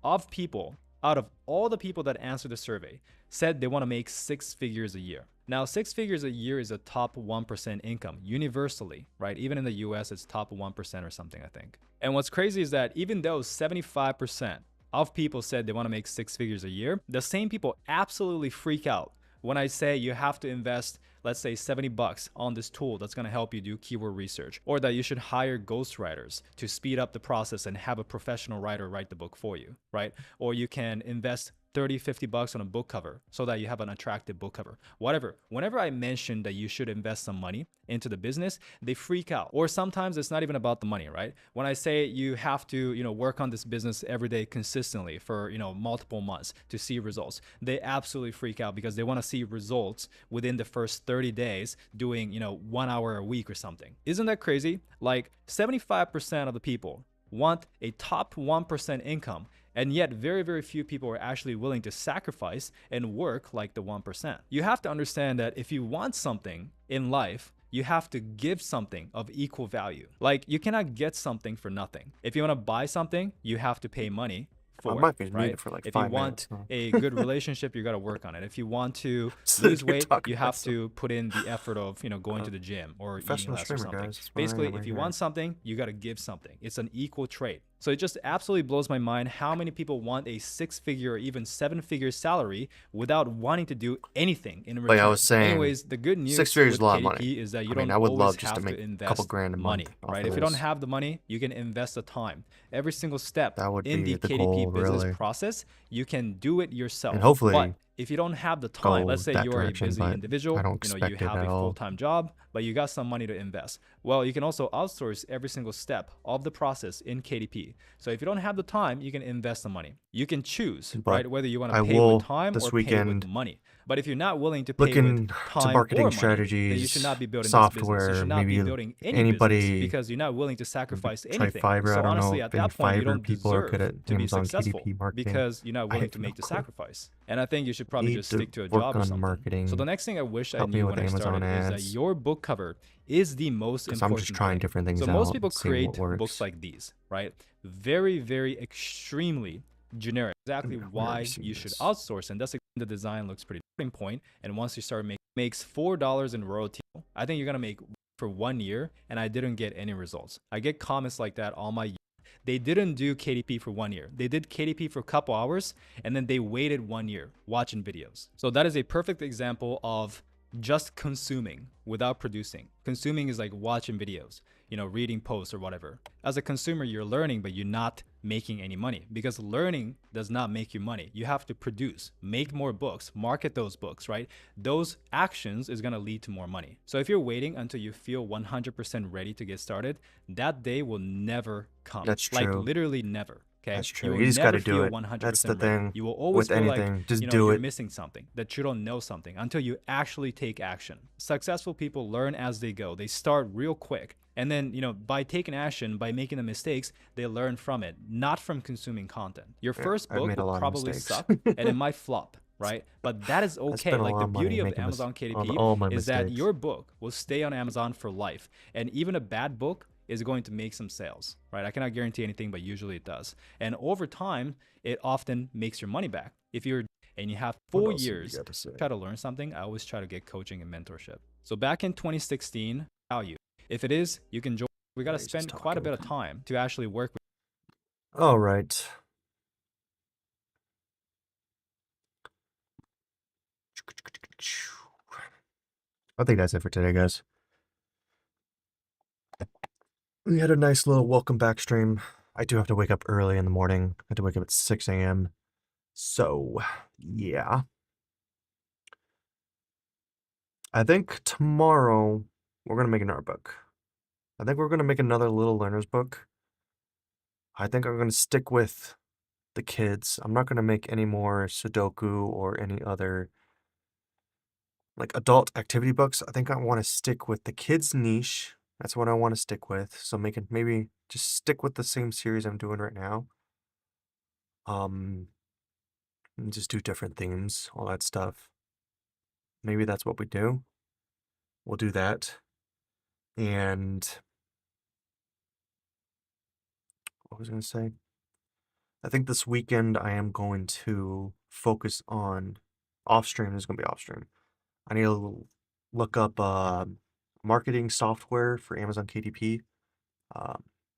of people, out of all the people that answered the survey, said they want to make 6 figures a year. Now, 6 figures a year is a top 1% income universally, right? Even in the US, it's top 1% or something, I think. And what's crazy is that even though 75% of people said they want to make 6 figures a year, the same people absolutely freak out when I say you have to invest, let's say $70 on this tool that's going to help you do keyword research, or that you should hire ghostwriters to speed up the process and have a professional writer write the book for you, right? Or you can invest $30-50 on a book cover so that you have an attractive book cover. Whatever. Whenever I mention that you should invest some money into the business, they freak out. Or sometimes it's not even about the money, right? When I say you have to, work on this business every day consistently for, multiple months to see results, they absolutely freak out because they want to see results within the first 30 days doing, 1 hour a week or something. Isn't that crazy? Like 75% of the people want a top 1% income, and yet very, very few people are actually willing to sacrifice and work like the 1%. You have to understand that if you want something in life, you have to give something of equal value. Like you cannot get something for nothing. If you want to buy something, you have to pay money for it, right? For like if 5 you want minutes, a good relationship, you got to work on it. If you want to lose weight, you have to put in the effort of, going to the gym or eating less or something. Basically, if you want something, you got to give something. It's an equal trade. So it just absolutely blows my mind how many people want a 6-figure or even 7-figure salary without wanting to do anything in return. Like I was saying, anyways, the good news 6 figures with is a lot of KDP money. is that you I don't mean, I would always love just have to make to a invest couple grand a money, month off right? of If you don't this. have the money, you can invest the time. Every single step That would in be the the KDP goal, business really. process, you can do it yourself. And hopefully but if you don't have the time, go let's say that you are a direction, busy but individual, I don't you expect it have at a all. full-time job, but you got some money to invest. Well, you can also outsource every single step of the process in KDP. So if you don't have the time, you can invest the money. You can choose, But right, whether you want I to pay will with time this or pay with weekend money. But if you're not willing to pay look with into time marketing or money, then you strategies, should not be building this business. You software, should not be maybe building any anybody business because you're not willing to sacrifice try anything. Fiverr. I So don't honestly, know at if any that point, you Fiverr don't people are good deserve at to be Amazon successful KDP marketing. because you're not I willing have to no make the clue. sacrifice. And I think you should probably Need just to stick to a work job or on something. marketing. So the next thing I wish I Help me knew with when I Amazon started is that ads. your book cover is the most Because important I'm just trying thing. different things So out most people and seeing create what works. books like these, right? Very, very extremely generic. Exactly I've why never seen you should this. outsource, and that's the design looks pretty point. And once you start makes $4 in royalty, I think you're gonna make for 1 year, and I didn't get any results. I get comments like that all my. They didn't do KDP for 1 year. They did KDP for a couple hours, and then they waited 1 year watching videos. So that is a perfect example of just consuming without producing. Consuming is like watching videos, reading posts or whatever. As a consumer, you're learning, but you're not making any money because learning does not make you money. You have to produce, make more books, market those books, right? Those actions is going to lead to more money. So if you're waiting until you feel 100% ready to get started, that day will never come. That's Like true. literally never. Okay? That's true. You You will just got to never do feel it. 100% That's the ready. thing. You will always With feel anything, like just do you're it. missing something, that you don't know something until you actually take action. Successful people learn as they go. They start real quick. And then, by taking action, by making the mistakes, they learn from it, not from consuming content. Your first I've book made a will lot of probably mistakes. suck and it might flop, right? But that is okay. spent a Like lot the of money beauty of making Amazon KDP all my is that mistakes. your book will stay on Amazon for life. And even a bad book is going to make some sales, right? I cannot guarantee anything, but usually it does. And over time, it often makes your money back. If you're and you have 4 years to try to learn something, I always try to get coaching and mentorship. So back in 2016, value. If it is, you can join. We got to spend quite a bit of time to actually work with. All right. I think that's it for today, guys. We had a nice little welcome back stream. I do have to wake up early in the morning. I have to wake up at 6 a.m. So, yeah. I think tomorrow we're gonna make another book. I think we're gonna make another Little Learners book. I think I'm gonna stick with the kids. I'm not gonna make any more Sudoku or any other like adult activity books. I think I want to stick with the kids niche. That's what I want to stick with. So maybe just stick with the same series I'm doing right now. And just do different themes, all that stuff. Maybe that's what we do. We'll do that. And what was I gonna say? I think this weekend I am going to focus on off stream. There's gonna be off stream. I need to look up marketing software for Amazon KDP.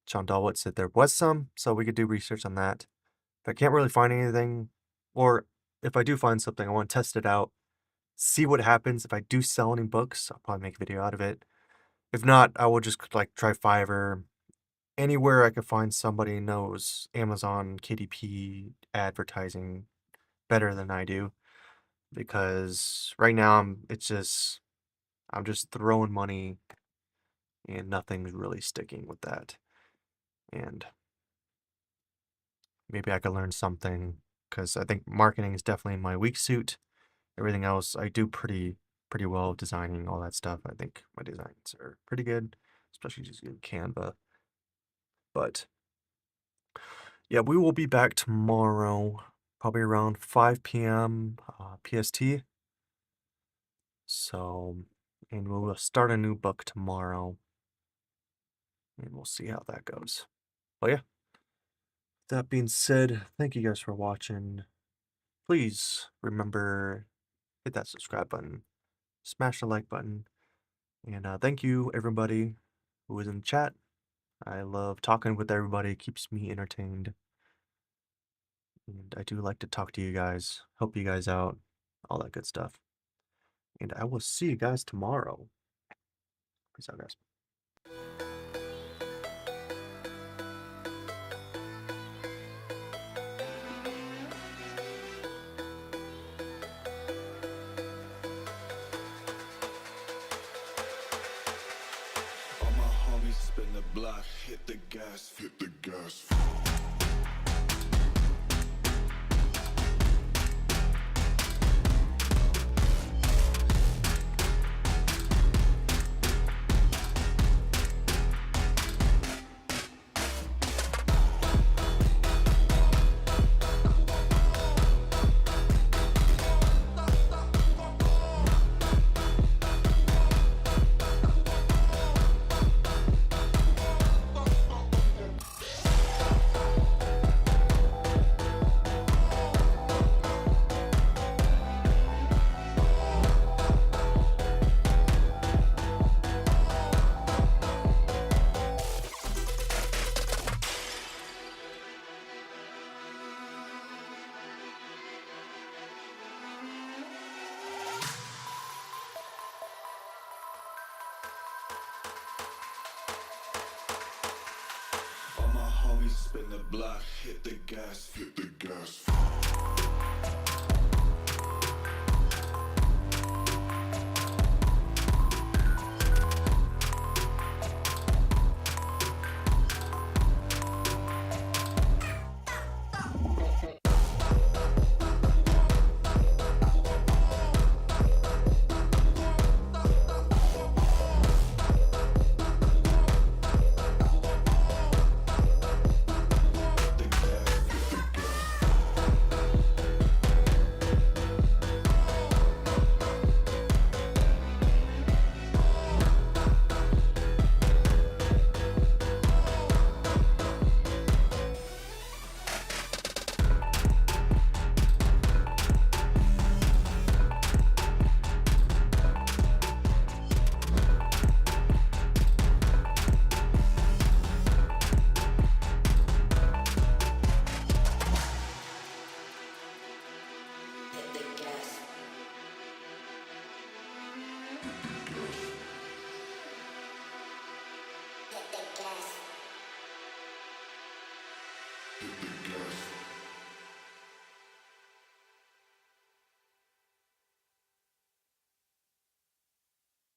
John Dalwood said there was some, so we could do research on that. If I can't really find anything, or if I do find something, I want to test it out, see what happens. If I do sell any books, I'll probably make a video out of it. If not, I will just like try Fiverr. Anywhere I could find somebody who knows Amazon KDP advertising better than I do, because right now I'm just throwing money and nothing's really sticking with that. And maybe I could learn something, because I think marketing is definitely my weak suit. Everything else I do pretty well, designing, all that stuff. I think my designs are pretty good, especially just using Canva. But yeah, we will be back tomorrow, probably around 5 p.m. PST. So, and we will start a new book tomorrow, and we'll see how that goes. But yeah, that being said, thank you guys for watching. Please remember, hit that subscribe button, smash the like button, and thank you everybody who was in the chat. I love talking with everybody, it keeps me entertained. And I do like to talk to you guys, help you guys out, all that good stuff. And I will see you guys tomorrow. Peace out, guys. All my homies spin the block, hit the gas, hit the gas. All my homies spin the block, hit the gas, hit the gas.